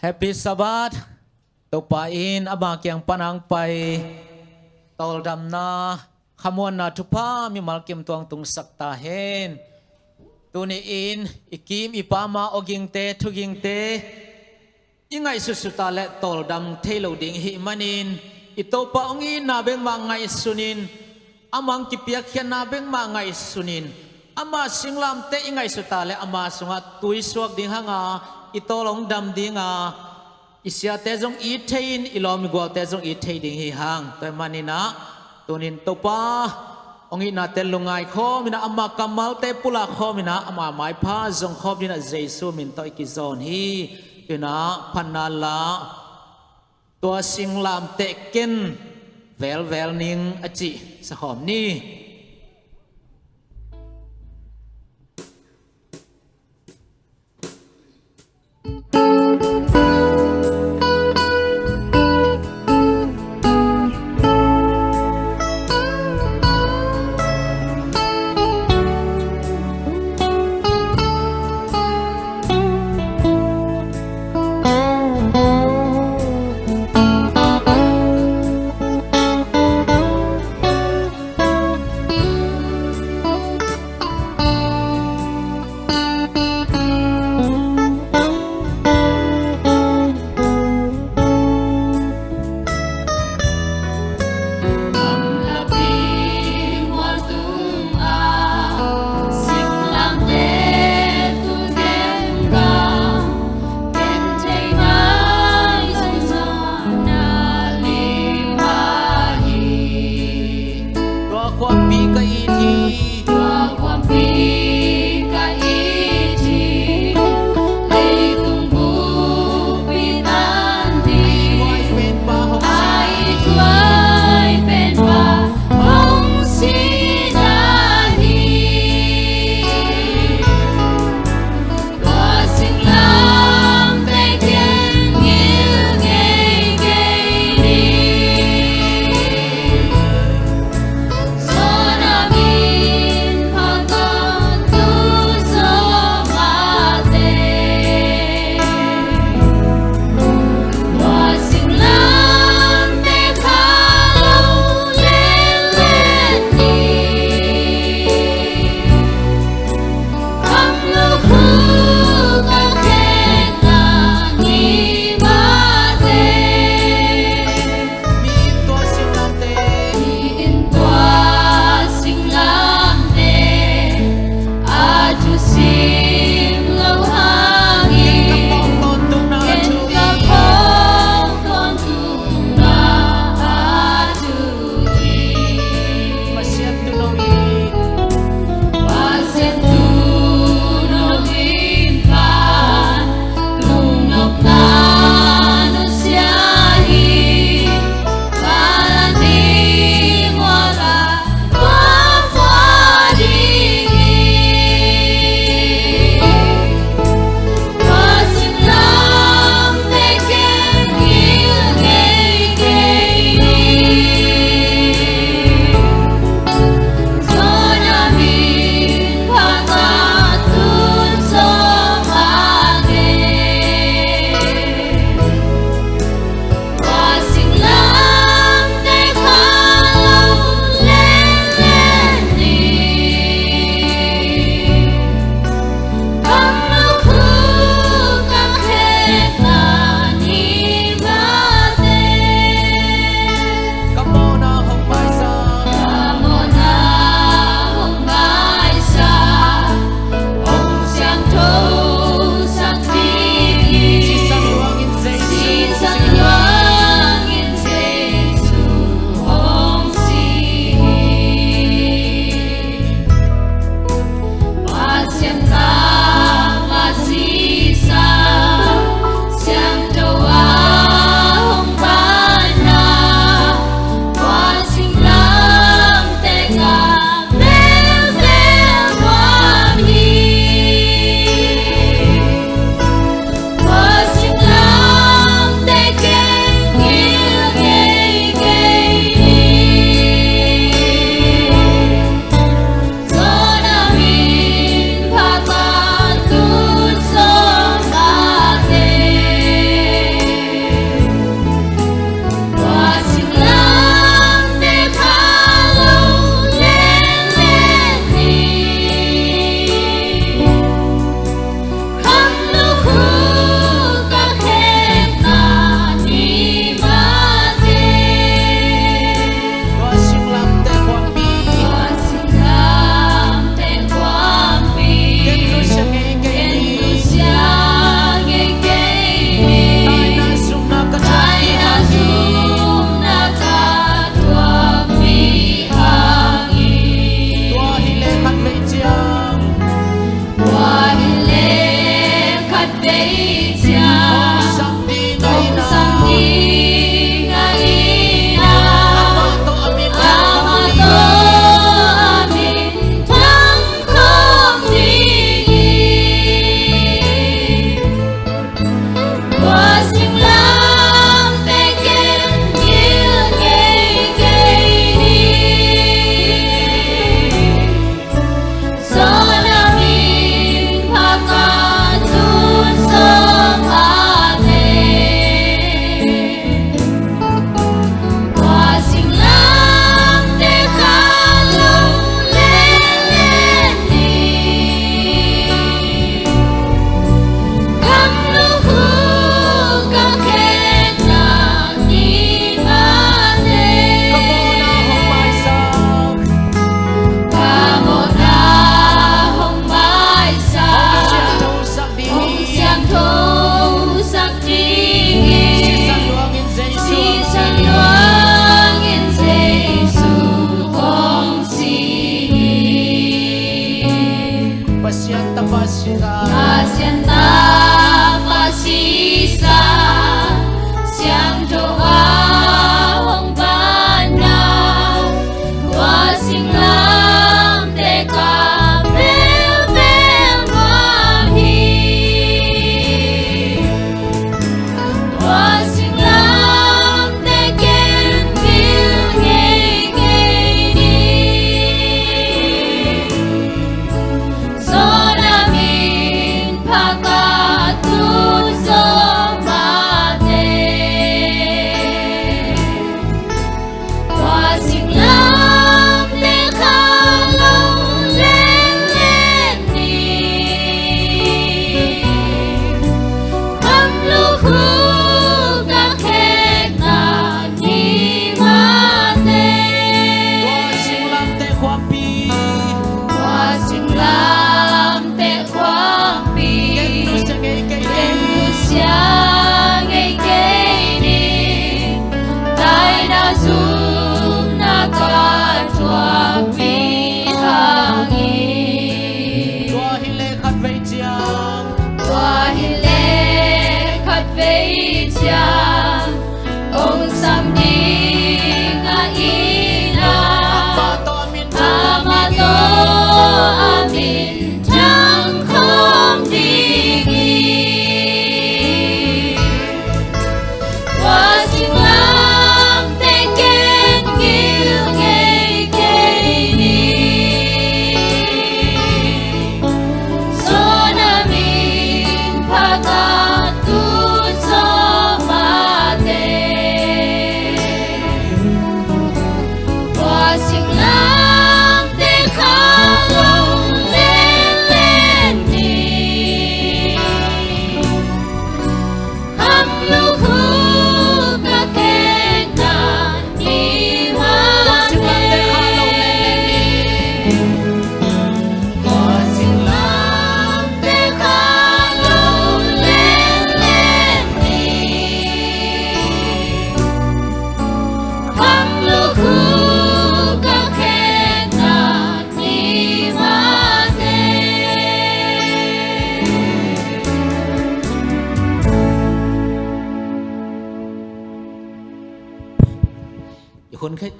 Happy Sabbath. Tupain abakyang panang pay toldam na kamuan na tupa mi malkim tuang tung saktahen. Tuniin ikim ipama oging te tuging te. Ingay susutale toldam telo ding himanin. Ito pa ongin nabeng mangay sunin. Amang kipiakyan nabeng mangay sunin. Ama singlam te ingay sutale ama sungat tuiswag ding hanga. Ito long dam ding isya tezong itain ilom igual tezong itai ding hihang toy manina tunin topa ongi na telungay ko mina ama kamal te pula ko mina ama mai pa zong ko dina jesu min to ikizon hi ina panala to singlam te ken vel ning achi sa hom ni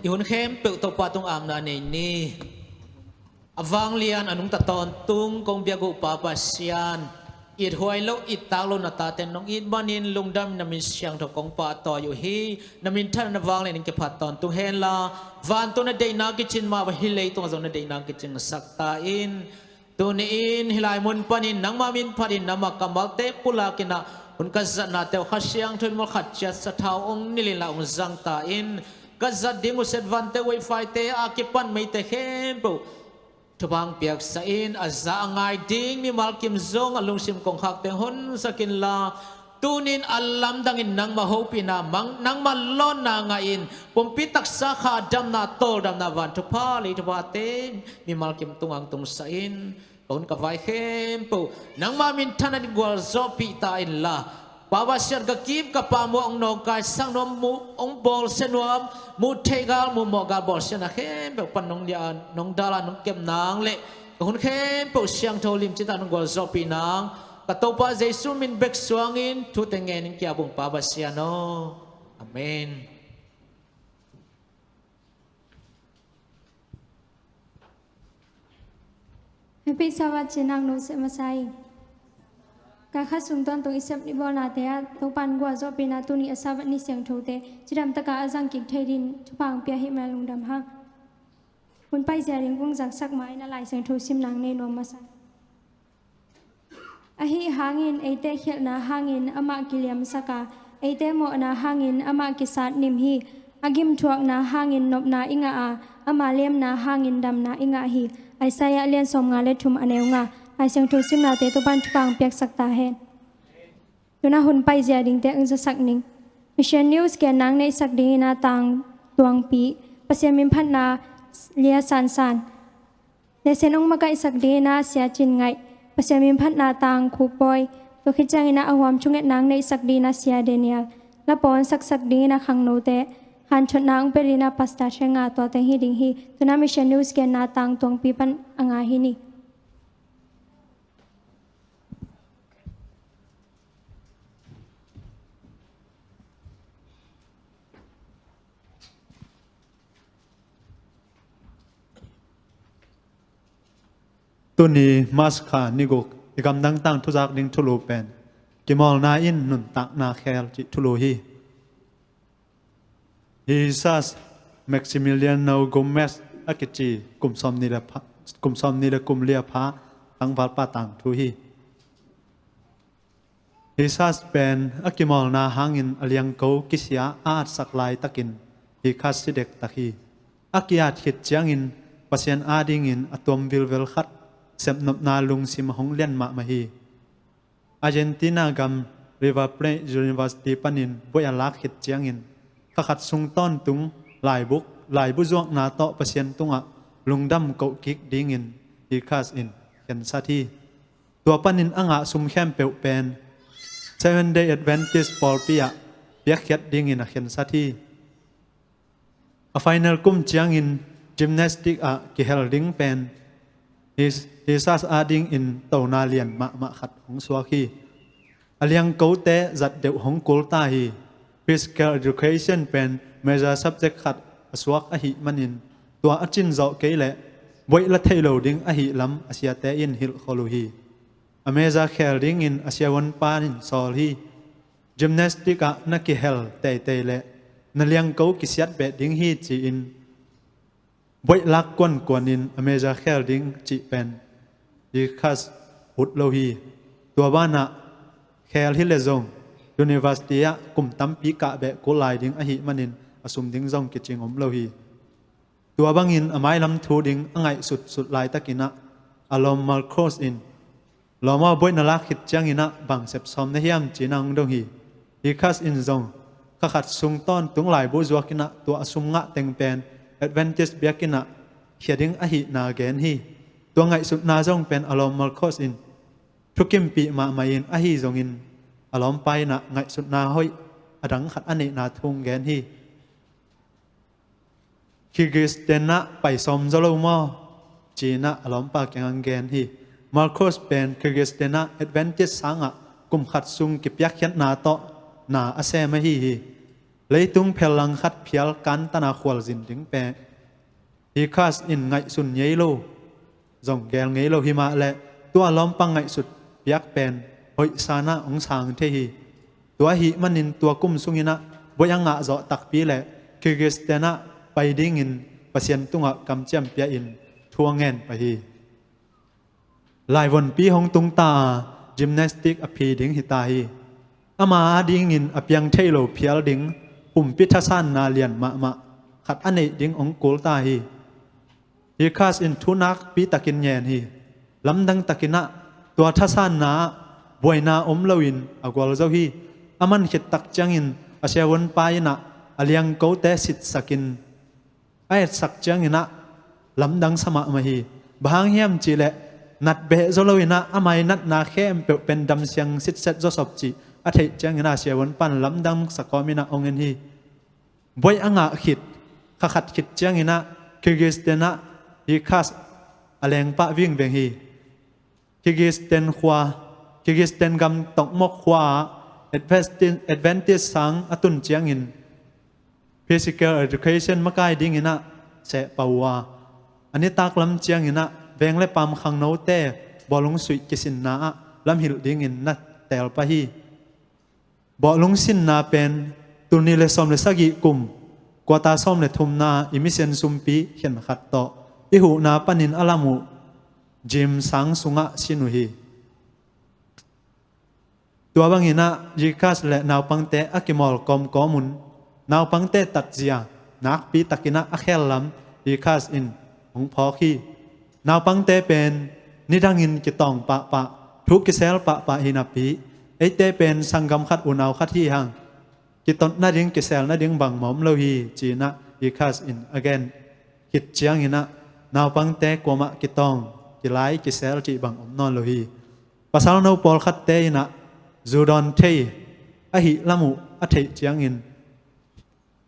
ihun khem pe to pa tung am na ni avang lian anung ta ton tung kong biagu papa sian it huai lo it talo na taten nong it banin lungdam na min siang to kong pa to yu hi na min than na wang le ning ke phat ton tung hen la van to na dei na ki chin ma wa hi le to zo na dei na ki chin sakta in tu ni in hilai mun panin nang ma min pharin na ma kamal te pula kina un ka zat na te kha siang thun mo khat chat sa thau ong nilin la ong zang ta in ka zat ding us advante wifi te akipan mai te hem po Tubang piak sa in aza angay ding ni Malkim Zong alung sim kong hak teng hon sa kinla tunin alam dangin nang mahopi na nang malon na ngain pumpitak sa kadam na tol dam na van tupali tupate ni Malkim tungang tung sa in kung kavay hempo nang mamintan na gwal zopi ta in la Bawasyar gakib kapamo ang nogkay sang nom mo ang bol senuam mo tegal mo mogal bol siya na kempo panong diyan nong dala nong kem nang le kung kempo siyang tolim cita nong gwal zopi nang katopa Jesu min bek suangin tutengen kya bung pabasya no Amen. Happy Sabat Chinang no se masai Kakha sungton to isap ni bol na te a to pan gwa zo pina tu ni asabat ni siang thote chidam taka azang kik thairin thupang pia hi ma lungdam ha hun pai ja ring bung jak sak mai na lai siang tho sim nang ne no masa a hi hangin eite khel na hangin ama kiliam saka eite mo na hangin ama kisat nim hi agim thuak na hangin nop na inga a ama lem na hangin dam na inga hi ai saya lian som nga le thum aneu nga ai sang thu sim na te to ban thupang piak sakta hen tuna hun pai ja ding te ang za sak ning mission news ke nang nei sak ding na tang tuang pi pasem min phan na lia san san le senong makai sak ding na sia chin ngai pasem min phan na tang khu poi to khichang ina awam chunget nang nei sak ding na sia daniel la pon sak ding na khang no te han chot nang perina pasta chenga to te hi ding hi tuna mission news ke na tang tuang pi pan anga hi niตุนีมาสขานิกอีกำดังตั้งทุจักดิ้งทุลูเป็นกิมอลนาอินนุนตักนาเคลจิทุลูฮีฮิซัสแม็กซิมิเลียโนโกเมสอากิจีกุมซอมนีละกุมซอมนีละกุมเลียพะตั้งวัดป้าตังทุฮีฮิซัสเป็นอากิมอลนาหังอินอเลียงโกกิสยาอาดสักลายตะกินฮิคัสสิเด็กตะฮีอากิอาดขิดจียงอินปัสยันอาดิงอินอตอมวิลเวลขัดเสพนบนาลุงสิมหงเลียนมาฮีอาร์เจนตินากัมริวาเพลย์ยูนิเวอร์ซิตี้ปันินบอยลักหิดเจียงอินข้าขัดซุงต้นตุงหลายบุจวกนาโตเปอร์เซ็นต์ตุงอะลุงดำเกากิกดิ้งอินฮีคัสอินเห็นสัทีตัวปันินอ่างซุมแคมเปลเป็น7 Day Adventist ปอลปีอะเปียกเข็ดดิ้งอินเห็นสัทีfinal กุมเจียงอินยิมนาสติกอะกิเฮลดิ้งเป็นJesus adding in tàu na liền mạ khát hong xóa khi aliang cấu té giật đều hong cul ta hi physical education pen major subject khát xóa a hi manin tua achin zau ke le boi la thailo ding a hi lam asia te in hil kholu hi ameza khel ding in asia wan pan in sol hi gymnastic a na ki hel te le na liang cấu ki siat be ding hi chi in boi lak kwan in ameza khel ding chi pen di khas ut lo hi tua bana khel hi le zong university a kum tam pi ka be ko lai ding a hi manin asum ding zong ki ching om lo hi tua bangin amai lam thu ding angai sut lai takina alom mal cross in loma boi na lak hit chang ina bang sep som na hiam chinang dong hi di khas in zong kha khat sung ton tung lai bo zuakina tua asum nga teng pen Adventist biakina hiading a hi na gen hi tua ngai sut na zong pen alom mal cross in thukim pi ma in a hi zong in alom pai na ngai sut na hoi adang khat ane na thung gen hi Kyrgyzstana pai som zalo mo China alom pa kyang gen hi Marcos pen Kyrgyzstana Adventist sanga kum khat sung ki pyak hiat na to na ase ma hi lấy tung phèl lăng khát phial cán ta na khual zin ding pe hi khas in ngai sun nhei lo dòng gel ngei lo hi ma le tua lom pang ngai sut piak pen hoi sana ong sang the hi tua hi manin tua kum sungina boyanga zo tak pi le Kyrgyzstana pai ding in pasien tunga kam cham pia in thuangen pa hi lai von pi hong tung ta gymnastic api ding hi ta hi ama ding in apyang thailo phial ding pi thasan na lian ma khat anei ding ong kul ta hi khas in thunak pi takin nyen hi lamdang takina tua thasan na boina omloin agwal zo hi aman khit tak changin asewon paina aliang ko te sit sakin ai sak changina lamdang sama ma hi bang hiam chi le nat be zoloina amai nat na khem pe pen dam siang sit set zo sop chi a thei changina asewon pan lamdang sakomina ongen hi boy anga khit khat khit changina Kyrgyzstana hi khas aleng pa wing veng hi Kyrgyzstan gam tong mok khwa Adventist sang atun chiang in physical education makai ding ina se pawa ani tak lam chiang ina veng le pam khang no te bolung sui kisin na lam hil ding in na tel pa hi bolung sin na pen tuni le som le sagi kum kwata som le thum na imisen sumpi hian khat to ihu na panin alamu jim sang sunga sinu hi tua bangina jikas le naw pangte akimol kom komun naw pangte tatzia nak pi takina akhel lam jikas in ong phokhi naw pangte pen nidangin kitong pa thuk kisel pa hinapi eite pen sangam khat unaw khat hi hang kiton na ding kisel na ding bang mom lo hi china jikas in again kit chiang ina naw pangte koma kitong kilai kisel chi bang om non lo hi pasal no pol khat te ina Zudon thei a hi lamu a thei chiang in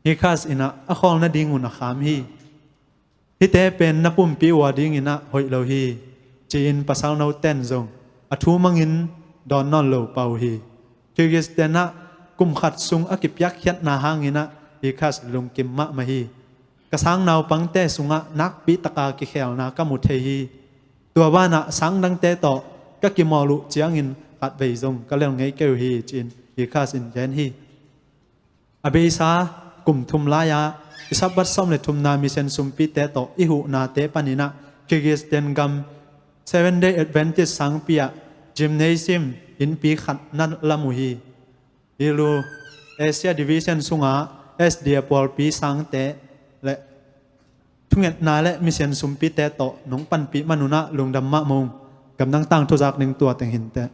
hi khas ina a khol na ding un a kham hi hi te pen na pum pi wa ding ina hoi lo hi chin pasal no ten zong a thu mangin don non lo pau hi Kyrgyzstana kum khat sung a kipyak hiat na hangina hi khas lung kim ma hi kasang naw pangte sunga nak pi taka ki khel na ka mu thei hi tua bana sang dang te to ka ki molu chiang in at vei zong ka leng ngei keu hi chin hi khas in gen hi abeisa kum thum la ya isabat som le thum na mission sumpi te to ihu na te panina Kyrgyzstan gam 7-day Adventist sang pia gymnasium in pi khat nan lamu hi ilu Asia division sunga SD pol pi sang te le thunget na le mission sumpi te to nong pan pi manuna lungdam ma mong gam nang tang thozak ning tua teng hin te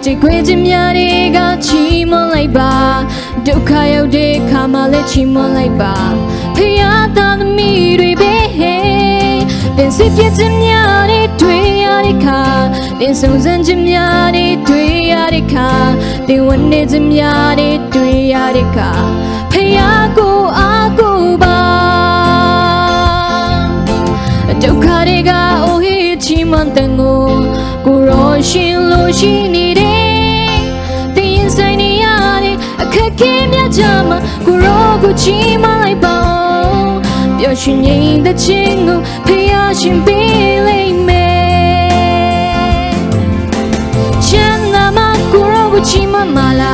Chỉ quên chim nhà đi ga chỉ muốn lại bà đâu khai yêu đi khá mà lại chỉ muốn lại bà thấy à ta mi đuổi bé đến xếp kia chim nhà đi đuổi à đi khá đến sông dân chim nhà đi đuổi à đi khá đến vấn đề chim nhà đi đuổi à đi khá thấy à cô bà đâu khai đi ga ôi chỉ muốn tận ngô cô rồi xin lỗi chỉ đi đến 家嘛，骨肉骨气嘛来包，表示你的情哦，培养心比类美。钱那么骨肉骨气嘛嘛啦，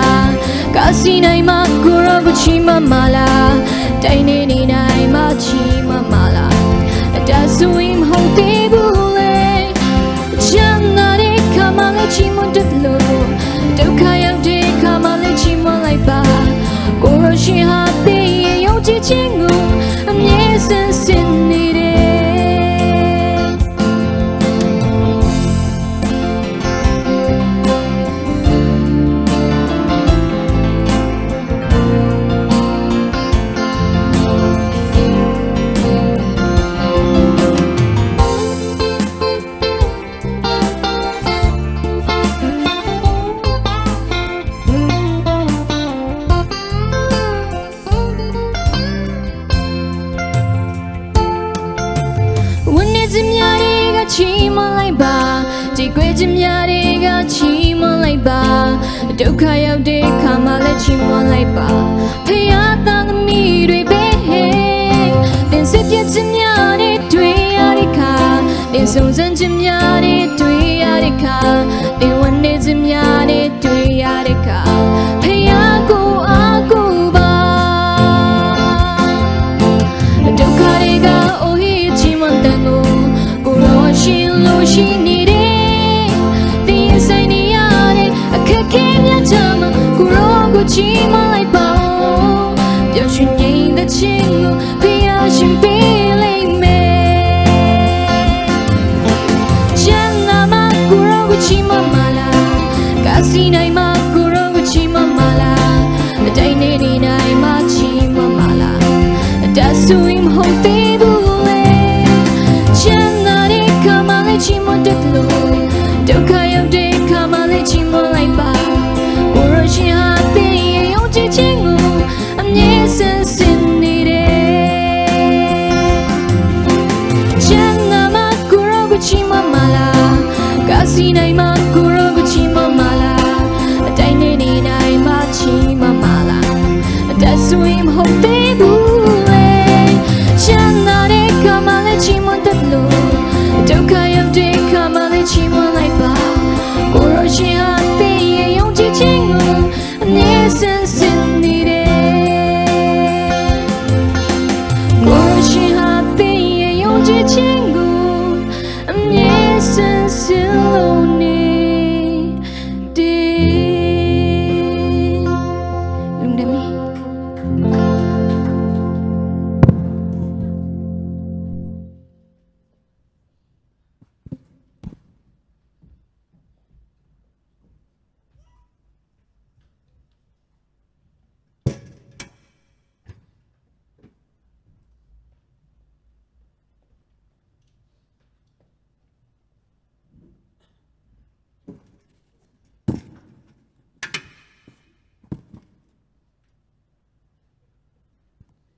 卡西奈嘛骨肉骨气嘛嘛啦，带你你奈嘛气嘛嘛啦，但是我们好地不累，钱那里卡嘛来气嘛得路，都看要的卡嘛来气嘛来吧，骨肉是哈比也有激情哦，你深深你的。ဒုက္ခရောက်တဲ့ခါမှလည်းချီးမွမ်းလိုက်ပါဖယားသားသမီးတွေပဲသင်စစ်ပြည့်ခြင်းများနဲ့တွေ့ရတဲ့ခါသင်ဆုံးစံခြင်းများနဲ့တွေ့ရတဲ့ခါသင်ဝန်နေခြင်းများနဲ့တွေ့ရတဲ့ခါဖယားကိုအားကိုးပါဒုက္ခတွေကအိုဟိချီးမွမ်းတဲ့ကိုရောရှိလို့ရှိနေတဲ့သင်ဆိုင်နေရတဲ့အခက်ခဲများကြမှာကိုရောကိုချီးမွမ်းလိုက်ပါ表示你的情哦，培养心比类美。钱那么古老古气嘛嘛啦，卡西奈嘛古老古气嘛嘛啦，带你的奈嘛气嘛嘛啦，但是我们好地不累。钱那里卡嘛来气嘛得路，都看要的卡嘛来气嘛来吧，古老心哈比也有激情哦。你深深你的，钱那么古老古气嘛嘛啦，卡西奈嘛古老古气嘛嘛啦，带你的奈嘛气嘛嘛啦，但是我们好地不累，钱那里卡嘛来气嘛得路，都看要的卡嘛来气嘛来吧，古老心哈比也有激情哦，你深深你的。情故，你深深留你的龙的米。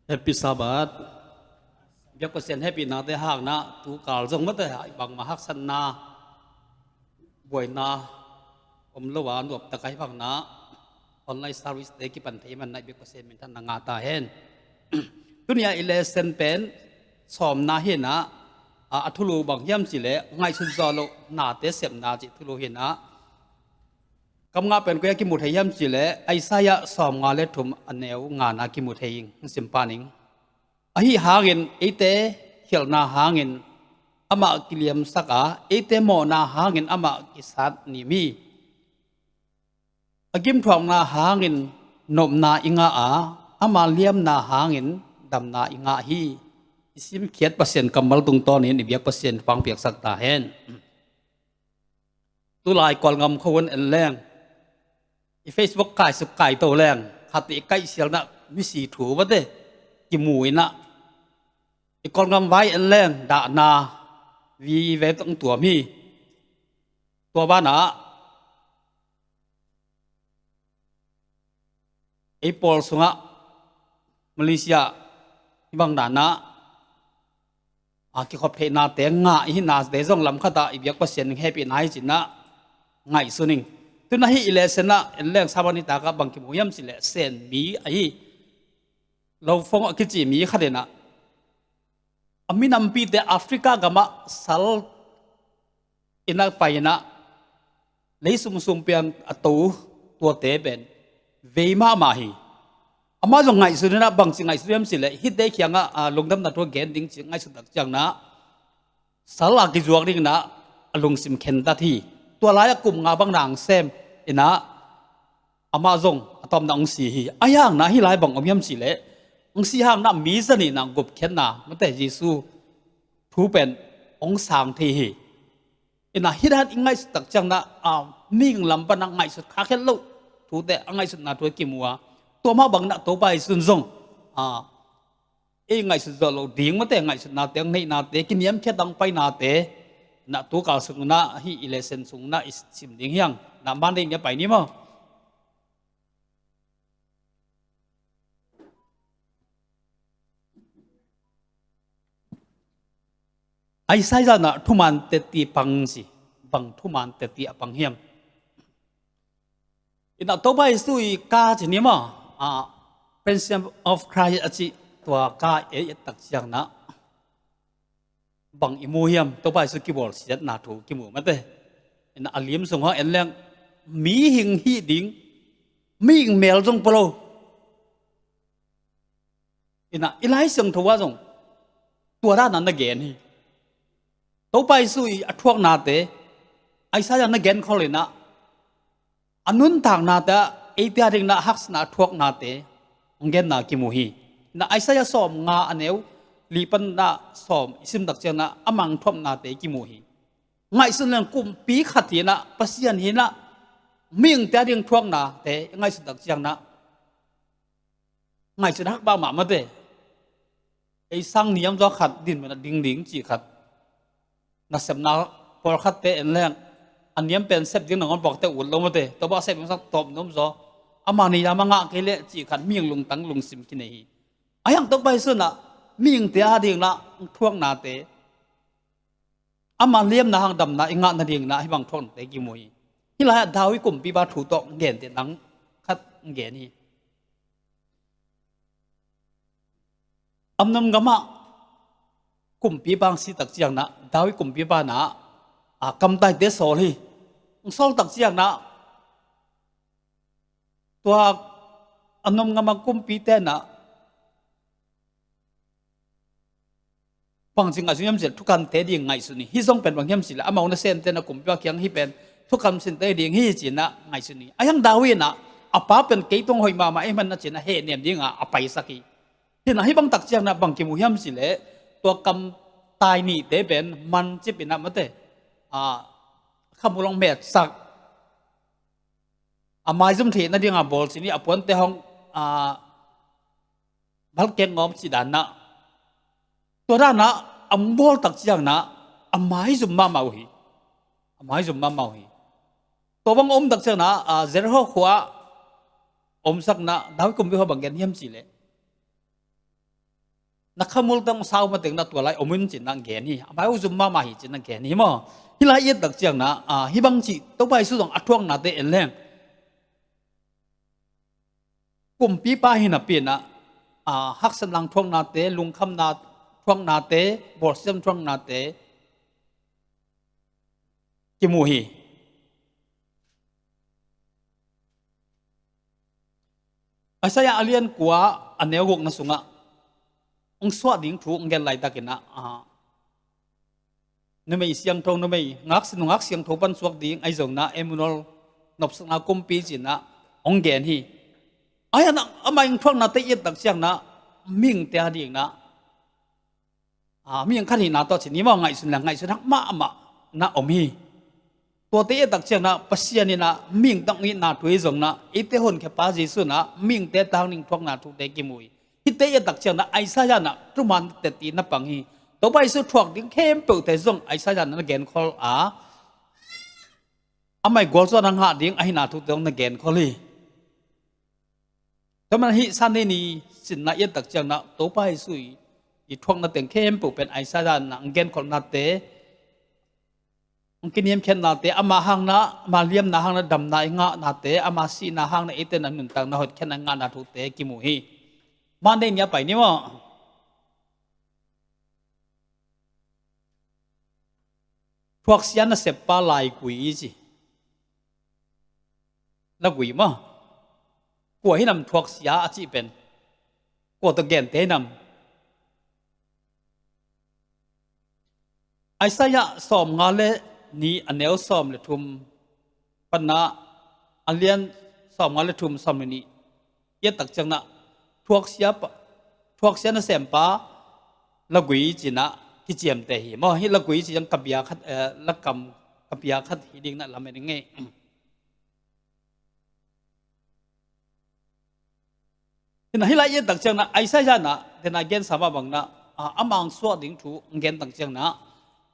Happy Sabbath. Biak ko sen happy na te hang na tu kal zong ma te bang ma hak san na boy na lo wa nuop ta kai bang na online service te ki pan thei man na biak ko sen min tan na nga ta hen tunia ile sen pen som na he na athulu bang yam chi le ngai sun zo lo na te sem na chi thulu he na kam nga pen ko ya ki mu thei yam chi le ai sa ya som nga le thum aneu nga na ki mu thei sim paning ahi hangin ite khel na hangin ama kiliam saka ite mo na hangin ama kisat ni mi agim thong na hangin nom na inga ama liam na hangin dam na inga hi isim khiat pasien kamal tung ton ni biak pasien pang piak sak ta hen tu lai kol ngam khawon en leng Facebook กายสุกไก่โตแรงขัดอีกไก่เสียงน่ะมีสีถูวะเด้กิมวยน่ะอีกคนกำไว้อันแรงด่านาวีเวตั้งตัวมีตัวบ้านน่ะไอ้ปอลสุงะมาเลเซียบางด่านน่ะที่เขาเพนาแต่งะอีนาเดซองลำขัดอีเบียกเปอร์เซ็นต์แฮปปี้ไนท์จินน่ะไงสุนิง ตัวนั้นอิเลเซนะเรื่องสาบานิตากบังกิมุยมสิเลเซนมีไอเราฟงกิจิมีขัดนะอามินัมปีเดแอฟริกากามาสัลอินักไปนะเลยสุ่มเปียนตัวเตเป็นเวมามาฮีอามาจงไงสุดนะบางสิ่งไงสุดยมสิเลฮิตได้เขียงลงดำนัดตัวเกนดิ้งสิ่งไงสุดจังนะสลากิจวกดิ้งนะลงสิมเข็นตาทีตัวลายกลุ่มงาบางนางเซมอินะอามาจงตอมนางสีฮีอายังนะฮิลายบังอมยมสิเลองสีหางนะมีสนินางกบเข็นนะมันแต่เยซูทูเป็นองสางทีฮีอินะฮิรันอิงไงสุดจังนะมิ่งลำปนังไงสุดขาเข็นลูกทูแต่ไงสุดนาตัวกิมัวตัวมาบังนะตัวไปสุนทรงไงสุดจะเราดิ้งมันแต่ไงสุดนาเตียงนี่นาเตกินย้ำแค่ดังไปนาเตนะตัวกาสุงนะฮีอิเลเซนสุงนะอิสิมดิ้งยังนะบ้านนี้เนี่ยไปนี่มั้งไอ้ไซจานะทุมันเตตีปังสิบังทุมันเตตีปังเฮียมอินะตัวไปสุยกาจีนี่มั้งPrinciple of Christ อจิตัวกาตักจังนะบังอิมูเฮียมตัวไปสุกิบอลเสียนาถูกิมูมันเตอินะอลิมสงฆ์เอ็นเลี้ยงมีหิงฮีดิ้งมีหิงเมลจงโปรอินะอิไลซึ่งทัวจงตัวด้านนั้นเกณฑ์ตัวไปสุยอัทวกนาเตไอ้สายนั้นเกณฑ์เขาเลยนะอนุนทางนาเตไอ้ที่ดิ่งนะฮักษณะทวกนาเตองเกนนากิมุฮีนะไอ้สายสอมงาอันเอวลีปันนาสอมอิสิมดักเจนะอามังทอมนาเตกิมุฮีไงสุดเรื่องกุมปีขัดทีนะปัสยันฮีนะมิ่งแต่ดิ่งทวกนาเตไงสุดดักเจนะไงสุดฮักบ้ามาเตไอ้สังนิยมจะขัดดินมันดิ่งจีขัดนักเสพนาพอขัดเตเอ็นแรงอันนี้เป็นเสพดิ่งหนังบอกแต่อุ่นลงมาเตตัวบ้าเสพมันสักตบน้มจ่ออามานี่ยามางะเกลจีขัดมีงลุงตังลุงสิมกินเฮอายังตัวไปสุนะมีงเตียดิ่งนะทวงนาเตอามาเลี้ยมนาหางดำนะอิงะนาดิ่งนะให้บางทนเตกิมวยที่ไรดาวิกุมปีบาถูตอกเด่นเตนังขัดเกนี่อำนำกามะกุมปีบางสิตักเจียงนะดาวิกุมปีบานะกำไตเตโซลีโซลตักเจียงนะตัวอนุมงามากุมปีเตนะบางสิ่งอาจจะยังเสียทุกการเตะดิ่งไงสุนีฮิซงเป็นบางอย่างสิละอามองนั่นเซนเตนะกุมปีว่าเขียงฮิเป็นทุกการสิ่งเตะดิ่งฮิจินะไงสุนีอายังดาวินะอาป้าเป็นเกยตงหอยมาไอ้มันน่ะจินะเฮเนี่ยดิ่งอาไปสักทีที่นั่นฮิบางตักเจียงนะบางกิมุยามสิละตัวกำตายนี่เตะเป็นมันจิเป็นนะมันเตขมุลงเม็ดสักอามาจุมเทนั่นดิ่งบอลสินี่อปวนเตะห้องบัลเกงงอมสิดานะตัวด้านนะอัมบอลตักเจียงนะอามาจุมมาเมาฮีอามาจุมมาเมาฮีตัวบางอมตักเจียงนะเจริญหัวอมสักนะดาวกุมพิฮบังเกนเยี่ยมสิเลยนักขมุลตั้งสาวมาถึงนักตัวไรอมุนจินนังเกนี่อามาจุมมามาฮีจินนังเกนี่มั้งฮิลายยัดตักเจียงนะฮิบังจิตัวไปสุดของอัทวงนาเตเอลเลงกลุ่มปีป้าหินาปีนะฮักสันลังทวงนาเตลุงคำนาทวงนาเตบอสเซมทวงนาเตกิมูฮีอาศัยอาเลียนกัวอันเนวกนัสุงะองสวดดิ่งถูกองเกนไหลตะกินะนั่นไม่เสียงทงนั่นไม่งักสนุงักเสียงถูกปันสวดดิ่งไอจงนะเอมูนอลนบสนากุมปีจินะองเกนฮีอายังนะอามายังทวงนาเตยตักเสียงนะมิ่งเตียดิ่งนะมิ่งขันหินาตัวสินี้ว่าไงสุดละไงสุดทักมานะอมฮีตัวเตยตักเสียงนะปัสยานี่นะมิ่งตั้งนี้นาถุยจงนะอิเตหนแค่ป้าจีสุนะมิ่งเตตังนิ่งทวงนาทุเตกิมุยอิเตยตักเสียงนะไอซายานะทุมันเตตีนะปังฮีตัวไปสุดทวงดิ่งเข้มเปิดแต่จงไอซายานะเกนคอลอาไม่กอลส่วนทางหาดิ่งไอนาทุเตงนะเกนคอลีแต่มันฮิสันนี่สินนาเยตักจังนะตัวไปสุยอีทวงนาเต็งเข้มปุเป็นไอซาดานนังเกนคนนาเต กินเยี่ยมเช่นนาเตอามาหางนะมาเลี้ยมนาหางนะดำนาอิงะนาเตอามาสีนาหางนะเอเตนันนุนตังนาหดแค่นั้นงานนาทุเตกิมุฮีมันได้เนี่ยไปนี่มั้งพวกเสียนเสพปลาไหลกุยจีแล้วกุยมั้งกลัวให้นำพวกเสียอาชีพเป็นกลัวตะเกียนเตนำไอ้สายะสอมงานเลนี่อันเนวสอมเลทุมปนะอันเลียนสอมงานเลทุมสอมนี่เยตักจังนะพวกเสียนเสพปลาละกุยจีนะที่เจียมเตหีมั้งให้ละกุยจียังกับยาคัดละกำกับยาคัดหิดิ้งนั่นละไม่ได้ไงที่นั่นให้ละเอียดต่างจังนะไอ้สายนะที่นั่นเกณฑ์สามบังนะอามังสวดดิ้งถูเกณฑ์ต่างจังนะ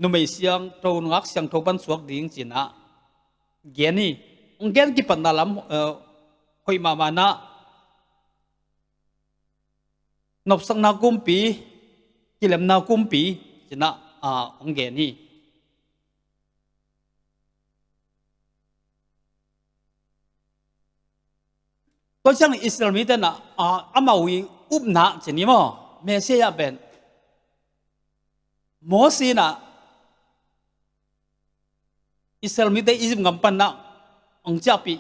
นุ่มไม่เสียงโตนักเสียงโตบันสวดดิ้งจีนะเกณฑ์นี่เกณฑ์กี่ปันนาลำหอยมานะนบสังนากุมปีกิเลมนากุมปีจีนะเกณฑ์นี่ก็ช่างอิสลามมีแต่นะอามาวิอุบนะเจนี่มั้งเมสเซียเป็นโมซีนะอิสลามมีแต่อิสลามกันปันนะจับปี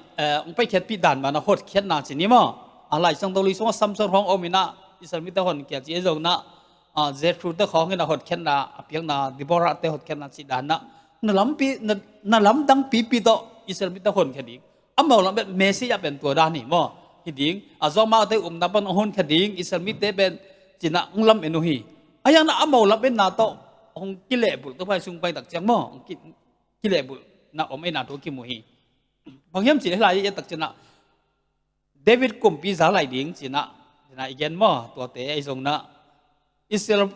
ไปเขียนปีด่านมานะโหดเขียนนะเจนี่มั้งอะไรสังตัวลิสงซัมซุงของโอมินะอิสลามมีแต่คนเกี่ยวกับเรื่องนะเจฟรูเตอร์ของนะโหดเขียนนะเพียงนะดิบอร์เตอร์โหดเขียนนะสิด่านนะนั่นล้ำดังปีโตอิสลามมีแต่คนแค่นี้อามาเราเป็นเมสเซียเป็นตัวด้านนี่มั้งฮิดิ้งซอมาเตอุมนับเป็นคนขดิ้งอิสลามมิเตเป็นจีน่าลำเอ็นฮีอายังน่ะอามาลับเป็นนาโตองกิเลบุลตัวไปซุงไปตักจังมั้งกิเลบุลน่ะอมเอ็นนาโตกิมุฮีบางอย่างจีนหลายอย่างตักจีน่าเดวิดกุมปีซาหลายดิ้งจีน่าอีกอย่างมั้งตัวเตะไอ้ทรงน่ะอิสลาม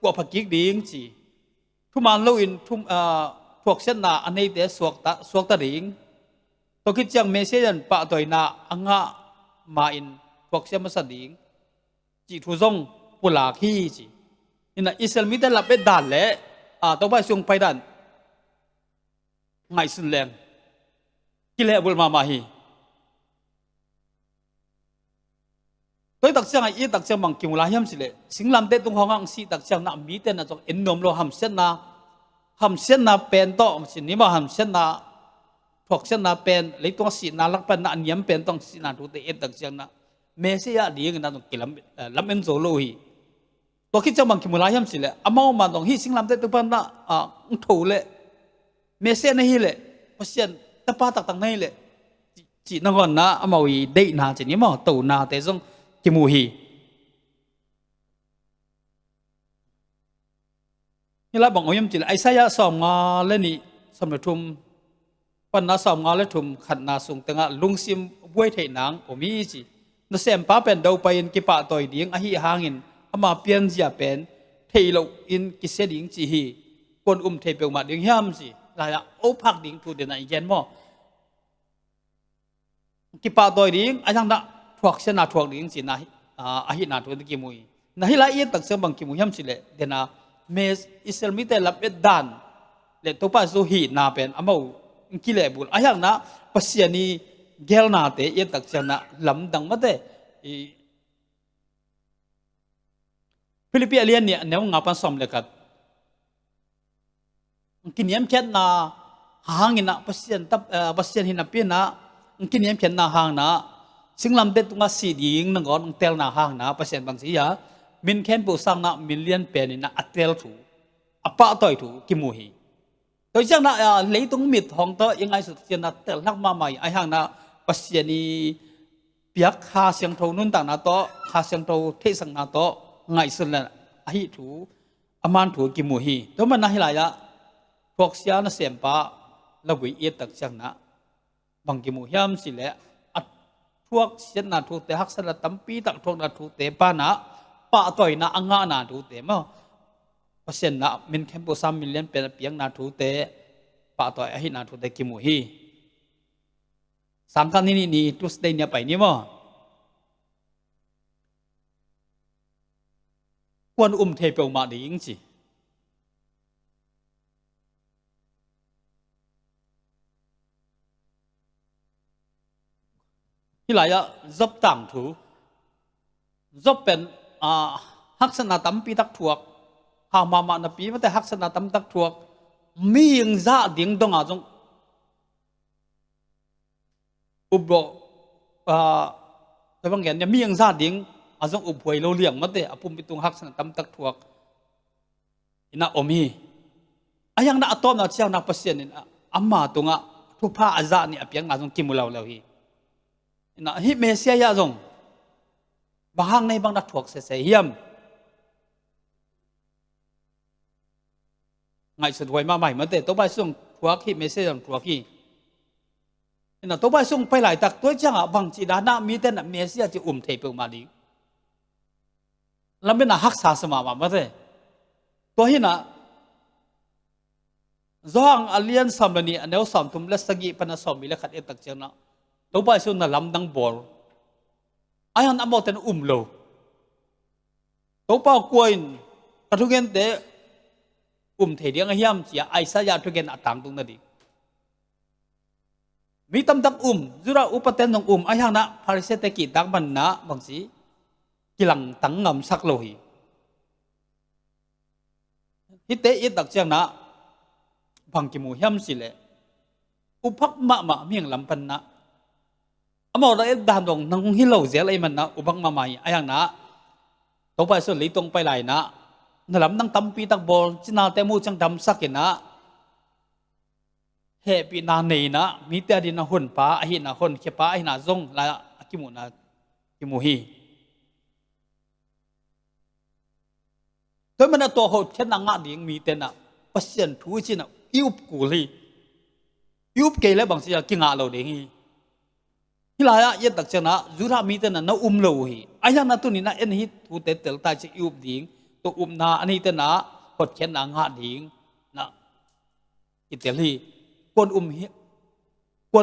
กว่าพักกิกดิ้งจีทุกมันเราอินทุกพวกเช่นน่ะอันนี้เตะสวกตะดิ้งตัวคิดจังเมสเซจันปะตัวน่ะอ่างะมาอินพวกเสียมาสดิงจีทุจงปุลาคีจีอินะอิสลามมีแต่ละเป็นด่านแหละต้องไปส่งไปด่านไงสุดแรงกิเลสบุลมาฮีตัวตักเสียงไอ้ตักเสียงบางกิมุลาฮิมสิเลสิงลำเตตุงห้องสีตักเสียงน่ะมีแต่น่ะจงเอ็นนมโลหัมเส้นน่ะเป็นโตสินี่มาหัมเส้นน่ะพวกเส้นน่ะเป็นเลยต้องสีน่ะลักเป็นน่ะอันยังเป็นต้องสีน่ะทุกแต่เอ็ดตักเสียงน่ะเมสเซียดีกันน่ะต้องกิลำเอ็นโซโลฮีตัวคิดจะบางกิมุลาฮิมสิเลอามามาต้องฮีสิงลำเตตุปันน่ะถูเลเมสเซียนี่ฮีเลเพราะเสียนตะปาตักตังนี่เลจีนั่งก่อนนะอามาวีได้น่ะจีนี่มาตู่น่ะแต่จงกิมูฮีนี่ละบางอย่างจีไอ้สายสอมงาเล่นี่สมัยทุ่มปันนาสอมงาเล่ทุ่มขัดนาสุงตังลุงซิมบวยไทยนางโอมีจีนั่นเสียมป้าเป็นดาวไปอินกิปะต่อยดิ้งอหิหางินอามาเปลี่ยนจีเป็นไทยเราอินกิเสดิ้งจีฮีคนเทเปียวมาดิ้งยามจีลายโอพักดิ้งทูเดนไอเย็นมั้งกิปะต่อยดิ้งไอ้ยังน่ะพวกเสนาพวกดิ้งจีน่ะอหินาทูตะกิมุยน่ะฮิลาเอียตักเสบางกิมุยยามสิเลเดน่ะเมสอิสลามิเตลับเอ็ดดานเลตัวป้าซูฮีนาเป็นอามากิเลบุลอายังนะปัสยานีเกลนาเตเอตักจังนะลำดังมาเตฟิลิปปินส์เลียนเนี่ยเนี่ยงับปันสมเลกัดกินยามเข็นนาหางอินะปัสยาหินาเปียนะกินยามเข็นนาหางนะสิ่งลำเด็ดตรงสีดิ่งนั่งก่อนเตลนาหางนะปัสยาบางสียามินเข็นผู้สร้างนะมิลเลียนเป็นนะอัตเตลถูอปะต่อยถูกิมูฮีโดยเฉพาะเลยตรงมิดห้องโตยังไงสุดเจนนะเตลลักมาใหม่ไอ้ห่างนะปัสยานีเปียกหาเสียงโทนุ่นต่างนาโตหาเสียงโทเทสังนาโตไงสุดเลยไอ้ถูอามันถูกิมูฮีตัวมันน่าฮิลายะพวกเสียนะเสียมปะละวิเอตักจังนะบางกิมูฮิมสิเลพวกเสียนาถูเตหักสลัดตั้มปีตักทวกนาถูเตปานะปะต่อยนะอ่างนาถูเตมั้งเพราะเช่นนะมินแคมป์3 มิลเลียนเป็นเพียงนาถูเตปะต่อยไอ้นาถูเตกิมูฮีสังกัดนี่ทุสเดย์เนี่ยไปนี่มั้งควรเทเปียวมาดีจริง hi lai ya job tang thu job pen hak sana tam pi tak thuak ha ma na pi ma te hak sana tam tak thuak mi ing za ding dong a jong ubroแต่บางอย่างเนี่ยมีอย่างซาดิ้งอาจจะอุบหวยเราเลี้ยงมาเตะอปุ่มไปตรงหักสนตำตักทวกอินะอมีอายังน่าต้อมน่าเชี่ยวน่าเปอร์เซ็นต์นี่อามาตรงอ่ะทุกผ้าอาจารย์นี่อภิยังอาจจะกิมุเราแล้วฮีอินะฮิเมเซียยาจงบางในบางนักทวกเสียเยี่ยมไงสุดหวยมาใหม่มาเตะตัวใบส่งทวกฮิเมเซียจงทวกฮีนะตัวใบส่งไปหลายตักตัวจังอ่ะบางจีดานามีแต่น่ะเมเซียจะเทปมาดีแล้วไม่น่าหักษาสมามาเตะตัวฮีน่ะzoang alien samani aneu sam tum la sagi pana som mi la khat e tak chena to ba su na lam dang bol ayan amoten lo to pa koin kathugen te the diang hiam chia aisa ya thugen atang tung na di mi tam tak zura upaten nong ayang na parise te ki tak ban na bangsi kilang tang ngam sak lo hi hite i tak chang na bang ki mu hiam sile upak ma mieng lampan na amo da dan dong nang hi lo zel ai man na ubang ma mai ayang na to pa so li tong pai lai na nalam nang tampi tak bol china te mu chang dam sakina he pi na nei na mi te din na hun pa a hi na hun ke pa a hi na zong la ki mu hi to man na to ho chen na nga ding mi te na pasien thu chi na yup ku li yup ke le bang sia ki nga lo ding hi hilaya ye tak chana zura mi te na na lo hi aya na tu ni na en hi thu te tel ta chi yup ding to na ani te na hot chen na nga ding na ki tel hi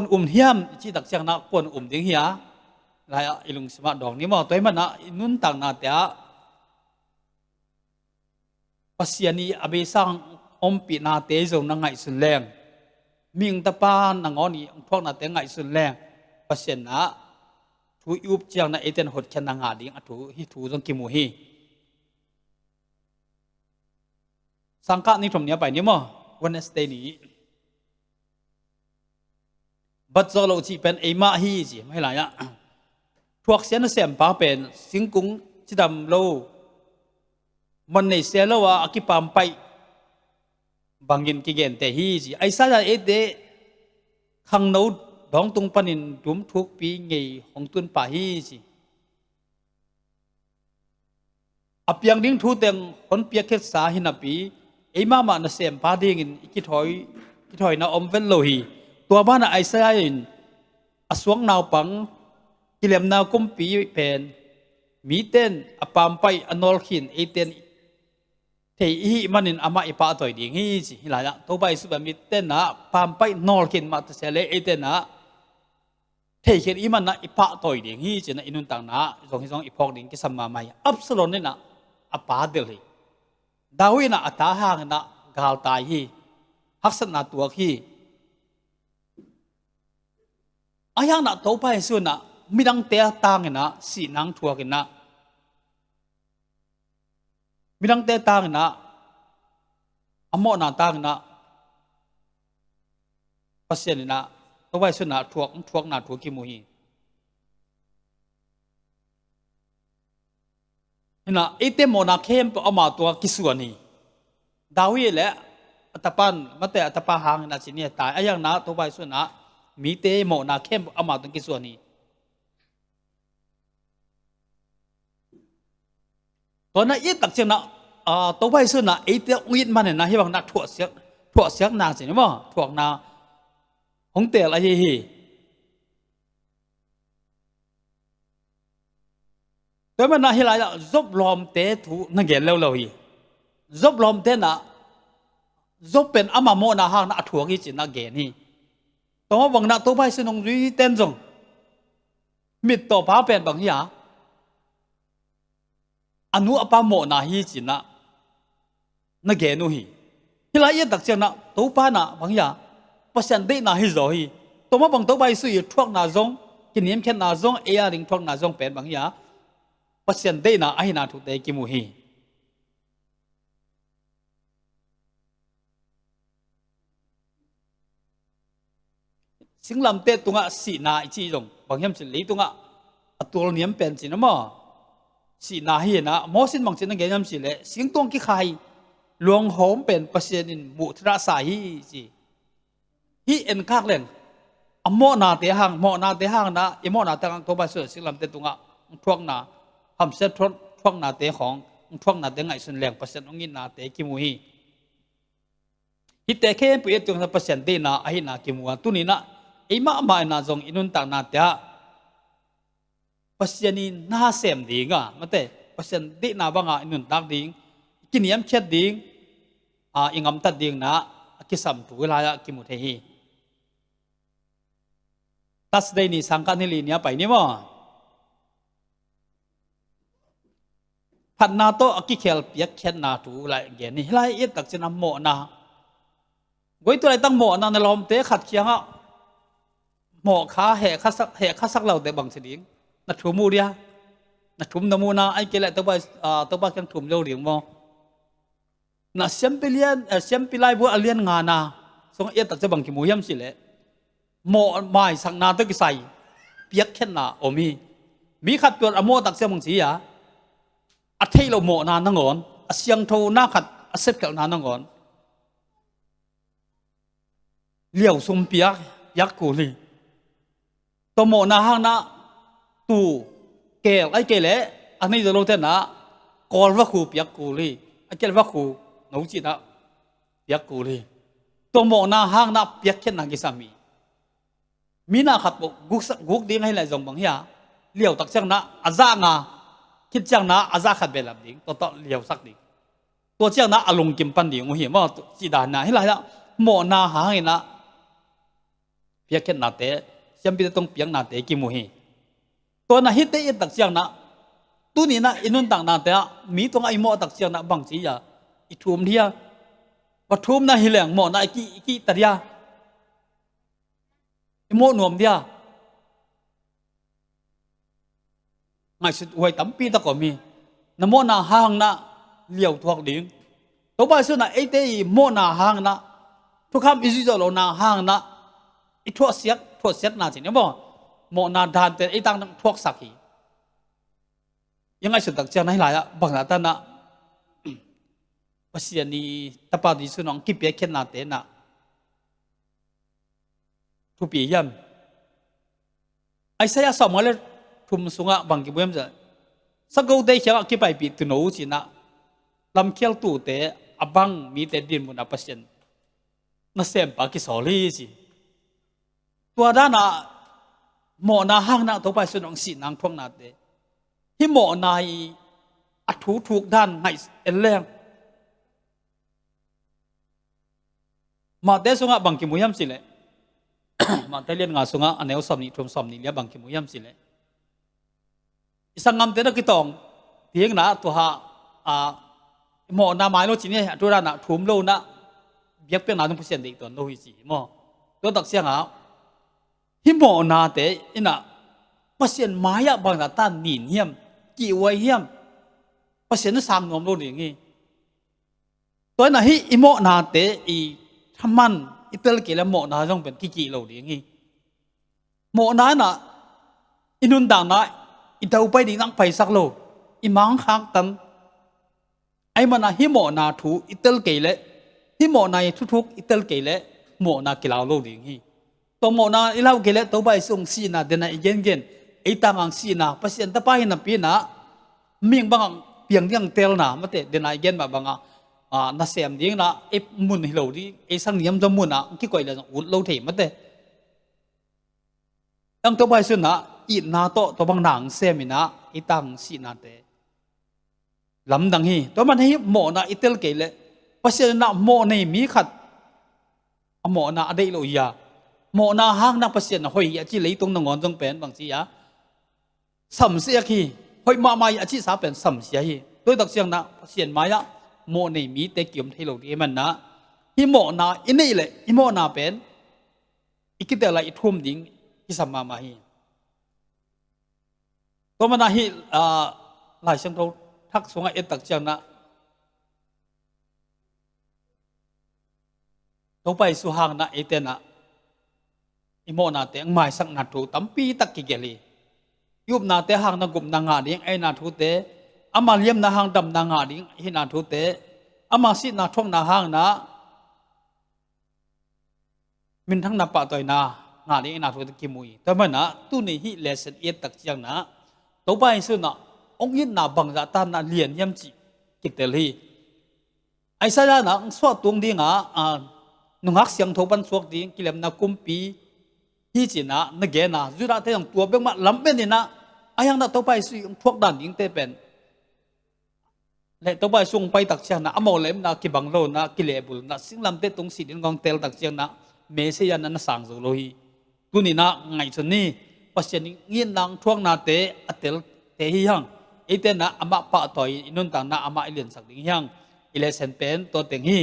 kon hiam chi tak chang na kon ding hi a la ilung sma dong ni mo toy man na nun tang na ta pasiani abesang pi na te zo na ngai sun leng ming ta pa na ngoni phok na te ngai sun leng pasien na thu yup chiang na eten hot chen na nga ding athu hi thu jong ki mu hi sangka ni thom nia pai ni mo Wednesday ni bat zo lo chi pen e ma hi ji mai la ya thuak sen sem pa pen singkung chidam lo man nei se lo wa akipam pai bangin ki gen te hi ji ai sa ya e de khang no dong tung panin dum thuk pi ngei hong tun pa hi ji apyang ding thu teng hon pia khet sa hin api e ma na sem pa ding in ki thoi na om vel lo hi tua ba na ai sa ya in aswang naw pang kilem na kum pi pen mi ten apam pai anol khin e ten thì hi manin ama ipa toy ding hi chi hilaya to bai su ba mi ten na pam pai nol kin ma se le e ten na thei khen i man na ipa toy ding hi chi na inun tang na jong ipok ding ki samma mai absolon ni na apa del hi dawi na ata hang na gal tai hi haksan na tuak hi ayang na to bai su na midang te tang na si nang thuak na midang te tang na amo na tang na pasien na to bai su na thuak na thuak ki mu hi ina ite mo na khem po ama to ki suani dawi le atapan mate atapa hang na chini ta ayang na to bai su na mi te mo na khem ama to ki suani to na i tak chen na to bai su na e te ngit man na hi bang na thuak siak na chi mo thuak na hong tel a hi to man na hi la job lom te thu na gen lo hi job lom te na job pen ama mo na hang na thuak hi chi na gen hi to bang na to bai su nong ri ten jong mit to pa pen bang hi anu apa mo na hi chi na ge nu hi hila ye tak chang na to pa na bang ya pasan de na hi zo hi to ma bang to bai su thuak na zong กินเนียมแค่นาจงเอียริงทวงนาจงเป็นบางอย่างเปอร์เซ็นต์ได้นาไอ้นาถูกเตะกิมูฮีสิ่งลำเตะตรงอ่ะสีนาอีจีจงบางอย่างสิลีตรงอ่ะตัวเนียมเป็นสินะมั้งสีนาเฮียนะมอสินบางสินนั่งเกี่ยมสิเลยสิ่งตรงกี่ใครหลวงโหมเป็นเปอร์เซ็นต์มุทราสาฮีจีฮีเอ็นคักเล่นอโมนาเตหังโมนาเตหังนะอโมนาเตหังตัวบาสุสิ่งลำเตะตรงอ่ะทวงนาทำเสร็จทวงนาเตะของทวงนาเตะไงส่วนแรงเปอร์เซ็นต์องค์นาเตะกิมูฮีฮิตเตะแค่เปลี่ยนตรงนั้นเปอร์เซ็นต์ได้นาไอ้นากิมูตัวนี้นะไอ้มานาจงอินุนต่างนาเตะเปอร์เซ็นต์นี้น่าเสียมดีง่ะมาเตะเปอร์เซ็นต์ดีนาบังอ่ะอินุนต่างดีกินยำเช็ดดีอิงอัมตัดดีนะกิสัมถูเวลากิมุเทฮีตัสได้นี่สังกัดนี่ลีนี้ไปนี่มั้งพันนาโตอกิเคลเปียกเช็ดนาถูไรเงี้ยนี่ไรเอ็ดตักจะนำโมนาไว้ตัวไรตั้งโมนาในลมเตะขัดเคียงอ่ะโมขาแห่ข้าสักเหล่าแต่บางสิ่งนัดถุมูเดียนัดถุมน้ำมูนาไอ้เกล็ดตัวบ้ากันถุมเร็วเหลียงมั้งน่ะเสียมไปเลียนเสียมไปไล่บัวเลียนงานาส่งเอ็ดตักจะบังกิมูยำสิเลยโมไม่สังนาตะกิใส่เปียกแค่นาโอมีขัดตัวอโมตักเสียมังสีอ่ะอัดให้เราโมนานังอนเสียงโทน่าขัดเสพเกี่ยวนานังอนเลี้ยวซุ่มเปียกยักกูลีตัวโมนาห้างนะตูเกลไอ้เกลเละอันนี้จะรู้เท่านะกอลว่าคูเปียกกูลีไอ้เกลว่าคูหนูจีนะเปียกกูลีตัวโมนาห้างนะเปียกแค่นากิสามีนาขัดกุกดิ้งให้ไหลจงบางอย่างเลี้ยวตักเชียงนะอาจางาคิดเชียงนะอาจาขัดเบลับดิ้งตัวเลี้ยวสักดิ้งตัวเชียงนะอารมณ์กิมปันดิ้งหัวว่าจีดานะให้ไหลละโมนาหางนะเปียกแค่นาเตะเชียงปีตรงเปียกนาเตะกิมุฮีตัวน่ะฮิตเตะตักเชียงนะตัวนี้นะอินุนต่างนาเตะมีตรงไอโมตักเชียงนะบางสีอย่าอิทุ่มเดียวัตถุมนะฮิเลงโมนะอีกีตะเดียโมหนุ่มเดียไงสุดหวยตั้มปีตะก็มีน้ำโมนาหางนะเลี้ยวทวกดิ้งตัวบ้านสุดนะไอเตยโมนาหางนะทุกคำอิจิโจโลนาหางนะไอทั่วเสียนาจริงเนี่ยบ่โมนาดานเตไอตั้งทวกสักทียังไงสุดตักเจ้าไหนหลายอ่ะบางนาตานะภาษานี้ตะปาดิสุนองกิเปียเข็นนาเตนะทุปียันไอ้เสียสมองเลยทุ่มสุงะบางกิบุยมจะสักกูได้เขียวกิไปปีตุโนจินะลำเขียวตู่เตะบังมีแต่ดินมุนอภัสยันน่าเสียมปากิสอลีสิตัวด้านน่ะหมอนาห้างน่ะตัวไปสุนองสีนางทวงนาเตที่หมอนายอัดถูกด้านไงเอ็นแรงมาเตสุงะบางกิบุยมสิเลยมาเตเลียนงาสุงะอันเนวสอมนี่ทุ่มสอมนี่เลี้ยบางกิมุยมสิเลยสังงามเตนะกิตองเพียงนะตัวหาหมอนาไม้โลจิเนี่ยตัวนั้นนะทุ่มโลนะเบียกเป็นนาต้องเปอร์เซ็นต์อีกตัวโลหิตหมอตัวตักเสียงอ่ะที่หมอนาเตอินะเปอร์เซ็นต์ไม้อะบางนาต้านหนีเหี้ยมกี่วัยเหี้ยมเปอร์เซ็นต์สามนวมโลนี่งี้ตัวนั้นที่อิโมนาเตอีทำมันอิตาลีเกล้าหมอนาต้องเป็นกี่โลนี่งี้หมอนาน่ะอินุนต่างนะอิตาอุไปดีนั่งไปสักโลอิมังคักตันไอ้มันนะฮิโมนาถูอิตาลีเกล้าฮิโมนาทุกอิตาลีเกล้าหมอนากิลาโลนี่งี้ตัวหมอนาอิลาเกล้าตัวไปส่งสีนาเดน่ะเย็นไอ้ต่างสีนาเปอร์เซ็นต์ตะไปน่ะปีน่ะมิ่งบางเพียงยังเตลน่ะมาเตเดน่ะเย็นแบบบางน่าเสียมดิ้งนะไอ้มุนฮิโลดีไอ้สังเนียมจะมุนอ่ะกี่ก่อยเลยอุดโลเทมาเตตั้งตัวไปสุดนะอีนาโตตัวบางหนังเสียมินะไอ้ตั้งสีนาเตลำดังฮีตัวมันให้หมอนะอิตาลีเกล้เพราะฉะนั้นหมอในมีขัดหมอนะอะไรโลยาหมอนะห้างนักเพราะฉะนั้นหอยจีเลยตรงนงอนตรงเป็นบางทีอะสัมเสียขี้หอยมาไม่อาชีพสาเป็นสัมเสียฮีโดยตักเสียงนะเพราะฉะนั้นมาอะโมนี่มีแต่เกี่ยมที่เราดีมันนะฮิโมนาอินี่เลยฮิโมนาเป็นอีกแต่ละอีทุ่มดิ้งที่สัมมามาฮี ตัวมันหิหลายเชิงเราทักสงไอตักเจียงนะตัวไปสุหางนะเอเตนะอิโมนาเตงหมายสักนาทูตั้มปีตักกิเกลียุบนาเตหางนะกุมนางาดิงไอนาทูเตอามาเลียมนาหางดำนางาดิงหินาทูเตอามาสินาท่องนาหางนะมินทั้งนาปะตัวน่างาดิงนาทูเตกิมุยแต่มันนะตู้นี้ฮิเลเซนเอตักเจียงนะตัวไปสุนะองยินนาบังจะตานาเลียนยำจีกิเตลีไอซาลานะสวดตรงดีงะนุ่งหักเสียงทบันสวดดีกิเลมนากุมปีฮีจีนะนเกนะจุดาเตยงตัวเบงมาลำเป็นนี่นะไอยังนะตัวไปสุยพวกดันยิงเตเป็นและตัวไปส่งไปตักเชียงนะอโมเลมนะกิบังโลนะกิเลบุลนะสิ่งลำเตตรงสีดินกองเตลตักเชียงนะเมเซียนันสังสุโลหีตัวนี้นะไงชนนี่ปัจจัยนี้เงียนนางช่วงนาเตอเตลเตหิยังไอเตนะอามาปะต่อยอินุนต่างนะอามาเลียนสักดิ่งยังอิเลเซนเป็นตัวเต็งฮี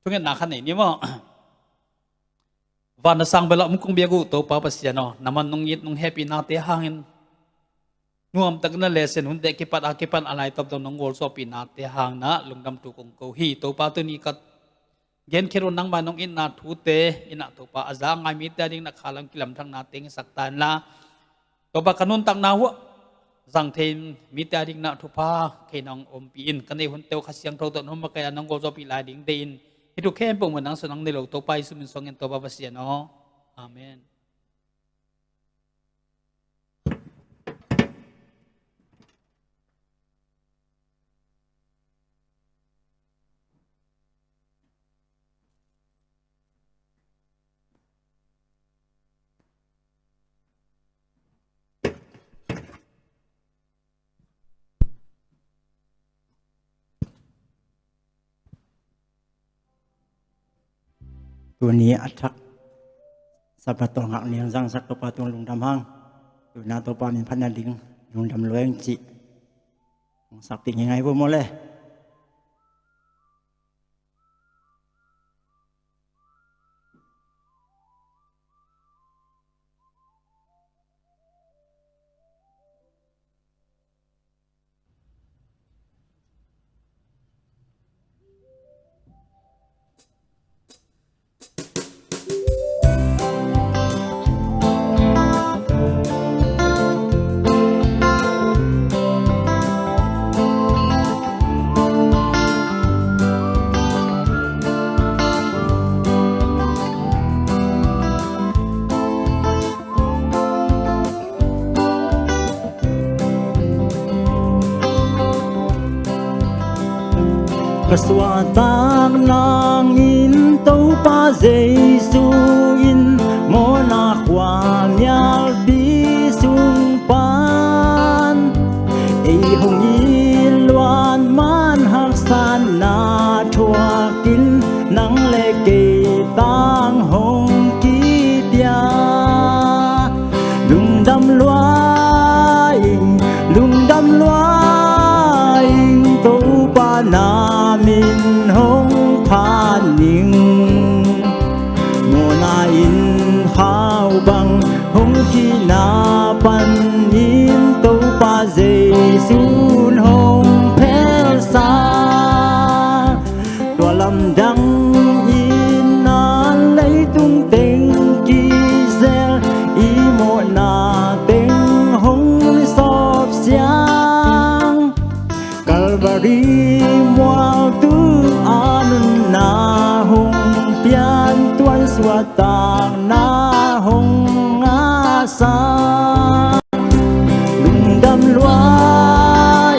ช่วงนี้นาขันไหนนี่มั้งวันนั้นสั่งไปแล้วมุกงเบียกูตัวป้าปัสยานะน้ำมันนงยิดนงแฮปปี้นาเตหางนัวมตักนั่นเลเซนหุ่นเด็กกิปัดอากิปันอะไรตบตบนงโกลสอปีนาเตหางนะลุงดำตุกงโกฮีตัวป้าตัวนี้ก็เย็นเครุนังบ้านนงอินนาทูเตอินาตัวป้าอาจางไงมิตรดิ่งนักขลังกิลำทั้งนาเต็งสักตานละตัวป้าขนุนตักนาหัวสังเทนมิตรดิ่งนาทุพาเขนองอมปีอินกันในหุ่นเตวขเสียงโทตนหมกายนงโกลสอปีลายดิ่งเดินให้ทุกแค่ปุ่มเหมือนนังสนังในโลกตัวไปสุมินสงเงินตัวป้าปัสยานะอาเมนตัวนี้อัชักสัพพะตองหักเนียงสังสักตัวปาตัวลุงดำห้างตัวนาตัวปามีพันนาดิงลุงดำรวยจิสักติยังไงพวกมอเลยกระสวาตากนางอินเต้าป้าเจสุอินโมนาความยาบีสุงปานไอหงยินลวานมันหักสันนาทัวกินนังเลเกตังหงกีเดียลุงดำลวายลุงดำลวายเต้าป้านามินหงพานิงโมนาอินข้าวบังหงขีนาปันยินตัวปาเจสุนหงเพลสาตัวลำดังอินนานเลยตุงเต็งกีเซลอีโมนาเต็งหงสอบเสียงกัลบารีมัวtu anun na hong pian tuan suatang na hong asa lung dam luai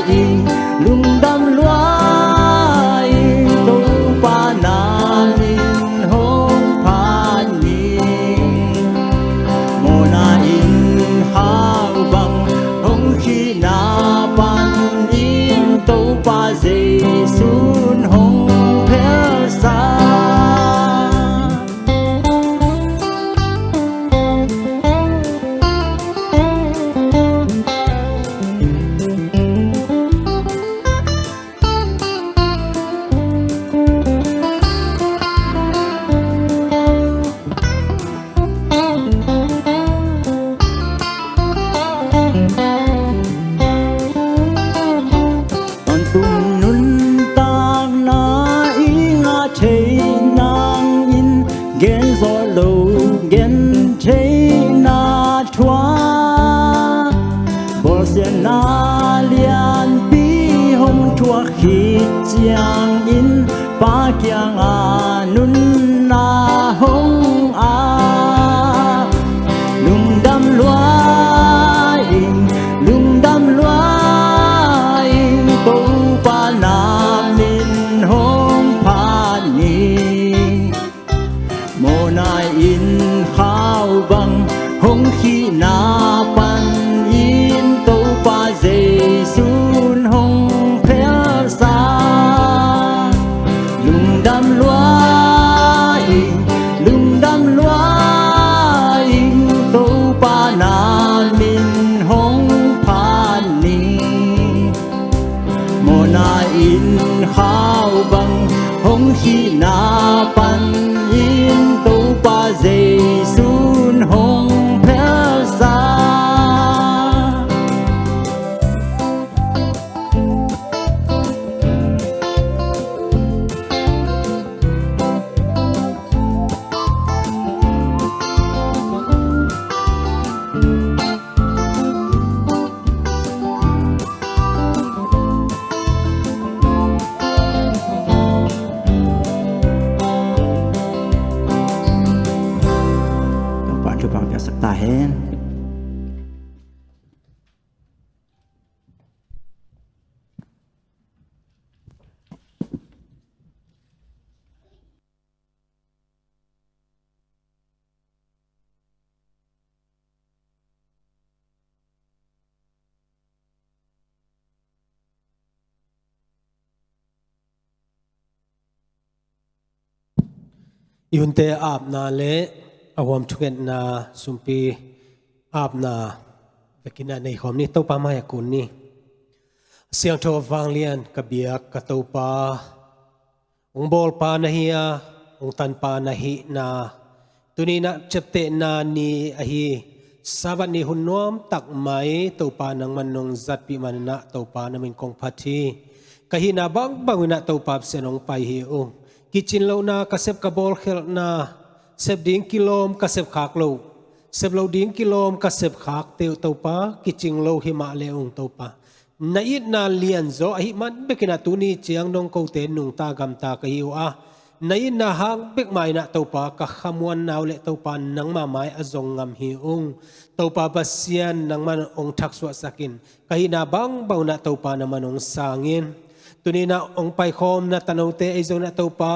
bằng hong khi na pan in tàu pa Giêsu hong phèo xa lung đam loa in tàu pa na min hong pan ni mo na in khao bằng hong khi na pan in tàu pa Giêsu hong phèo xa Bạn chụp bằng sắc ta hen ยุนเตอาบนาเลอวมทุกเอ็นนาสุมปีอาบนาเวกินาในหอมนี้เต้าปามายกุนนี่เสียงโทรฟังเลียนกระเบียกกระเต้าปาองบอลปานาฮียองตันปานาฮีนาตุนีนะเจ็บเตนานีอหีสาบันนี้หุ่นน้อมตักไหมเต้าปานังมันนงจัดปีมันนะเต้าปานามินกงพัทีกะฮีนาบังบังวินะเต้าปาเสนองไปฮีองกิจินโลนากระเซบกระบอลเขลนาเซบดิ้งกิโลมกระเซบขากโลเซบโลดิ้งกิโลมกระเซบขากเตียวเต้าปากิจิงโลหิมาเลองเต้าปานาอิดนาเลียนโซอหิมันเบกินาตุนีเจียงนงโกเตนุงตากำตากะฮิวอานาอินนาหางเบกไม้นะเต้าปากะขมวนนาวเลเต้าปานังมาไม้อจงงำฮิองเต้าปาบัสเซียนนังมันองทักสวสักินกะฮินาบังเบานะเต้าปานะมันองสางินตุนีนะองไปคอมนะตะโนเตไอโซนะเต้าปา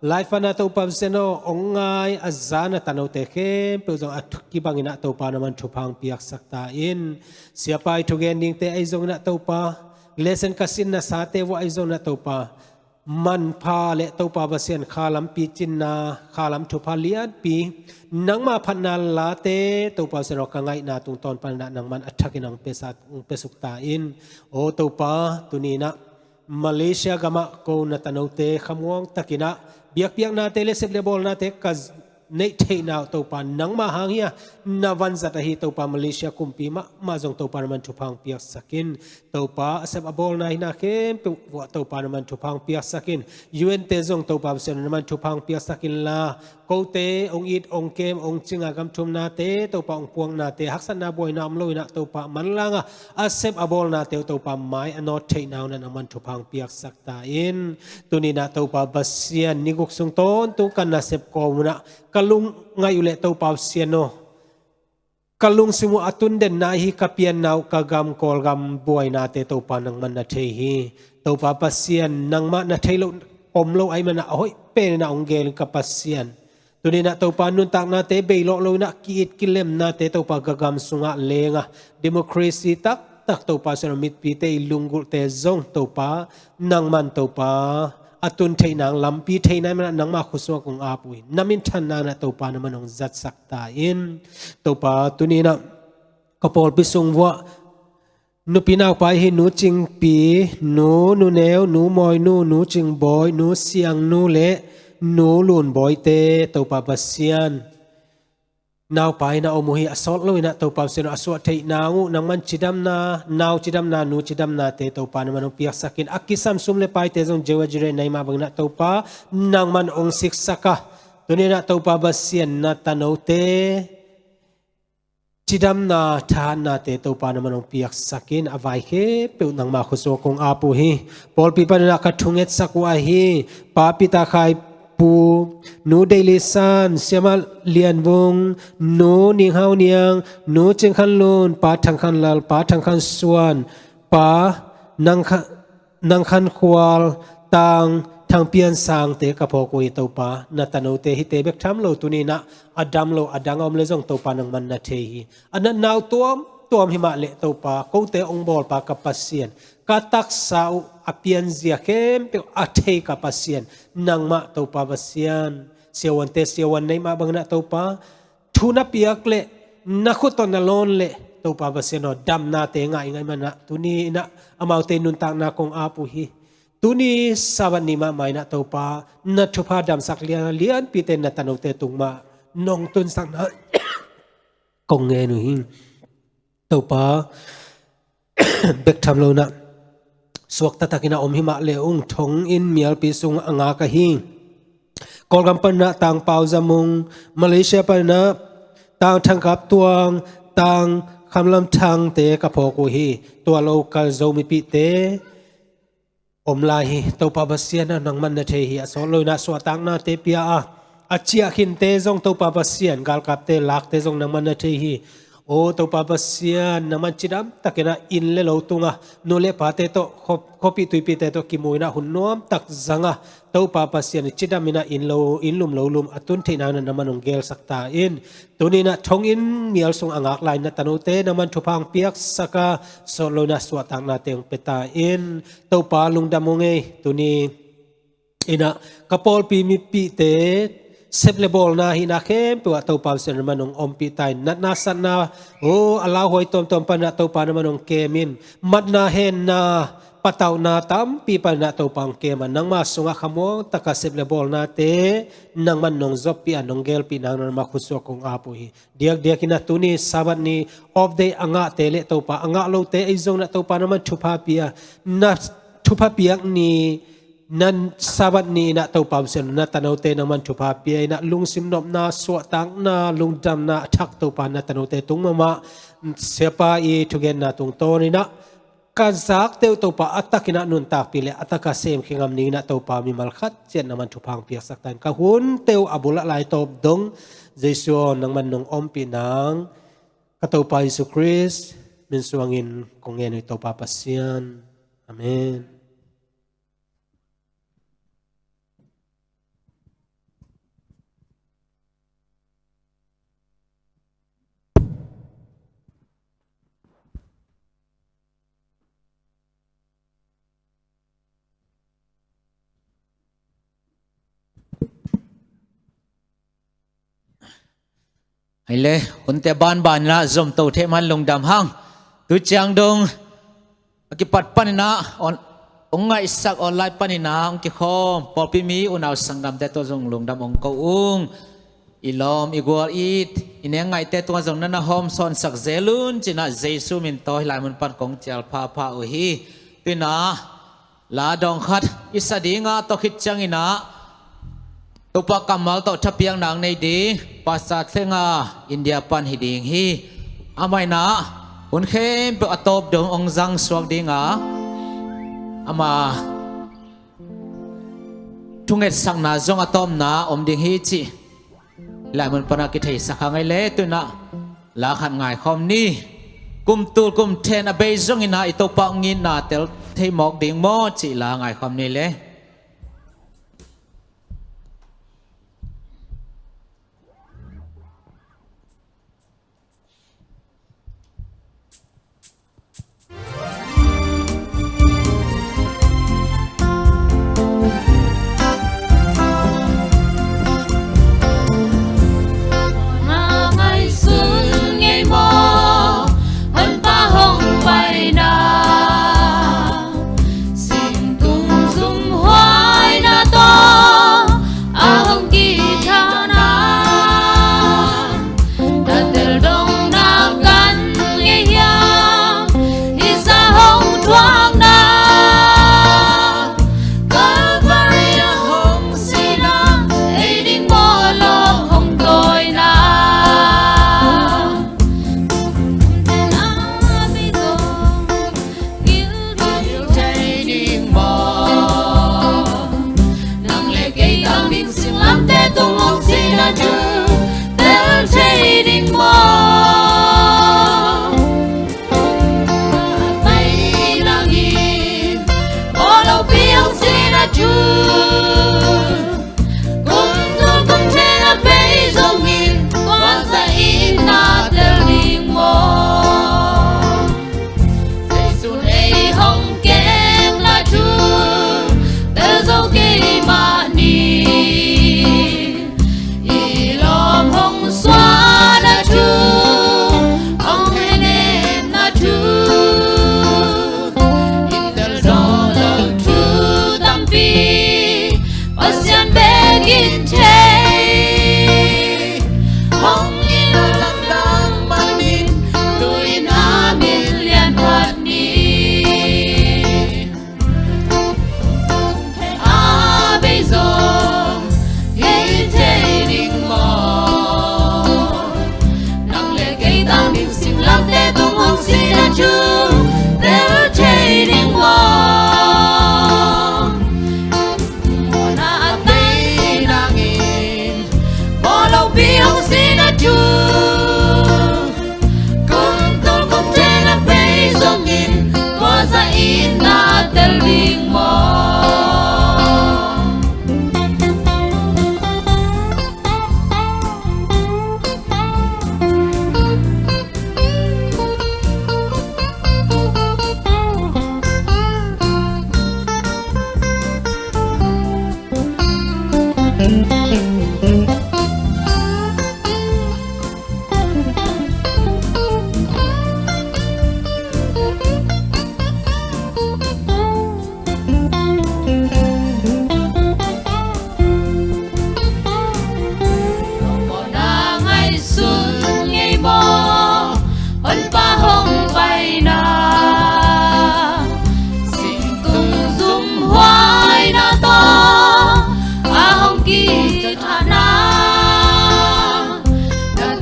ไลฟ์นะเต้าปาเซโนองไงอาจารย์นะตะโนเตเข้มเปิดจงอัดกิบังนะเต้าปานะมันทุพังเปียกสักตาอินเสียไปทุกเย็นนิ่งเตไอโซนะเต้าปาเลเซนกัสินนะสาเตวะไอโซนะเต้าปามันพาเลเต้าปาบเซียนขาลัมปีจินนาขาลัมทุพาเลียนปีนังมาพันนาลาเตเต้าปาเซโนกังไงนาตุงตอนปันนังมันอัฐกินังเปสัตเปสุกตาอินโอเต้าปาตุนีนะมาเลเซียกามะโกนัตโนเตขมวงตะกินะเบียกเปียกนาเตเลเซบเลบอลนาเตกัสเนเทนาวเต้าปานังมาหางเฮียนาวันจัตหีเต้าปามาเลเซียกุมปีมาจงเต้าปามันทุพังเปียกสกินเต้าปาเซบบอลนาฮินาเข้มเปวะเต้าปามันทุพังเปียกสกินยูเอ็นเตจงเต้าปาเซนมันทุพังเปียกสกินลาโกเตองอิดองเกมองจิงากำทุมนาเตเต้าปาองพวงนาเตฮักษณาบวยนามลอยนาเต้าปามันลางอาเซบบอลนาเตเต้าปาไม้อนอเทนาวนั้นมันทุพังเปียกสักตาอินตุนีนาเต้าปาบัสเซียนนิกุกสุงต้นตุกันนาเซบโกมุนะกลุงไงอยู่เลเต้าปาเซียนโนกลุงสมุอตุนเดนนาฮิกเปียนนาวกากำกอลกำบวยนาเตเต้าปานังมันนาเทฮีเต้าปาบัสเซียนนังมันนาเทโลอมโลไอมันนะโอ้ยเป็นนาองเกลกับบัสเซียนตัวนี้นะเต้าปานุนตักนาเตเบยโลโลนะกีดกิเลมนาเตเต้าปากากำสุงะเลงะเดโมคราซีตักเต้าปาสนมิตรปีเตลุงกุเตจงเต้าปานังมันเต้าปาอตุนเทนังลำปีเทนัยมันนังมาขุสวกงอาปุยนามินทันนานะเต้าปานะมันองจัดสักตาอินเต้าปาตัวนี้นะกปอลปิสุงวะนูปีนาวไปให้นูจิงปีนูแนวนูมอยนูจิงบอยนูเสียงนูเละนูลุนบอยเตเต้าปาบัสเซียนนาวไปนะอมุฮิอสอดเลยนะเต้าปาเซนอสวดเทนาวนังมันจิดำนานาวจิดำนานูจิดำนาเตเต้าปานะมันองเปียกสักินอักกิซัมซุมเลไปเตจงเจวจเรในมาบังนะเต้าปานังมันองสิกสักะตัวนี้นะเต้าปาบัสเซียนนะตะโนเตจิดำนาทานนาเตเต้าปานะมันองเปียกสักินอวัยเฮเปิวนังมาขุสวกงอาปุฮิปอลปีปานะกัทุงเอตสักวะฮิปาปิตาไคปูนูเดลิซันเสียมาเลียนวงนูนิงเฮาเนียงนูจึงขันลุนปาทังขันลาลปาทังขันสวนปานังขันควาลตังเท thang pian sang te ka pho ko hi to pa na tano te hi te bek tham lo tu ni na adam lo adang om le jong to pa nang man na the hi an naw tuam hi ma le to pa ko te ong bol pa ka pasien ka tak sau apian zia kem pe a the ka pasien nang ma to pa pasian siawan nei ma bang na to pa thuna piak le na khu ton na lon le to pa pasien no dam na te ngai man na tu ni na amau te nun tak na kong apu hi tuni saban ni ma mai na to pa na thupa dam sak lian pi te na tano te tung ma nong tun sang na kong nge nu hin to pa bek tham lo na suak ta takina om hi ma le ung thong in mial pi sung anga ka hi kolgam pan na tang pau zamung Malaysia pan na tang thang kap tuang tang khamlam thang te ka pho ko hi tua local zomi pi te om lai hi to pa basian na nang man na the hi so loi na so tang na te pia a chia khin te zong to pa basian gal kap te lak te zong nang man na the hi o to pa basian na man chidam takena in le lo tunga no le pa te to khopi tui te to kimoina hun nom tak zanga to pa basian chidam ina in lum atun theina na manong gel sakta in tunina thong in mial sung angak lai na tanote naman thupang piak saka solo na swatang na teng peta in to pa lungdamonge tuni ina kapol pi mi pi te seplebol na hina kem pe to pa sen manong ompi tai na san na o ala hoi tom pa na to pa na manong kemin mat na hen na pataw na tam pi pa na to pang keman nang masunga khamo taka seplebol na te nang manong zop pi anong gel pi nang na makhuso kong apo hi diak ina tuni sabat ni of day anga tele to pa anga lo te izong na to pa naman thupa piak ni nan sabat ni na to pam sen na tanaw te naman thupa pi na lungsim nop na swatang na lungdam na thak to pa na tanaw te tung mama sepa i tugen na tung to ni na kazak te to pa atakina nun tak pile ataka sem khingam ni na to pa mi malkhat chen naman thupang pi saktan ka hun teu abula lai top dong jesu nang man nong ompi nang ka to pa Jesu Christ min suangin kongen to pa pasian amen. hay le unte ban na zom to the man lung dam hang tu chang dong ki pat panina on ongai sak online panina ong ki khom pol pi mi unaw sangdam te to jong lung dam ong ko ung ilom igwal it inengai te to jong na hom son sak zelun china jesu min to lai mun pan kong chal pha o hi pina la dong khat isadinga to khit changina tupa kamal to thapiang nang nei di pasat thenga India pan hiding hi amai na un khem pe atop dong ong jang swak dinga ama tunget sang na zong atom na om ding hi chi lai mun pana ki thei sakha ngai le tu na la khan ngai khom ni kum tul kum then a be zong ina itopa ngin na tel thei mok ding mo chi la ngai khom ni le Hồng bay na, xin tung dung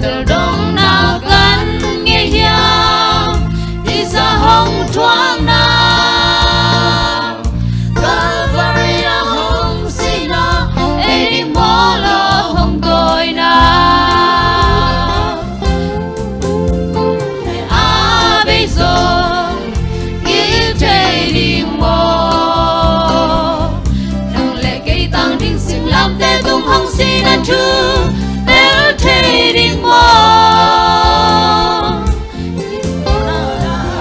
từ đông na gan nghe hiang đi ra hồng thoáng na Calvary na hồng xin na đi mò lo hồng tôi na bây giờ kia trời đi mò nang lệ cây tang đinh xin làm tê tung hồng xin na chu tê trời đi mò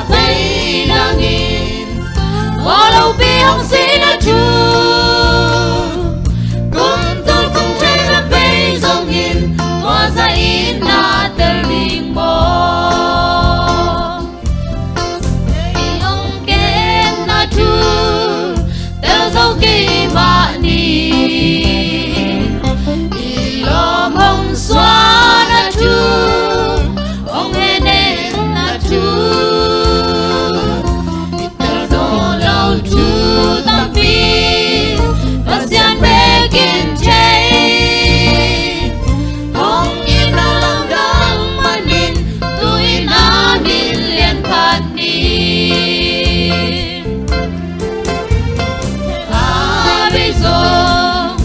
bay đang in mò lâu bi hồng xin na chu cùng tôi cùng thế là bay dòng in qua ra in na tê đi mò dấu kỳ mà đi lòng hồng xóa na chu ông hề nên na chu tờ đô lâu chu tâm phi và xiên bê kiên cháy không yên na lòng đắng mà nín tôi na nín liền phạt đi bây giờ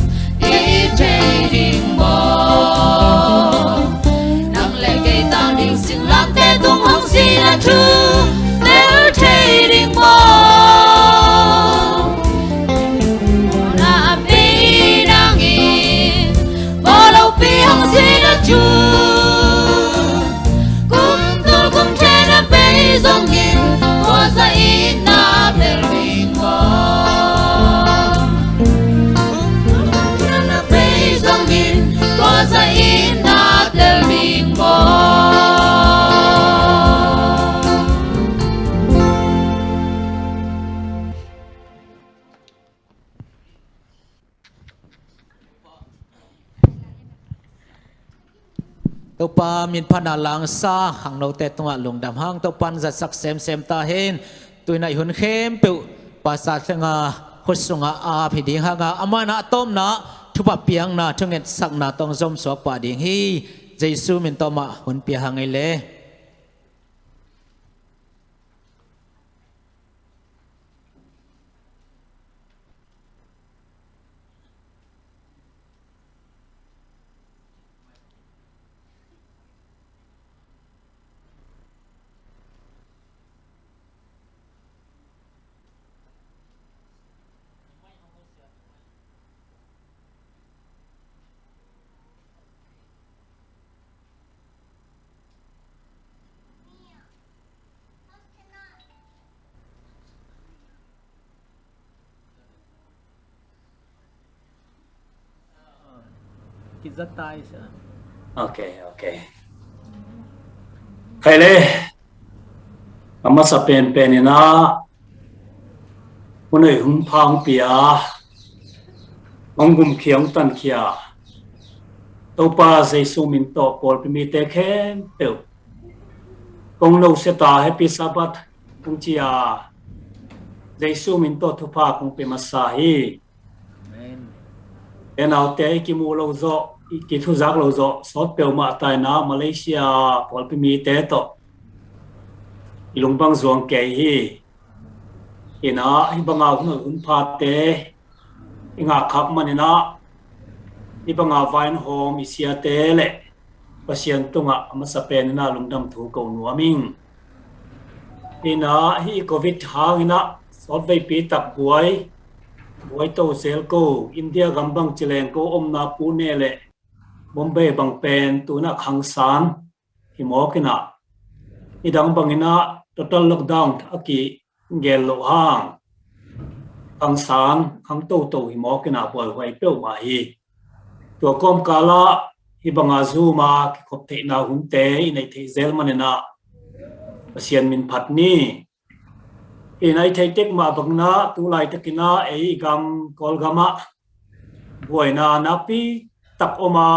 đi chơi đi mò nang lệ cây tang đinh xin làm tê tung hồng xin là chu nếu chơi đi mò là bi đang in bỏ lâu bi hồng xin là chu cùng tôi cùng chơi là bây giờ nhìn qua ra in na bel đi mò có ra in na tel mình mò tàu pa min phana lang sa hang no te tunga lung dam hang tàu pan za sak sem ta hen tui nai hun khem pe pa sa thenga khosunga a phi ding hanga amana tom na thupa piang na thunget sak na tong zom so pa ding hi jesu min toma hun pi hangai le rất tai sợ. Ok. Khai lê, amma sa pen ina, unai hung phang pia, mongum khiang tan khia, topa Jesu min to pol pimi te khem teu, kong no seta happy Sabbath kung chia, Jesu min to thupa kung pimasahi, en ao te ki mu lo zo ki thu giác lo zo sot pel ma tai na Malaysia pol pi mi te to ilung bang zuang ke hi ina hi banga hun pha te inga khap manina hi banga vain home isia te le pasien tunga ama sapen na lungdam thu ko nuaming ina hi covid hangina sot vei pi tak buai to sel ko India gambang chileng ko omna pune le Bombay bang pen tu na khangsan himokina idang bangina total lockdown aki gel lo hang khangsan khang to himokina boy wai pe ma hi to kom kala hi banga zuma ki khop the na hunte inai the zel manena pasien min phatni inai thei tek ma bangna tu lai takina ei gam kolgama boina napi tak oma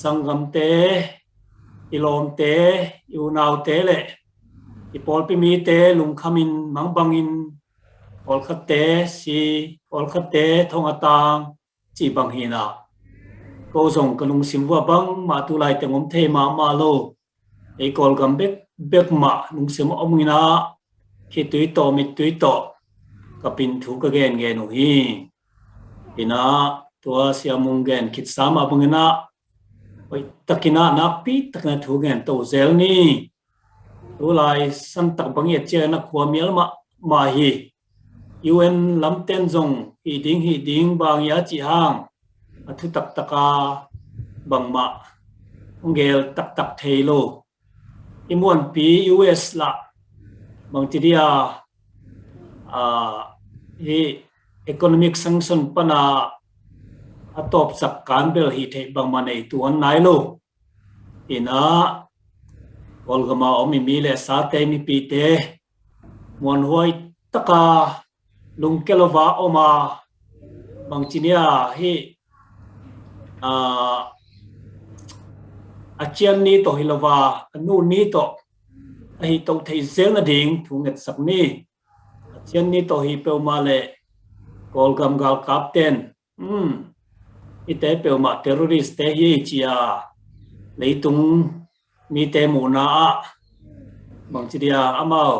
sangam te ilom te iunaw te le ipol pi mi te lung khamin mangbangin ol khate si ol khate thongatang chi banghina cô dòng cái lùng sim vua băng mà tu lại tiếng ông thề mà lô ấy còn cầm bếp mà lùng sim ông nghe na khi túi to mít túi to cái pin thu cái gen gen hi ina tua siam mung gen kit sama bang na oi takina na pi takna thu gen to zel ni tu lai san tak bang ye che na khwa miel ma hi UN lam ten zong hi ding bang ya chi hang thu tak taka bang ma ngel tak thelo imuan pi US la bang ti dia hi economic sanction pana atop sak kan bel hi the bang manei tuan nai lo ina kolgama omi mi le sa te mi pi te mon hoi taka lungkelova oma bang chinia hi achian ni to hilova anu ni to hi to thei zel na ding thunget sak ni achian ni to hi pe ma le kolgam gal captain ite pe ma terrorist te hi chia leitung mi te mu na bang chidia amao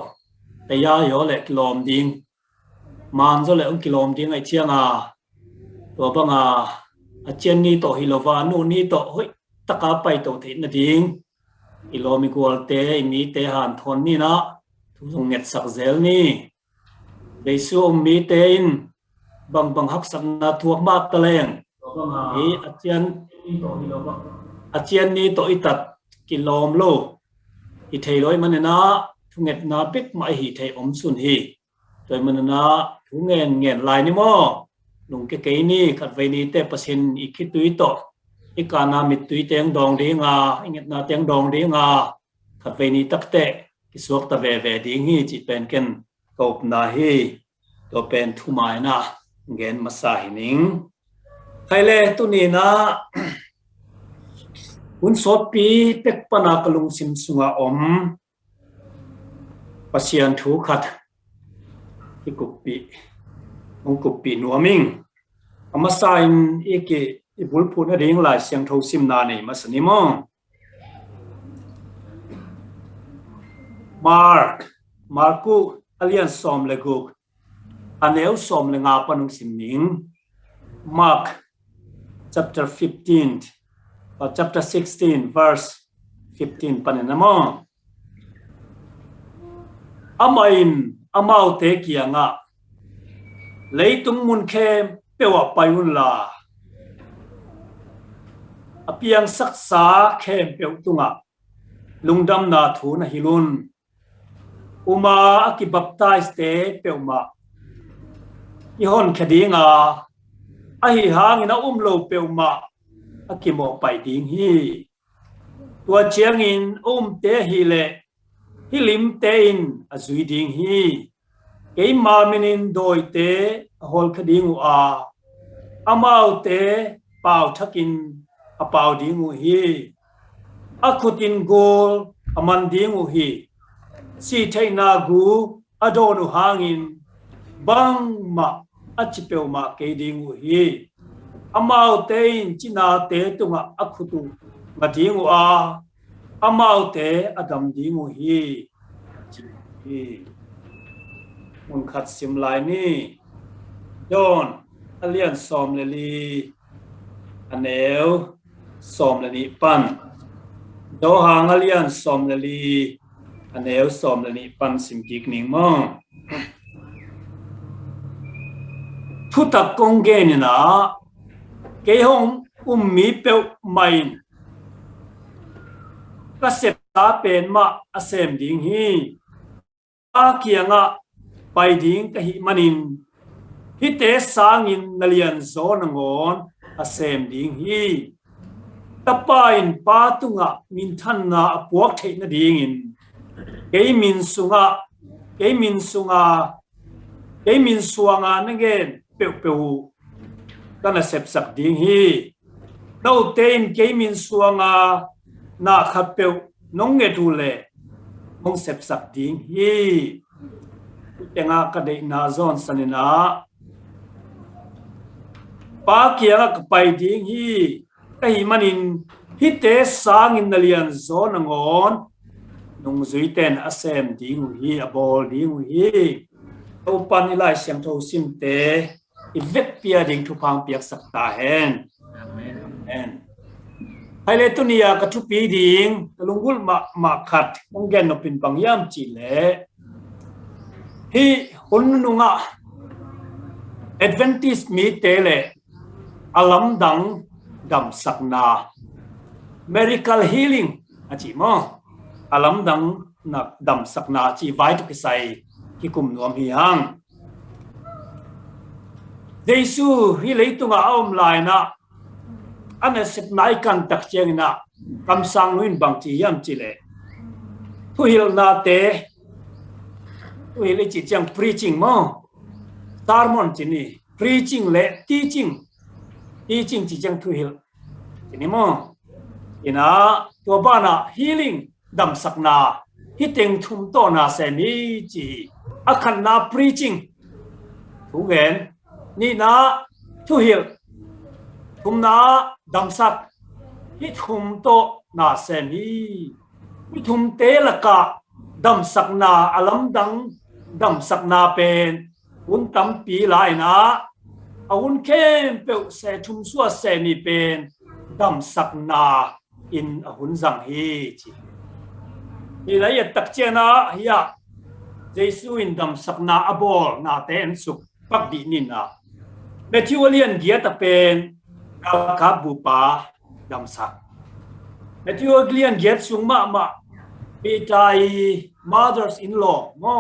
te ya yo le kilom ding man zo le kilom ding ai chianga to banga achian ni to hilova nu ni to hoi taka pai to the na ding ilomi kwal te mi te han thon ni na thu song nget sak zel ni leisu mi te in bang hak sak na thuak ma taleng hi achian ni to itat kilom lo i thei loi manena thu nget na pik mai hi thei om sun hi toy manena thu ngen lai ni mo lung ke ni khat ve ni te pasin i khitui to ikana mit tui teng dong ri nga inget na teng dong ri nga khat ve ni takte ki suak ta ve ding hi chi pen ken kop na hi to pen thu mai na gen masa hining thaile tu ni na un sopi pek pana kalung sim sunga om pasian thu khat ki kupi ong kupi nuaming amasain eke ibul phun ading lai siang tho sim na nei masani mo marku alian som le guk aneu som le nga panung sim ning Mark chapter 15 or chapter 16 verse 15 panenamo amain amau te kianga leitung mun khem pewa payun la apiang saksa khem peu tunga lungdam na thu na hilun uma aki baptize te peuma ihon khadinga ahi hangina umlo peuma akimo pai ding hi tua chiangin te hi le hilim te in azui ding hi keima minin doi te hol khadingu amau te pau thakin apau dingu hi akutin gol aman dingu hi si thaina gu adonu hangin bang ma achipeu ma ke dingu hi amau te in china te tunga akhutu madingu amau te adam dingu hi mun khat sim lai ni don alian som le li aneu som le ni pan do hang alian som le li aneu som le ni pan sim kik ning mo thu tak kong ge ni na ke hong mi pe mai ka sep ta pen ma asem ding hi kianga pai ding ka hi manin hi te sangin nalian zon ngon asem ding hi tapain patunga min than na apuak the na ding in ke min suanga ngen pe kana sep sak ding hi no tein ke min suanga na khapeu nong nge tu le mong sep sak ding hi tenga ka de na zon sanina pa kia ka pai ding hi cái manin hít tế sáng in nalian gió nang ngon nung duy tên asem ding hi abol ding hi tàu pan ilai siang thâu sim tế ivek pia ding thu phang piak sak ta hen amen hai le tunia ka thu pi ding lungul ma khat mong gen no pin bang yam chi le hi hun nunga Adventist mi te le alam dang dam sakna miracle healing achi mo alam dang na dam sakna chi vai tu kisai ki kum nuam hi hang Jesu hi leitunga om lai na ana sip nai kan tak cheng na kam sang win bang chi yam chi le thu hil na te thu hil chi chang preaching mo sermon chi ni preaching le teaching chỉ chẳng thu hiểu thì nếu mà ina tua ba na healing đam sắc na hít tiếng thum to na sẽ ni chỉ akan na preaching thu gen ni na thu hiểu thum na đam sắc hít thum to na sẽ ni hít thum tế là cả đam sắc na alam dang đam sắc na pen un tam pi lại na aun kem pe se thum suwa se ni pen dam sakna in ahun zang hi chi ni la ya tak chena ya Jesu in dam sakna abol na te en suk pak di ni na Matthewian gia ta pen ka bu pa dam sak Matthewian gia sung ma pi tai mothers in law mo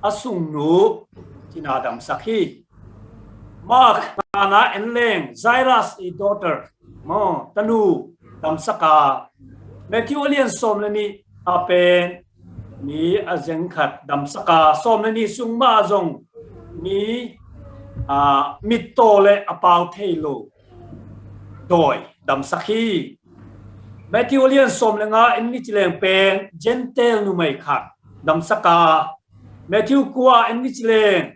asung nu tina dam sak hi Mark na enleng Jairus i daughter mo tanu dam saka Matthewian som le ni apen ni azeng khat dam saka som le ni sungma zong ni mit to le apau thailo doi dam sakhi Matthewian som le nga en ni chileng pen gentle nu mai khat dam saka Matthew kwa en ni chileng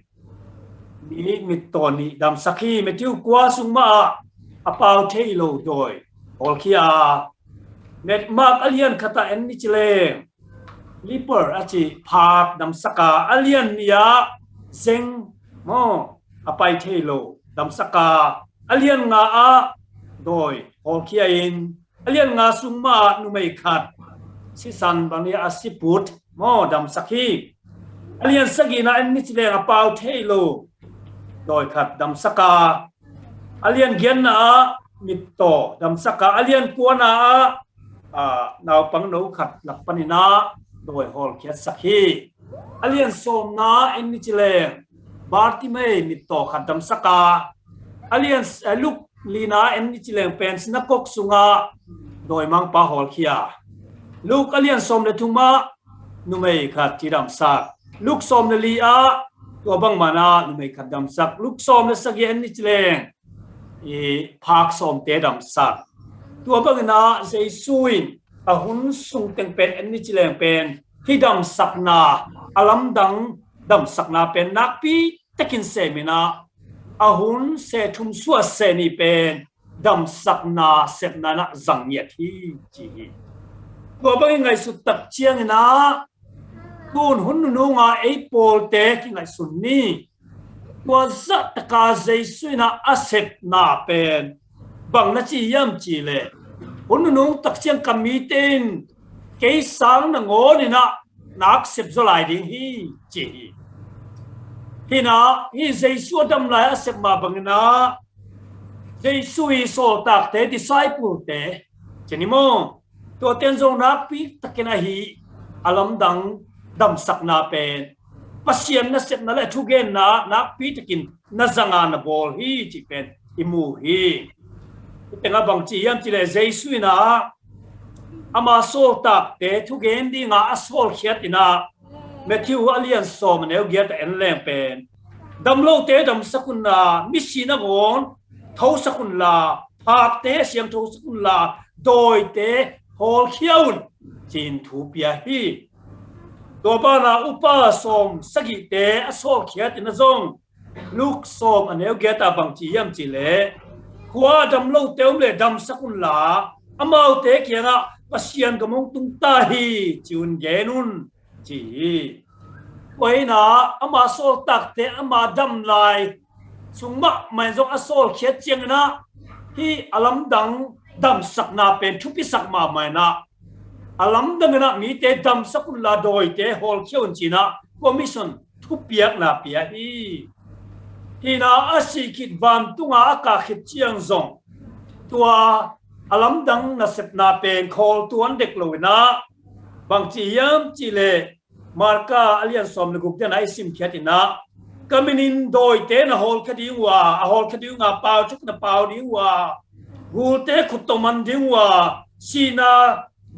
ni mit to ni dam sakhi Matthew kwa sungma apau thailo doi ol khia met mak alien khata en ni chileng liper achi phak dam saka alien nia zeng mo apai thailo dam saka alien nga a doi ol khia in alien nga sungma nu mai khat si san bani asiput mo dam sakhi alien sagina en ni chileng apau thailo doi khat dam saka alien gian na mit to dam saka alien kuana naw pang no khat lak panina doi hol khiat sakhi alien som na en ni chile bartime mit to khat dam saka alien luk lina en ni chile pen na kok sunga doi mang pa hol khia luk alien som le thuma numei khat ti dam sak luk som le li aตัวบางมานาลุไม่ขัดดำสักลูกซอมและสักยันนิจเลงพากซอมเตะดำสักตัวบางนาใจซุยหุ่นสุงเต็งเป็นอันนิจเลงเป็นที่ดำสักนาอลัมดังดำสักนาเป็นนักปีตะกินเซมินาหุ่นเซทุมสัวเซนีเป็นดำสักนาเซบนานะจังเงียที่จีตัวบางไงสุดตักเชียงนะตูนหุ่นนูงาไอโปลเตกิไงสุนนี่ตัวจัตกาใจสุยนะอาเซบนาเป็นบังนัจียมจีเลหุ่นนูตักเชียงกัมมีเต็นเกยสังนงโอนี่นะนักเซบโซไลดิงฮีจีฮีนะฮีใจสุดดำลายอาเซบมาบังนะใจสุยโซตักเตดิไซปูเตเจนิโมตัวเต็นจงนักปีตะกินะฮีอารมณ์ดังดำสักนาเป็นปัสเซียนนัสเซนนั่นแหละทุกเกนนักปีตะกินนัจังานบอลฮีจีเป็นอิมูฮีแต่งบางทียามจีเลเจสุยนะอามาโซตักเตทุกเกนดีงาอัสโซลเขียตินะเมทิวอเลียนโซมันเอวเกียตเอ็นแรงเป็นดำโลเตดำสกุลนามิชีนักอนท้าสกุลลาภาคเตเสียงท้าสกุลลาโดยเตฮอลเขียวจีนทูเปียฮีตัวบ้านาอุปาสมสกิเตอโซเขียตินะจงลูกสมอันเอวเกียตาบางทียามจีเลค ขวาดำเล่าเต้มเลยดำสักุลลาอามาเตะเกียงปัสยันกมงตุงตาฮีจิวนเยนุนจีไว้นะอามาโซตักเตะอามาดำลายสุงมะไม่จงอโซลเขียดเจียงนะที่อลัมดังดำสักนาเป็นทุพิสักมาไม่นะอลัมดังนะมีเตะดำสักุลลาโดยเตะฮอลเขียวจีนะคอมมิชชั่นทุเปียกนาเปียฮีนาอาศิกิดวันตุงอากาขิดเจียงซงตัวอลัมดังนัสเปนาเป็นคอลตัวเด็กเลยนะบางทียามจีเลมาร์กาอเลียนสอมนกุกเตนไอซิมเขียตินะกำมินโดยเตนฮอลคดีว่าฮอลคดีว่าเปล่าชุกนะเปล่าดีว่ากูเตขุดตมันดีว่าชีนา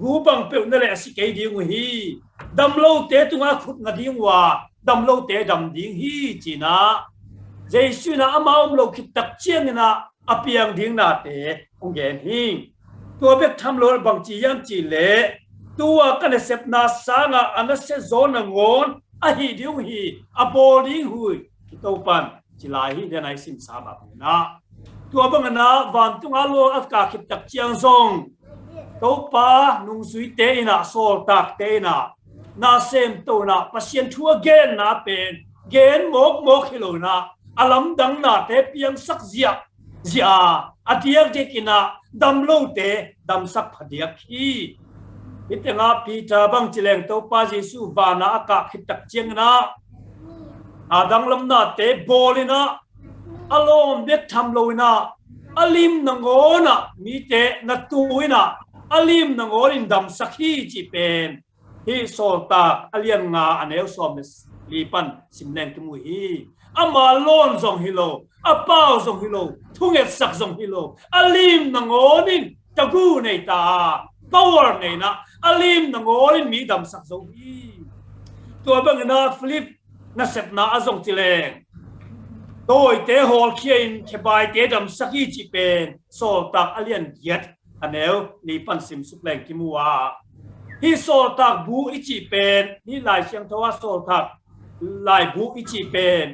กูบังเปิลนั่นแหละสิเกยดีว่าฮีดำโลเตตุงาขุดงาดีว่าดำโลเตดำดีฮีจีนะเจสุนะอามาอมโลคิดตักเชียงนะอภิยังดิ้งนาเตองเกนฮิงตัวเบกทำโลบางจียามจีเลตัวกันเสพนาสางอันเสโซนงอนอหิดิวฮีอโบลิงหุยคิโตปันจิลาฮีเดนไอซิมสาบับนะตัวบังนะวันตุงอาโลอัฟกาคิดตักเชียงซงตัวปานุงสุยเตนะโซลตักเตนะนาเซมตัวนะปัสยันทัวเกนนะเป็นเกนโมกฮิโลนะอลัมดังนาเตเปียงสักเสียอาเดียกเจกินะดำโลเตดำสักพเดียกีพิจารณาปีจาบังจิเลงตัวปาเยซูวานาอากาขิตักเจียงนะอาดังลำนาเตโบลินะอารมณ์เบ็ดทำโลนะอลิมนงโอนะมีเตนัตุยนะอลิมนงโอลินดำสักฮีจีเป็นฮีโซตาอเลียนงาอันเอลซอมลีปันสิมแนงกิมุฮีอามาโลนซงฮิโลอาเป้าซงฮิโลทุ่งเอ็ดสักซงฮิโลอลิมนงโอนินตะกูในตาpower ไงนะอลิมนงโอลินมีดำสักซงฮีตัวบังนาฟลิปนัสเซปนาอซงจิเลงโดยเตฮอลเคียนเคบายเตดำสักฮีจีเป็นโซตักอเลียนเย็ดอันเอลลีปันซิมสุกแรงกิมัวฮีโซตักบูอิจีเป็นนี่ลายเชียงทว่าโซตักลายบูอิจีเป็น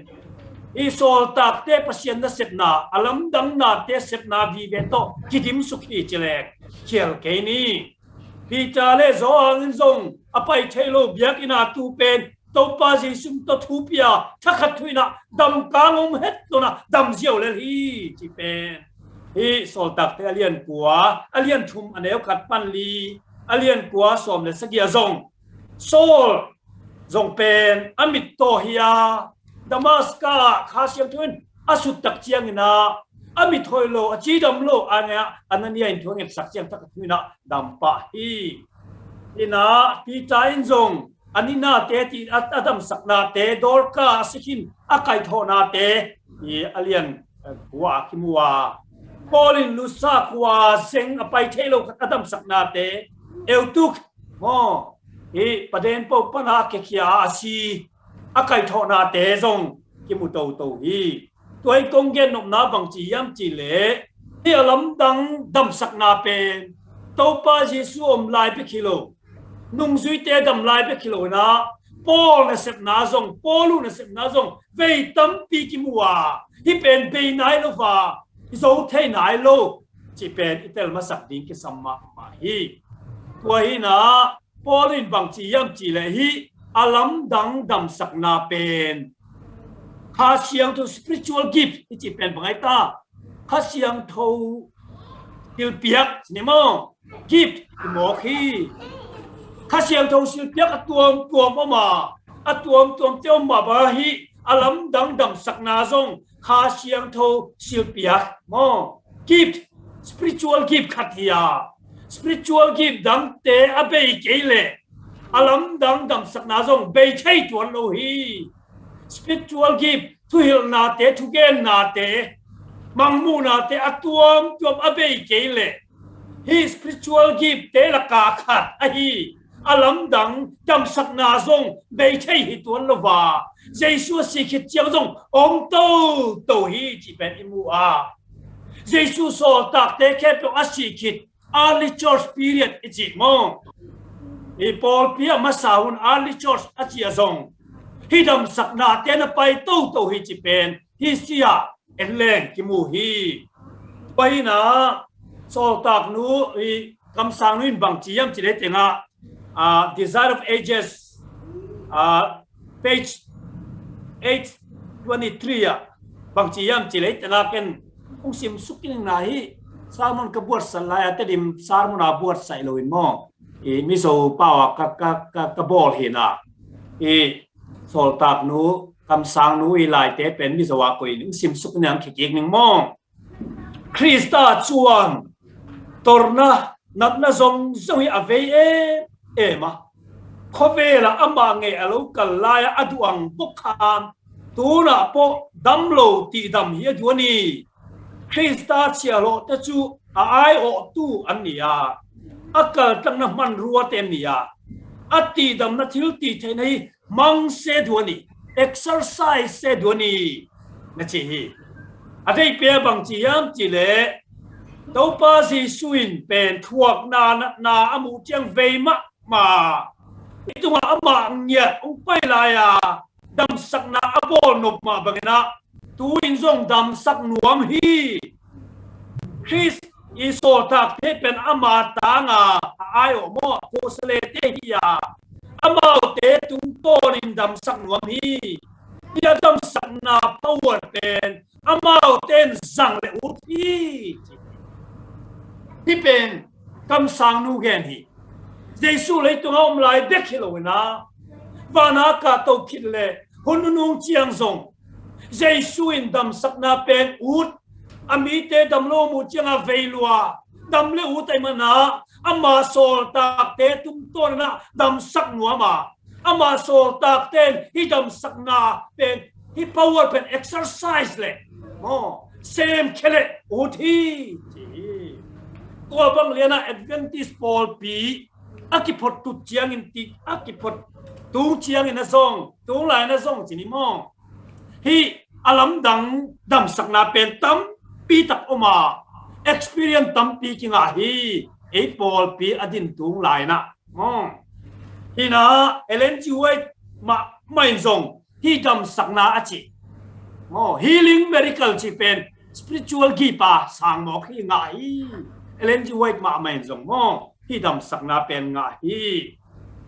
อีโซตักเตปเซียนนัสเซปนาอลัมดังนาเตเซปนาวีเวโตกิดิมสุขีเจเลกเขียลเกนีพีจาเลโซอังซงอภัยเทโลเบียกินาตูเป็นตัวปาจิสุมตัวทูปียทักขัดทุยนะดำกางอมเฮ็ดตัวนะดำเสียวเลยฮีจีเป็นฮีโซตักเตอเลียนกัวอเลียนทุมอันเอวขัดปันลีอเลียนกัวสวมเลสเกียซงโซลซงเป็นอมิตโตฮิยาดามัสกาคาเซียมทุนอสุตักเจียงนะอามิทอยโลอจีดัมโลอันเนี้ยอันนั้นเนี่ยอินทวงเอ็ดสักเจียงทักทุนนะดัมปะฮีนี่นะปีจาอินซงอันนี้นาเตติอัดัมสักนาเตดอร์กาสิกินอาไกโทนาเตนี่อเลียนกัวคิมัวพอลินลุซากัวเซงอไปเทโลอัดัมสักนาเตเอลตุกโอ้นี่ประเด็นปปัญหาเกียอาซีอาไกโทนาเตซงกิมุโตโตฮีตัวไอ้กงเกนนมนาบังจียามจีเลที่อลัมดังดัมสักนาเป็นตัวปาเยซูอมลายไปกิโลนุ่งสุยเตดัมลายไปกิโลนะปอลเนเซปนาซงปอลูเนเซปนาซงเวตัมปีกิมัวที่เป็นเบย์ไนโลฟาที่โซเทไนโลจีเป็นอิตาลมาสักดิ้งกิสัมมามาฮีตัวฮีนะปอลินบังจียามจีเลฮีอลัมดังดัมสักนาเป็นข้าเชียงทู spiritual gift ที่จีเป็นบังไอตาข้าเชียงทูสิลเปียกนี่มั้ง gift ที่หมอขี้ข้าเชียงทูสิลเปียกตัวออกมาตัวเจ้ามาบาฮีอลัมดังดัมสักนาซงข้าเชียงทูสิลเปียกมั้ง gift spiritual gift ขัดยา spiritual gift ดังเตอเบยเกเลอลัมดังดัมสักนาซงเบยใช่ตัวโลฮี spiritual gift ทุหิลนาเตทุเกนนาเตมังมูนาเตอตัวอเบยเกเลฮี spiritual gift เตละกาขัดอฮีอลัมดังดัมสักนาซงเบยใช่ตัวโลวาเจสุสิขิดเจียงซงองโตฮีจีเป็นอิมูอาเจสุโซตักเตแค่เป็นอาศิขิดearly church period อิจิมงอีปอลเปียมาสาวน์ early church อาเจียซงฮิดัมสักนาเตนไปโตฮิจิเป็นฮิเซียเอเลงกิมูฮี bây na sol tak nu i kam sang nu in bang chi yam chi le tenga Desire of Ages page 823 bang chi yam chi le tenga ken ong sim sukin na hi sarmon ka buat salaya te dim sarmon a buat sai lo in mo i mi so pawa ka bol hi na i sol tak nu kam sang nu i lai te pen mi so wa ko in sim sukin ang ki ning mo Krista chuan torna natna zong zong i ave ma khovela ama nge alo kalaya aduang bukhan tuna po damlo ti dam hi duani Krista chialo ta chu ai o tu ania akal tang na man ruwa tem nia ati dam na thil ti thei mang se duani exercise se duani na chi hi adei pe bang chi yam chi le đâu pa si suin pen thuộc na amu chiang vei mà itu ma ama nya ung pai la ya dam sak na abo nop ma bangena tu in zong dam sak nuam hi Chris iso tak te pen ama ta nga ai o mo ko sele te hi ya ama te tung to in dam sak nuam hi ya dam sak na power pen ama ten zang le u hiที่เป็นคำสั่งนูเกนฮีเยซูเลยตัวอมลายเด็กฮิโลนะวานากาโตคิดเลยหุ่นนุ่งเจียงซงเยซูอินดำสักนาเป็นอูดอามีเตดำโลมูเจียงอาเวลัวดำเลอูดไอมานาอามาโซลตากเตตุ้มต้นนะดำสักนัวมาอามาโซลตากเตนที่ดำสักนาเป็นที่ power เป็น exercise เลยโอ้เซมเคเลอูทีตัวบางเรียนAdventist Paulปีอากิพดตุเจียงอินติอากิพดตุงเจียงอินนะซองตุงหลายนะซองจินิมองฮีอลัมดังดำสักนาเป็นตั้มปีตักออกมา experience ตั้มปีกิงาฮีไอ้ Paul ปีอดินตุงหลายนะมองฮีนะเอเลนจิวมาไม่ซองฮีดำสักนาอาจิมอ healing miracle จีเป็น spiritual gift สางหมอกฮีไงเอเลนจิวมาไม่ซองมอที่ดำสักนาเป็นไง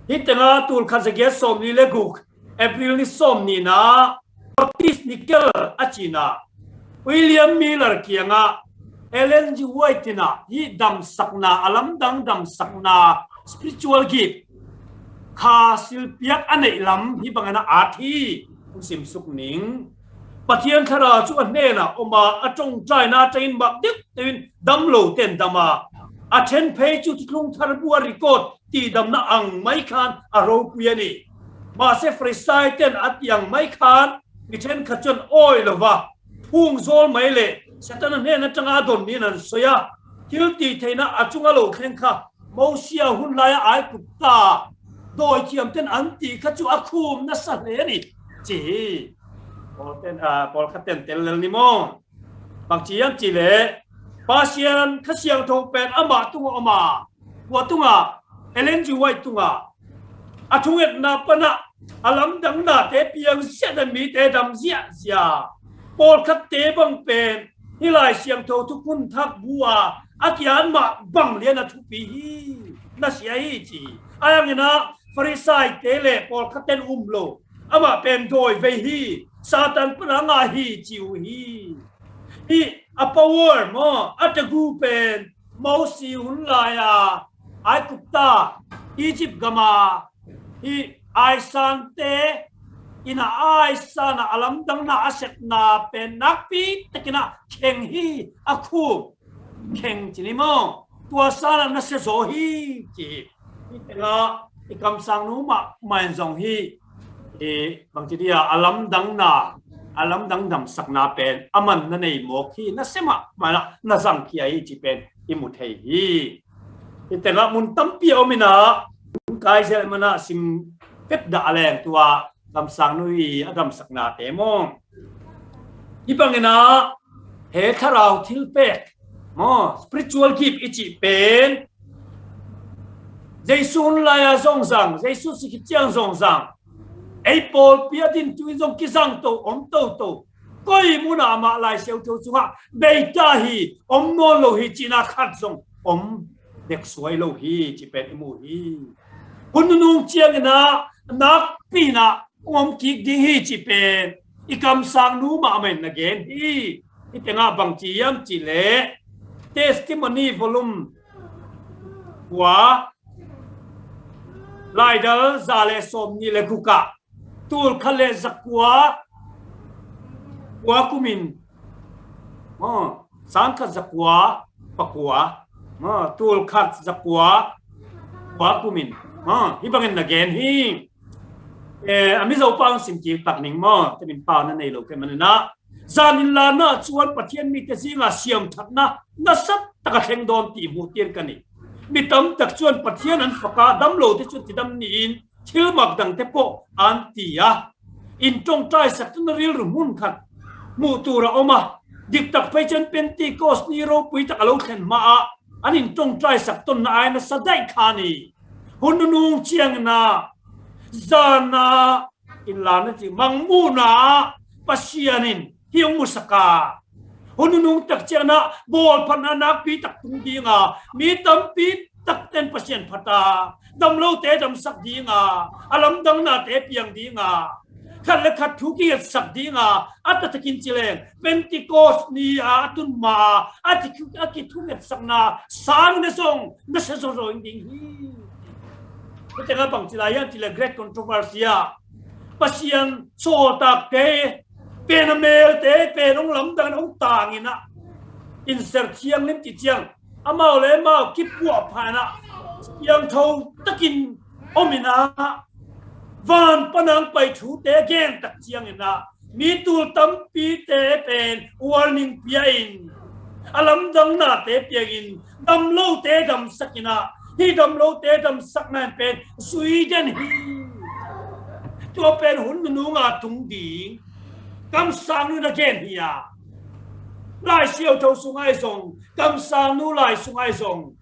ที่แต่ละตัวข้าจะเกี่ยสมนี่เลกุกเอพริลนี่สมนี่นะออติสนิเกลอาจินาวิลเลียมมิลเลอร์เกียงะเอเลนจิวตินะที่ดำสักนาอลัมดังดำสักนาสปิริตวลกิฟคาสิลเปียกอันไหนลำที่บางอันอาทีสิมสุกนิงปะเทียนคาราชวนเน่นะออกมาอจงใจนาใจนบักดิกตินดำโลเต็นดำมาอาเชนเพย์จุดที่ลุงทาร์บัวริโกดตีดำน้าอังไม่คานอารมณ์เวียนี่มาเซฟริไซเต้นอัดยังไม่คานมิเชนขจรอ้อยหรือว่าพุ่งโซลไม่เละเสร็จนั้นเนี่ยนั่นจังอาดนนี่นั่นสวยทิลตีเทน่าอาจุงอาโลเข่งค่ะมาเสียหุ่นลายไอ้กุตาโดยเทียมเต้นอันตีขจุอาคุมนั่นสัตว์เลยนี่จีพอเต้นพอขัดเต้นเรื่องนี้มั้งบางทียังจีเล่ปาเซียนข้าเสียงทงเป็นอามาตุงอามาวัวตุงเอเลนจิไวตุงอาทุงเอ็ดนาปนะอาลัมดังนาเตเปียงเสียดมีเตดำเสียปอลคัดเตบังเป็นที่ลายเสียงทงทุกคนทักบัวอากิอันมาบังเลียนทุกปีน่าเสียจีอายังงี้นะฟาริไซเตเลปอลคัดเตนโลอามาเป็นโดยเวฮีซาตันปนางาฮีจิวฮีa power mo at a groupen mo si hunlaya ai kupta Egypt gama hi ai sante ina ai sana alam dang na aset na pen nakpi takina keng hi aku keng chini mo tua sana na se zo hi chi ina ikam sang nu ma main zong hi bang chi dia alam dang na alam dang dam sakna pen aman na nei mo khi na sema mana na zang khi ai chi pen imut hei hi itela mun tampi omina kai sel mana sim pet da aleng tua dam sang nui adam sakna te mo ibangena he tharau thil pek mo spiritual gift ichi pen jaisun laya zong zang jaisu sikhiang zong zang ai Paul piatin tu zong kisang to om to coi mu na ma lai siêu châu sunga bây ta hi no lo hi china khát song dek suai lo hi chỉ pet mu hi hun nung chiang na nak pi na ki ding hi chỉ pet ikam sang nu ma men again hi itenga bang chi yam chi le testimony volume wa lai da zale som ni le kuka tul khale zakwa wa kumin sang khat zakwa pakwa tul khat zakwa wa kumin hi bangin again hi ami zo pang sim ki tak ning mo te min pa na nei lo ke manana zanin la na chuan pathian mi te zinga siam thatna na sat taka theng don ti mu tien kani mi tam tak chuan pathian an faka dam lo te chu ti dam ni in thil mak dang te po an ti ya in tong trai sak tun ril rumun khat mu tu ra oma dik tak phai chen pentecost ni ro pui tak alo khen ma a an in tong trai sak ton na ai na sadai khani hun nung chiang na zana in la na chi mang mu na pasianin hiong musaka hununung tak chana bol panana pi tak tung dinga mi tam pi tak ten pasien phata dam lo te dam sak dinga alam dang na te piang dinga khat le khat thu ki sak dinga at takin chileng pentecost ni atun ma ati thu net sakna sang ne song na se zo ro ding hi ko nga pang chilaya chile great controversy pasien so tak te penamel te penong lam dan ong tangina insert chiang lim ti chiang amao le mau ki puwa phana yang thau takin omina van panang pai thu te gen tak chiang ina mi tu tam pi te pen warning piain alam dang na te piagin dam lo te dam sakina hi dam lo te dam saknan pen Sweden hi to pen hun nu nga tung ding cam sang nu na gen hiya lai siêu thâu sungai song cam sang nu lai sungai song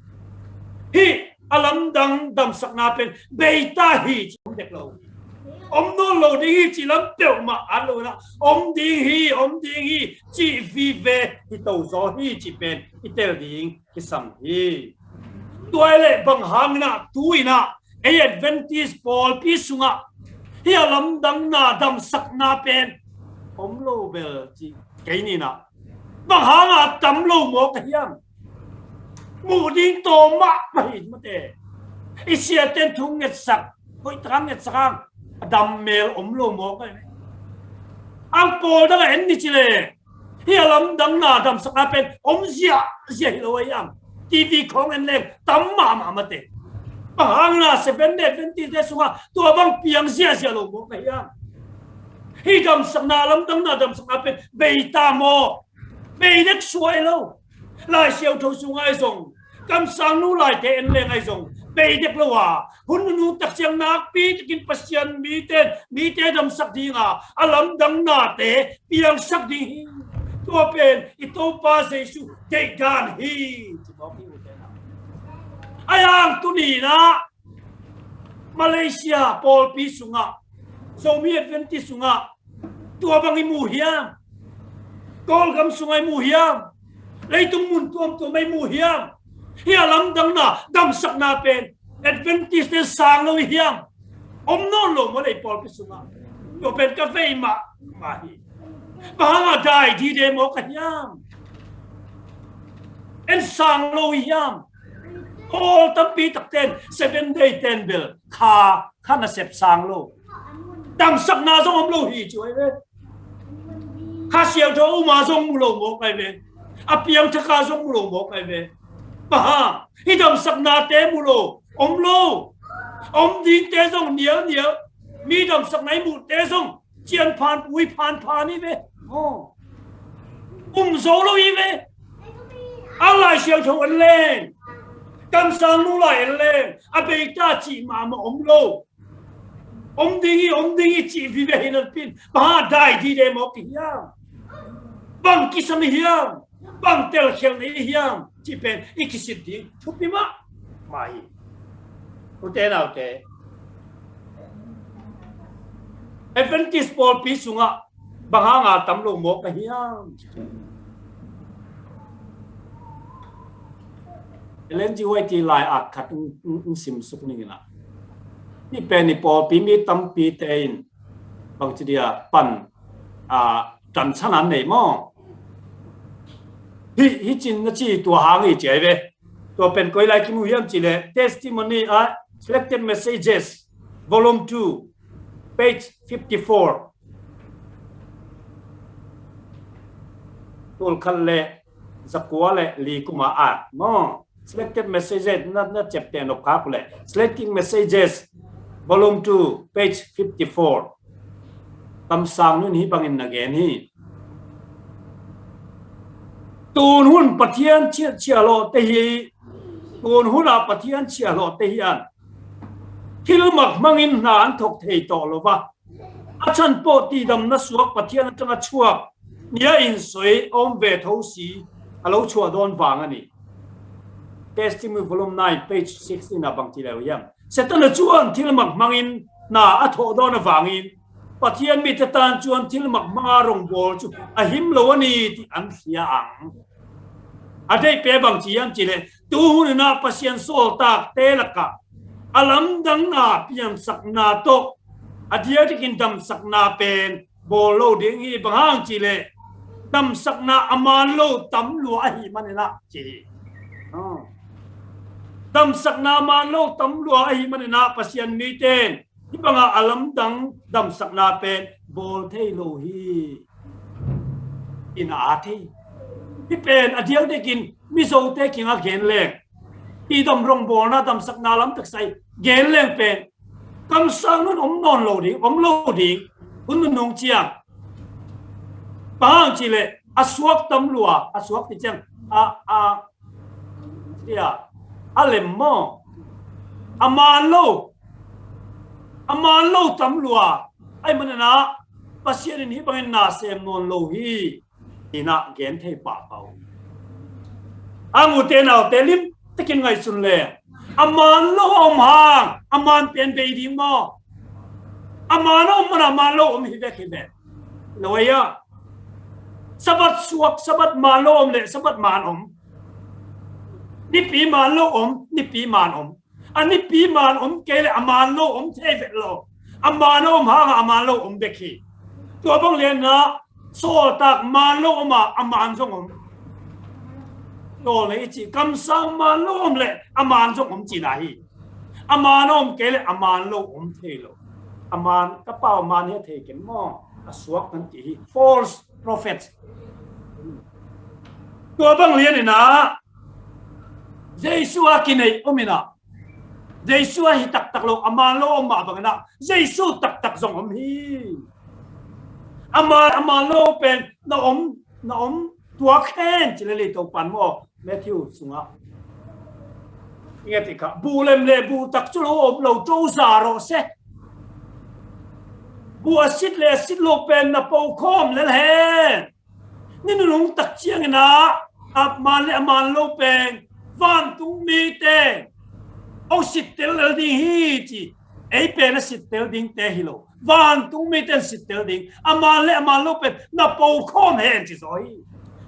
hi alam dang dam sakna pen beita hi dek lo no lo ding hi chi lam teu ma an lo na ding hi chi vi ve hi to zo hi chi pen i tel ding ki sam hi toile bang hang na tuina e Adventist Paul pi sunga hi alam dang na dam sakna pen lo bel chi cái ni na bang hanga tam lo mo ka hiam mu ding to ma pa hi ma te isia ten thung nget sak hoi tram nget sakang dam mel lo mo ka ni ang po da en ni chi le hi alam dang na dam sak pen zia lo yam tv khong en le tam ma te bang hanga 7 day 20 day sunga to bang piang zia lo mo ka hiam hi dam sakna lam dang na dam sakna pen beita mo be nek suai lo lai siêu thâu sungai song cam sang nu lai te en le ngai song be dek lo wa hun nu tak chiang nak pi takin pasian mi te dam sak dinga alam dang na te piang sak ding to pen ito pa se su te gan hi ayang tu ni na Malaysia Paul pi sunga Zomi Adventist sunga tua bangi mu hiam kol gam sungai mu hiam leitung mun tuam tu mai mu hiam hi alam dang na dam sak na pen Adventist te sang lo hiam no lo mo le Paul pi sunga yo pen ka fe ma hi ba dai di de mo ka hiam en sang lo hiam all tampi tak ten 7 day 10 bill kha na sep sang lo dam sak na zong lo hi chuai le kha siêu tho ma zong lo mo kai ve a piang tha kha zong lo mo kai ve ba hi dam sak na te mu lo ding te zong niao mi dam sak nai mu te zong chian phan pui phan ni ve zo lo i ve a lai siêu tho an le cam sang nu lai an le a be ta chi ma lo ding hi chi vi ve hin pin ba dai di de mo ki hiam bang ki sam hiam bang tel khel ni hiam chi pen ikisit di thupi ma mai u te nào te Adventist Paul pi sunga bang hanga tam lo mo ka hiam elen ji wai ti lai at khat sim suk ni na ni pe ni po pi mi tam pi te in bang chi dia pan trần san an nei mo hi chin na chi tua hang hi che ve tua pen koi lai ki mu hiam chi le testimony selected messages volume 2 page 54 tul khan le zakwa le li kuma mo selected messages na chapter no kha le selecting messages volume 2 page 54 tâm sang nun hi bangin again hi tun hun pathian chia lo te hi tun hun a pathian chia lo te hi an thil mak mangin na an thok thei to lo wa achan po ti dam na suak pathian tanga chuak nia in soi om ve tho si alo chua don wang ani testimony volume 9 page 16 na bang ti le yam setan chuan thil mak mangin na a tho don wangin pathian mi tan chuan thil mak manga rong bol chu a him lo ani ti an thia ang a dei pe bang chi an chi le tu hun na pasien sol tak te laka alam dang na piam sak na to adia tikin dam sak na pen bol lo ding hi bang hang chi le dam sak na aman lo tam lu a hi manina chi dam sak na man lo tam lu a hi manina pasien mi ten hi banga alam dang dam sak na pen bol thei lo hi in a thei hi pen adiang de kin mi zo te kinga gen leng ti dom rong bol na dam sak na lam tak sai gen leng pen kam sang nun non lo ding un nong chiang bang chi le aswak tam lua aswak ti chang ya alem mo aman lo tam lua ai manana pasien ni bangin na sem non lo hi ina gen thei pa pau amu te naw te lim takin ngai sun le aman lo om hang aman pen be ding mo aman lo om hi ve ke loya sabat suak sabat man lo om le sabat man om ni pi man lo om ni pi man om ani pi man om ke le aman lo om the ve lo aman om hang aman lo om be ki to bang le na so tak man lo ma aman jong om lo le chi kam sang man lo om le aman jong om chi na hi aman om ke le aman lo om the lo aman ka pau man he the ken mo aswak kan ti hi false prophets to bang le ni na Jesus akinay omina Jesus hi tak lo aman lo ma bang na Jesus tak zong om hi aman lo pen na om tua khen chỉ le to pan mo Matthew sunga nghe thì cả bu lem le bu tak chu lo om lo to za ro se bu asit le sit lo pen na po khom le he ni nu lung tak chiang na ap man le aman lo pen van tung mi te ông sit tel ding hi chi ei pen na sit tel ding te hi lo van tung mi ten sit tel ding aman lo pen na po khom hen chi zoi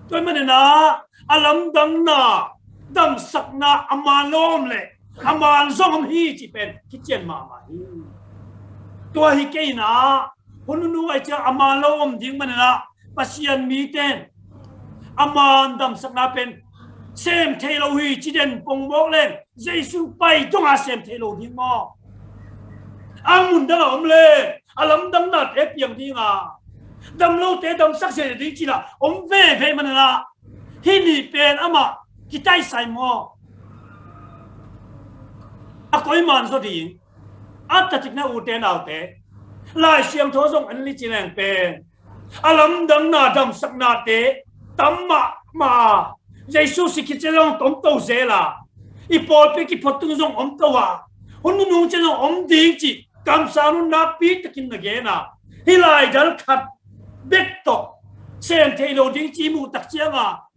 tôi mình na alam dang na dam sak na aman lom le aman zong hi chi pen ki chen ma hi to hi ke na hununu ai cha aman lom ding man na pasian mi ten aman dam sak na pen xem thầy lâu huy chỉ đến bông bốc lên Giêsu bay trong xem thầy lâu đi mò ang mun da om le alam dang na te piang đi nga dam lâu te dam sắc sẽ đi chỉ là om về man na hi ni pen ama ki tai sai mo a koi man so đi at ta tik na u te nào te lai siam tho song an li chi lang pen alam dang na dam sak na te tam ma Jesus si kitselong tom to zela ipol pe ki potung zong om to wa honu nung chen om ding chi kam sa nu na pi takin na ge na hilai dal khat bet to sen thelo ding chi mu tak chiang a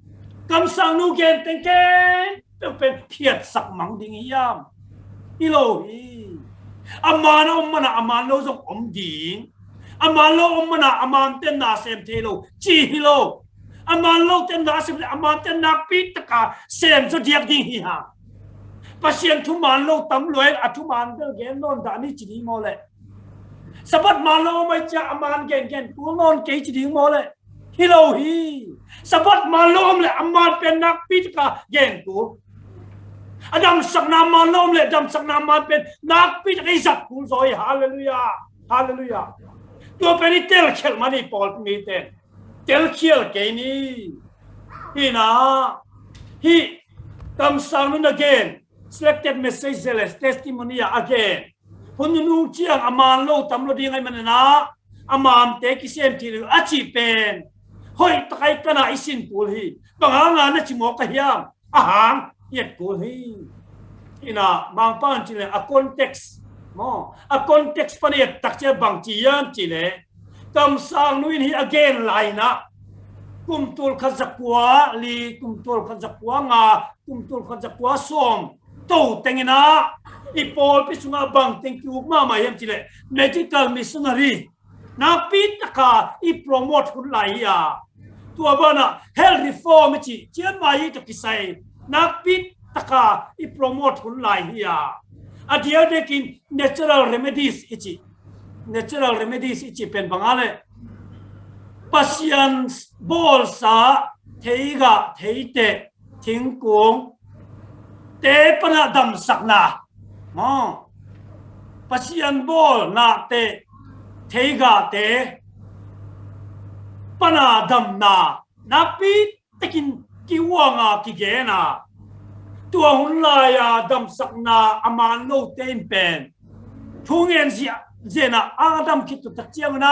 kam sa nu gen teng ken to pen phiat sak mang ding yam ilo hi aman om mana aman lo zong om ding aman lo omana aman ten na sem thelo chi hilo aman lo ten na sem aman ten na pi taka sem so diak ding hi ha pasien thu man lo tam loi athu man del gen non da ni chi mo le sabat man lo mai cha aman gen ku non ke chi ding mo le hilo hi sabat man lo le aman pen nak pi taka gen ku Adam sakna man lo le adam sakna man pen nak pi taka izat ku zoi hallelujah hallelujahตัวเป็นเตลเขียลมันนี่ปอลมีเตนเตลเขียลเกนี่ฮีนะฮีตำสังนั่น again selected messages testimony again คนนู้นเชียงอามานโลตำรวจยังไงมันนะอามานเตกิเซมทีหรืออาชีพเป็นเฮ้ยตะไคร้กันนะอิสินปูลีบางงานนั่นชิมอกกะยามอาหารเย็ดปูลีฮีนะบางป้านจีเลย a context a context pa niya takche bang chiyan chile kam sang nuin hi again laina kumtul khazakwa li kumtul khazakwa nga kumtul khazakwa som to tengina ipol pisunga bang thank you mama yam chile medical missionary na pitaka I promote hun laia tua bana health reform chi chian mai to kisai na pitaka I promote hun laia adia dekin natural remedies ichi pen bangale pasian bol sa theiga theite thingkung te pana dam sakna mo pasian bol na te theiga te pana dam na napi takin kiwanga kigena tua hun laya dam sakna aman no ten pen thungen zia zena adam kitu takchiang na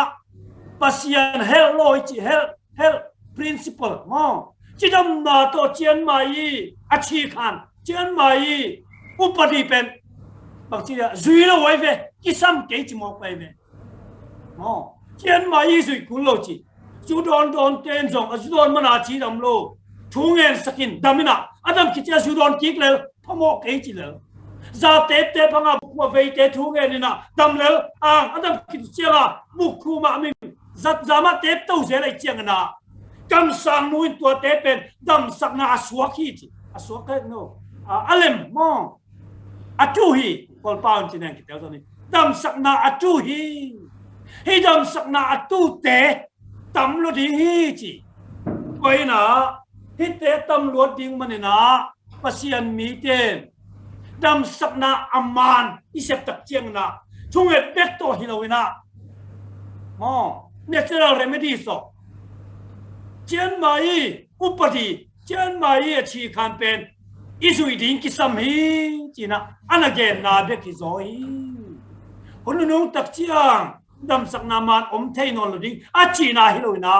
pasian hel loichi hel principle mo chidam na to chian mai achi khan chian mai upadi pen bakchi zui lo wai ve kisam ke chi mo pai ve mo chian mai zui kun lo chi chu don ten jong chu don mana chi dam lo thungen sakin damina adam kitia chu don kik le pamo ke chi le za te panga bukwa ve te thungen ni na dam le adam kitia bukhu ma min zat zama te to ze lai chiang na kam sang nuin tua te pen dam sakna aswaki chi aswaka no alem mo atuhi kol paun chinang kitel to ni dam sakna atuhi hi dam sakna atu te tam lo di hi chi koi na hi te tam lo ding man na pasian mi ten dam sakna aman isep tak chiang na chung et pek to hilowina mo natural remedy so chian mai upadi chian mai chi campaign isui ding kisam hi china anagen na be ki zoi hunung tak chiang dam sakna man om thei non lo ding a china hilowina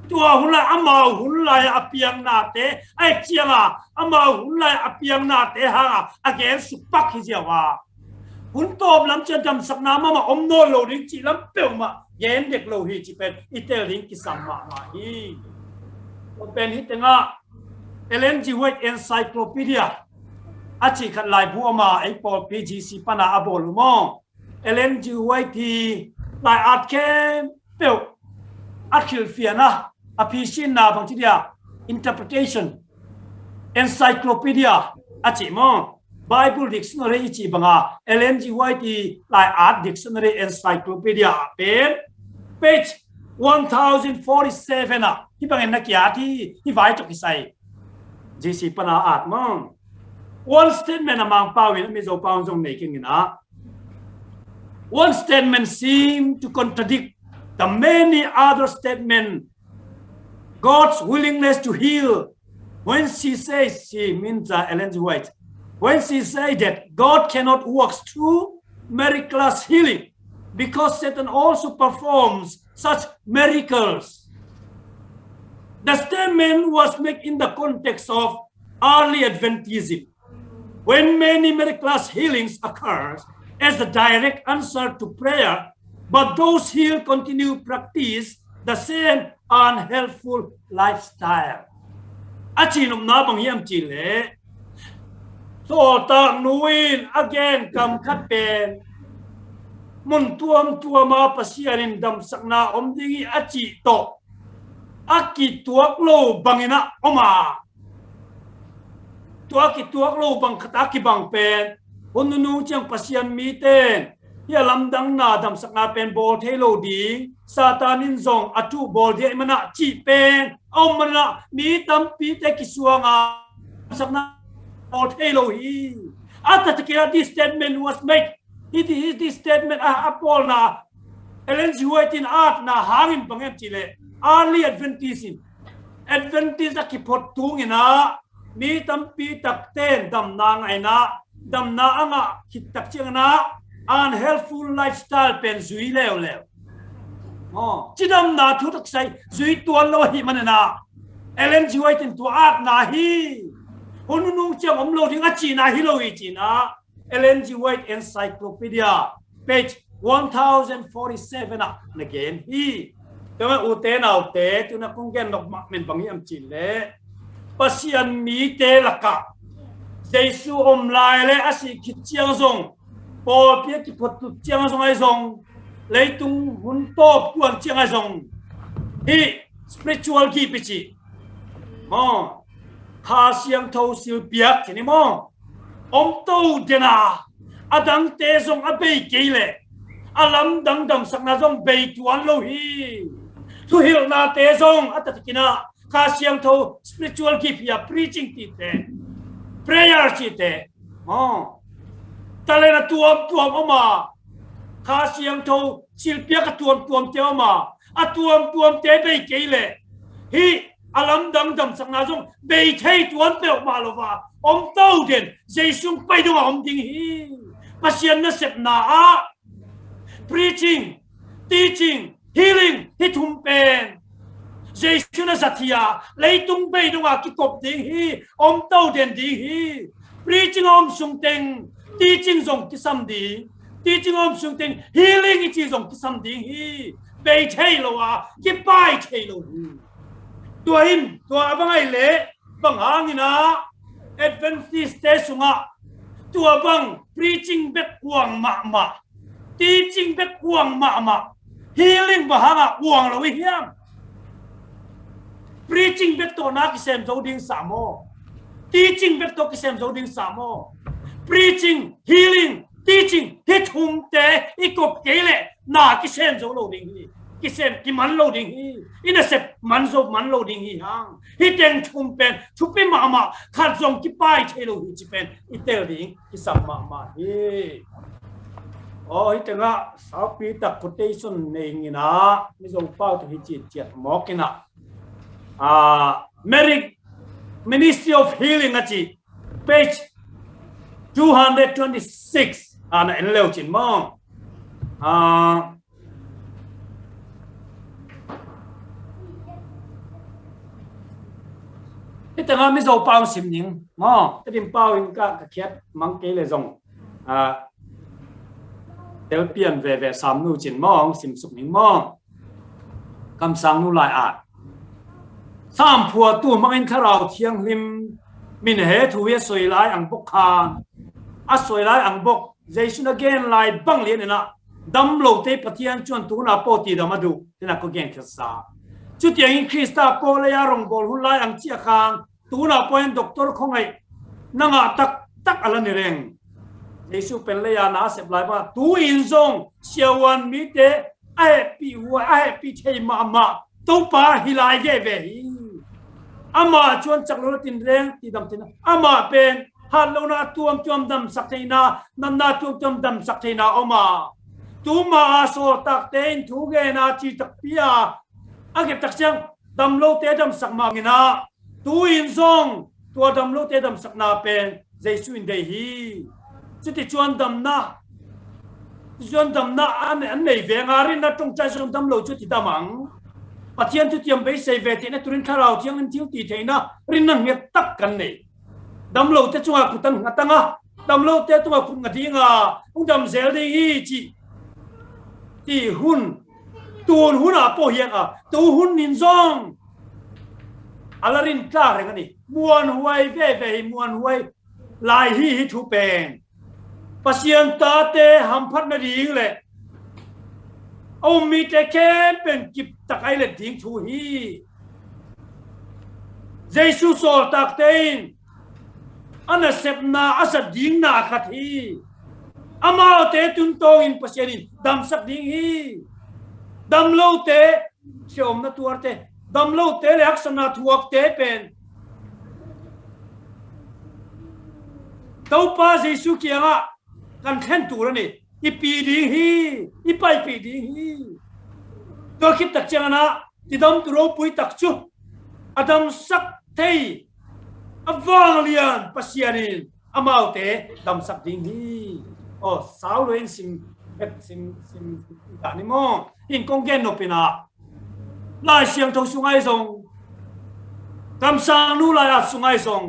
tua hunla amau hunla apiang na te ai chianga amau hunla apiang na te ha again supak hi jawa hun top lam chen dam sakna ma om no lo ding chi lam pe ma yen dek lo hi chi pen itel ding kisam ma hi pen hi tenga Ellen G. White Encyclopedia achi khat lai bu ma ai pol PGC pana abol mo Ellen G. White thì lai at ken pe akhil fiana apishin na bang dia interpretation encyclopedia achi mo Bible dictionary chi banga Ellen G. White thì lai art dictionary encyclopedia page 1047 à hi bang na kya thi hi vai to kisai GC pana art mo one statement among pawin mi zo pawn jong nei king na one statement seemed to contradict the many other statements. God's willingness to heal. When she says, she means Ellen G. White, when she says that God cannot work through miraculous healing because Satan also performs such miracles. The statement was made in the context of early Adventism, when many miraculous healings occur as a direct answer to prayer, but those healed continue practice the same unhelpful lifestyle. Achinum na bang yam chile. So ta nuin again kam khat pen mun tuam ma pasianin dam sakna om dingi achi to aki tuak lo bangina oma tuaki tuak lo bang khataki bang pen honunu chang pasian mi ten ya lamdang na dam sakna pen bol thelo ding satanin zong atu bol dia mana chi pen om mana mi tam pi te kisuanga sakna bol thelo hi ata takira this statement was made this statement apol na Ellen White in art na hangin pangem chile early Adventist akipot tung ina mi tampi takten dam na ngai na dam na anga kitak chiang na unhealthful lifestyle pen zui leo chidam na thu tak sai zui tuan lo hi manana Ellen White in tu art na hi honunu chiang om lo ding achi na hi lo hi china Ellen White Encyclopedia page 1047 and again he tama ute na ute tu na kung gen nok men bangi am chile pasian mi te laka Jesu om lai le asi ki chiang zong po pia ki phot tu chiang zong ai zong leitung hun top kuang chiang ai zong hi spiritual ki pichi mo kha siang thau sil piak ni mo om to dena adang te zong abe keile alam dang dam sakna zong bei tuan lo hi thu hil na te zong atatikina kha siang tho spiritual gift ya preaching ti te prayer ti te tale na tuam oma kha siang tho silpia ka tuam te oma tuam te bei keile hi alam dang dam sakna zong bei thei tuan pe ma lo wa om to den jesu pai do om ding hi pasian na sep na preaching, teaching, healing, hitum pen. Jesu na satia, leitung bay dunga kikop ding hi, om tau den ding hi. Preaching om sung teng, teaching zong kisam ding, teaching om sung teng, healing ichi zong kisam ding hi. Bay thay lo ki pai thay lo hi. Tua him, tua abang ay le, bang hangina, Adventist te sunga, tua bang preaching bet kuang ma. Teaching bet uang ma healing bahanga uang lo hiam preaching bet to na kisem zo ding samo teaching bet to kisem zo ding samo preaching healing teaching hit hum te ikop kele na kisem zo lo ding hi kisem ki man lo ding hi ina sep man lo ding hi hang hiteng thum pen thupi ma khat zong ki pai thelo hi chi pen itel ding kisam ma hi hi tenga sapi tak quotation nei na mi zong pau to hi chi chet mokina Ministry of Healing achi page 226 ana en leo chin mong tenga mi zo pau sim ning tadim pau in ka khet mang ke le zong tel pian về sam nu chin mong sim suk ning mong kam sang nu lai sam phua tu mang in kharau thiang lim min he thu ye soi lai ang bok khan soi lai ang bok jaisun again lai bang lien na dam lo te pathian chuan tu na po ti da madu tina ko gen khasa chu tiang in krista po le ya rong bol hu lai ang chia khang tu na point doctor khongai nanga tak ala ni reng Jesu pen le ya na sep lai ba tu in zong siawan mi te ai pi thei ma to pa hi lai ge ve hi ama chuan chak lo tin reng ti dam tin ama pen han lo na tuam dam sak theina nan na tuam dam sak theina oma tu ma so tak ten thu ge na chi tak pia age tak chang dam lo te dam sak ma ngina tu in zong tua dam lo te dam sak na pen Jesu in dei hi chuti chuan dam na an nei ve ngarin na tong chai som dam lo chuti damang pathian chu tiam bei sei ve ti na turin kharau chiang in thiu ti theina rin nang nge tak kan nei dam lo te chunga kutan ngatanga dam lo te chunga kun ngadinga ung dam zel dei hi chi ti hun tun hun a po hian tu hun nin zong alarin tla reng ani muan huai ve muan huai lai hi thu pen pasien ta te ham phat na ding le ông mi te ken pen kip takai le ding thu hi Giêsu sol tak tein ana sep na asa ding na khat hi amao te tun tong in pasienin dam sak ding hi dam lo te siom na tuar te dam lo te le aksana thuak te pen tau pa Giêsu kianga kan khen tu ra ni ipi ding hi ipai pi ding hi to khit tak changa ti dam tu ro pui tak chu adam sak thei avang lian pasianin amau te dam sak ding hi o sao loin sim ta ni mo in kong gen no pina lai siang tho sungai song dam sang nu lai a sungai song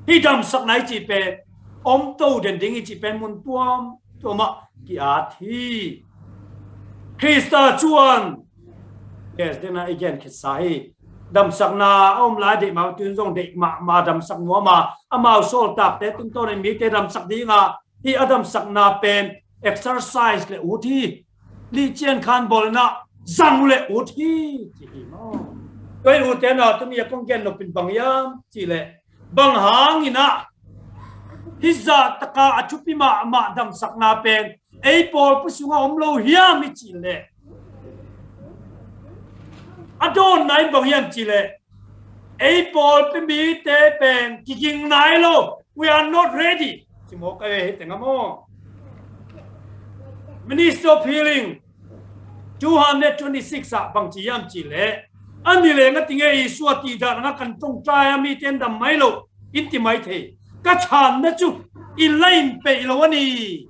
hi dam sak nai chi pe om to den ding chi pen mun tuam to ma ki a thi Krista chuan yes dena again ki sai dam sak na om la de ma tun jong de ma dam sak no ma amao sol tak te tun to ne mi te dam sak di nga hi adam sak na pen exercise le u thi li chen khan bol na zang le u thi chi no toi u te na tu mi kong gen no pin bang yam chi le bang hang ina hiza taka achupi ma dam sak na pen ei pol pu sunga om lo hiam mi chi le adon nai bang yam chi le ei pol pe mi te pen kiking nai lo we are not ready chi mo ka he te ngamo Minister of Healing 226 sa bang chi yam chi le ani le nga tinge i suati da nga kan tong trai mi ten dam mai lo inti mai the ka chan na chu in line pe lo ni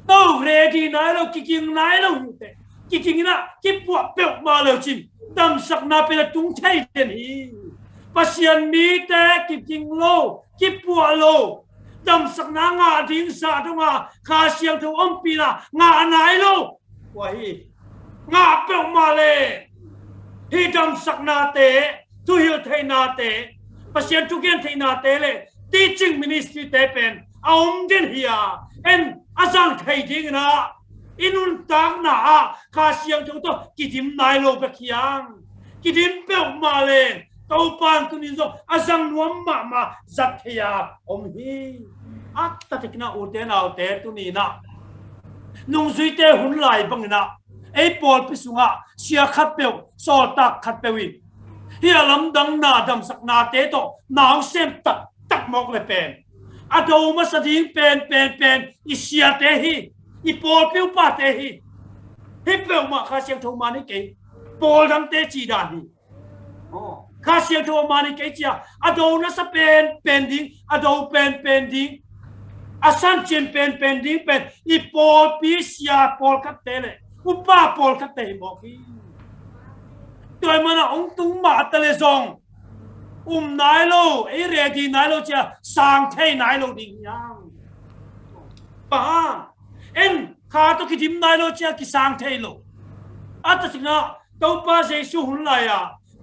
no ready na lo kiking nai lo te kiking na ki pu pe ma lo chin dam sak na pe la tung thai ten hi pasian mi te kiking lo ki pu lo dam sak na nga ding sa do nga kha siang tho om pi na nga nai lo wa hi nga pe ma le hi dam sak na te tu hiu thai na te pasian tu gen thai na te le teaching ministry te pen aum den hia en azang thai ding na inun tang na kha siang tho to kidim nai lo pe khiang kidim pe ma le tau pan tu ni zo azang nuam ma zat thia om hi at ta tikna u te na te tu ni na nung zui te hun lai bang na ei pol pi sunga sia khat pe sol tak khat pe wi hi alam dang na dam sak na te to naw sem tak mok le pen ado ma sa ding pen i sia te hi i pol pi pa te hi pe ma kha siang tho ma ni ke pol dang te chi dan hi kha siang tho ma ni ke chia ado na sa pen ding ado pen ding asan chen pen ding pen i pol pi sia pol khat te le upa pol khat te mo ki toy mana ong tung ma ta le song nai lo ei ready nai lo cha sang thei nai lo ding yang pa en kha to ki dim nai lo cha ki sang thei lo ata sina to pa Jesu hun la ya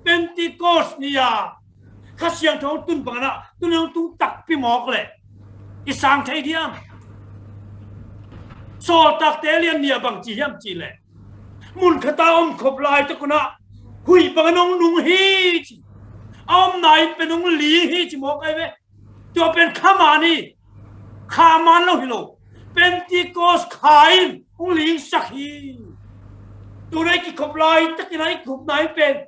Pentecost ni ya kha siang tho tun bang na tun ong tung tak pi mok le i sang thei diam so tak te lian nia bang chi yam chi le mun khata om khop lai to kuna hui bang nong nung hi om nai pe nong li hi chi mo kai ve to pen khamani khaman lo hi lo Pentecost khain ong li sak hi tu nai ki khop lai tak nai khop nai pen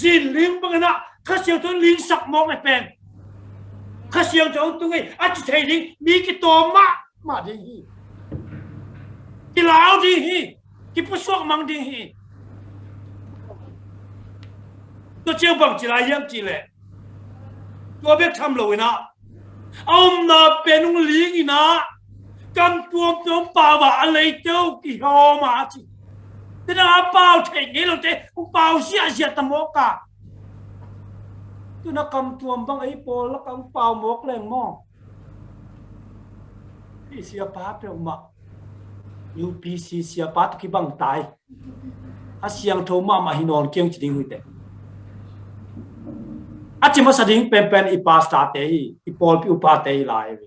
zin ling bang na kha siang to ling sak mok le pen kha siang to tu ngai a chi thei ding mi ki to ma ding hi ki lao ding hi ki pu sok mang ding hi to chiao bang chi lai yam chi le to be tham lo na om na pen ung ling ina kan tuom pa wa alei teu ki ho ma chi te na pao thei nge lo te u pao sia ta mo ka tu na kam tuom bang ai pol la kam pao mok leng mo pi sia pa pe ma UPC sia pa ki bang tai a siang tho ma hinon kiang chi ding hui te a chi ma sa ding pen i pa sta te i pol pi u pa te lai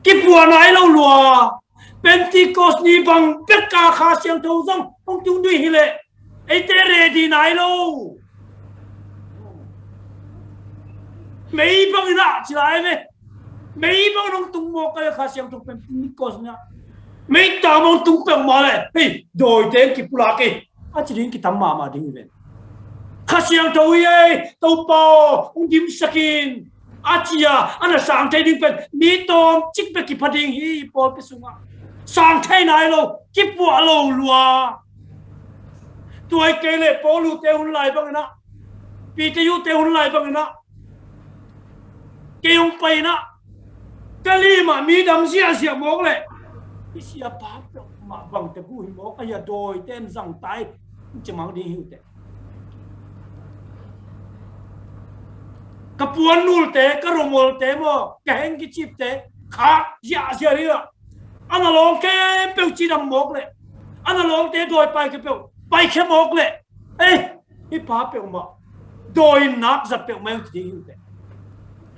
ki pu nai lo lua Pentecost ni bang beka kha siang thâu zong ông tung đi hi lệ ấy té ready nai lo mấy bang na chỉ lại về mấy bang nông tung mo cái kha siang thâu Pentecost nha mấy ta mong tung bang mà lệ hey đôi tên kịp là cái chỉ đến cái tấm mà đi về kha siang thâu ye tàu bao ông dim sakin chia anh là sang thấy đi về mi tom chích về kịp phading hi Paul cái sunga sang thay này lo kịp vua lo lúa tuổi kể lệ Paul lu tê hun lại bằng na Peter yu tê hun lại bằng na kêu ông bay na cái li mà mi đâm xia mốc lệ xia bá mà bằng tê cùi mốc ai đôi tên rằng tay chỉ mang đi hiểu tê cái buồn nul tê cái romol tê mo cái anh cái chip tê khác xia đi à anh là long cái biểu chỉ đâm mốc lệ anh là long tê đôi bay cái biểu bay cái mốc lệ ê cái bá biểu mà đôi nát giật biểu mang đi hiểu tê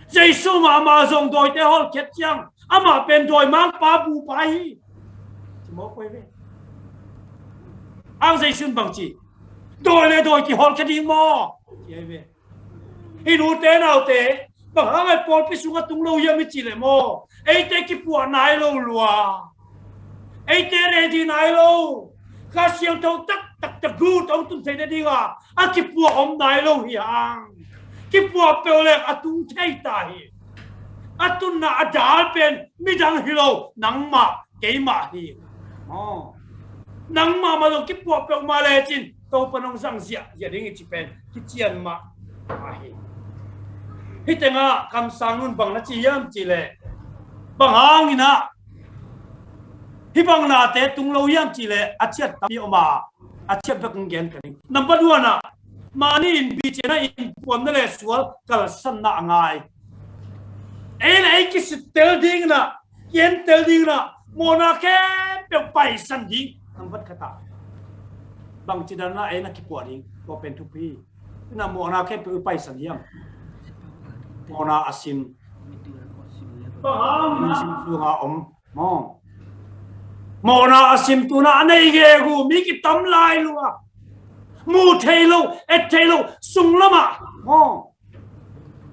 Giêsu mà dùng đôi tê hol kết chăng mà bên đôi mang bá bù bay chỉ mốc quay về anh Giêsu bằng chỉ đôi lệ đôi cái hol kết đi mò chỉ về hi nu tê nào tê bằng hai ngày Paul bị xuống tung lâu yếm chỉ lệ mò ấy tê cái buồn này lâu lùa ấy tê này thì này lâu các siêu thâu tắc gu tông tung thấy đấy đi à cái buồn hôm này lâu hiang cái buồn bèo lệ tung thấy tai tung na đá bên mi đang hi lâu nắng mà cái mà hi nắng mà dùng cái buồn bèo mà lệ chín tàu bên ông sang dịa dịa đến cái chỉ bên cái chiên mà hi hi tên à cam sang nun bằng nó chỉ yếm chỉ lệ bằng hàng ina hi bằng na te tung lâu yếm chỉ lệ chết tâm yêu mà chết bậc nghen cái number one à mà ni in bi chena in pom na le sual kal san na ngai ấy là cái sự tel ding na yen tel ding na mona ke pe pai san ding number kata bằng chỉ đàn na ấy là cái quả ding open to be na mona ke pe pai san yam mona asim asim suha mona asim tu na nei ge gu mi ki tam lai lu a mu thei lo et thei lo sung lama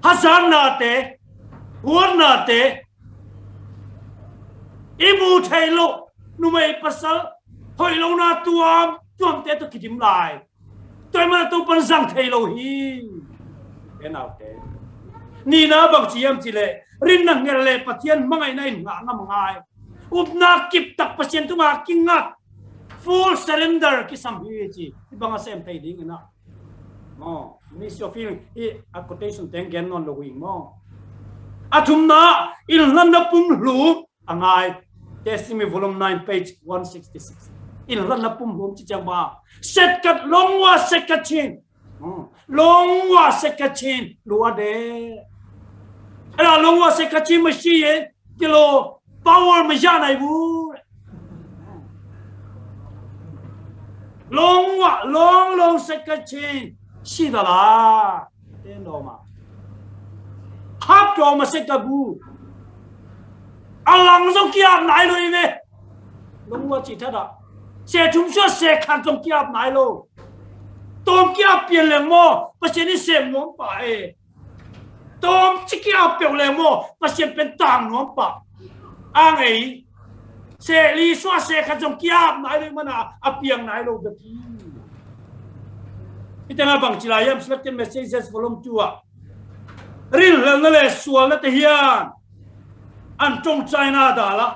hazan na te huan na te imu thei lo nu mai pasal hoi lo na tuam te to kitim lai toi ma to pan sang thei lo hi ke nào te ni na bang chiam chi le rin nang nger le pathian mangai nai nga na mangai upna kip tak pasien tu ma kingat full surrender ki sam hi chi banga sem thei ding na miss your feeling a quotation ten gen non lo wing athum na il nan na pum lu angai testimony volume 9 page 166 il nan na pum lu chi chang ba set kat longwa sekachin longwa sekachin lu ade ala longwa sekachin ma shi ye kilo power ma ja nai bu long sekachin shi da la ten do ma hap do ma sekabu alang jong kiap nai lo ve longwa chi tha da se thum sho se khan jong kiap nai lo tom kiap pian le mo pa se ni se mo pa tom chi kiap pe le mo pa se pen tang no pa ang ei se li so se khan jong kiap nai lo mana apiang nai lo da ki itanga bang chilayam select messages volume 2 ril le le sual na te hian an tong china da la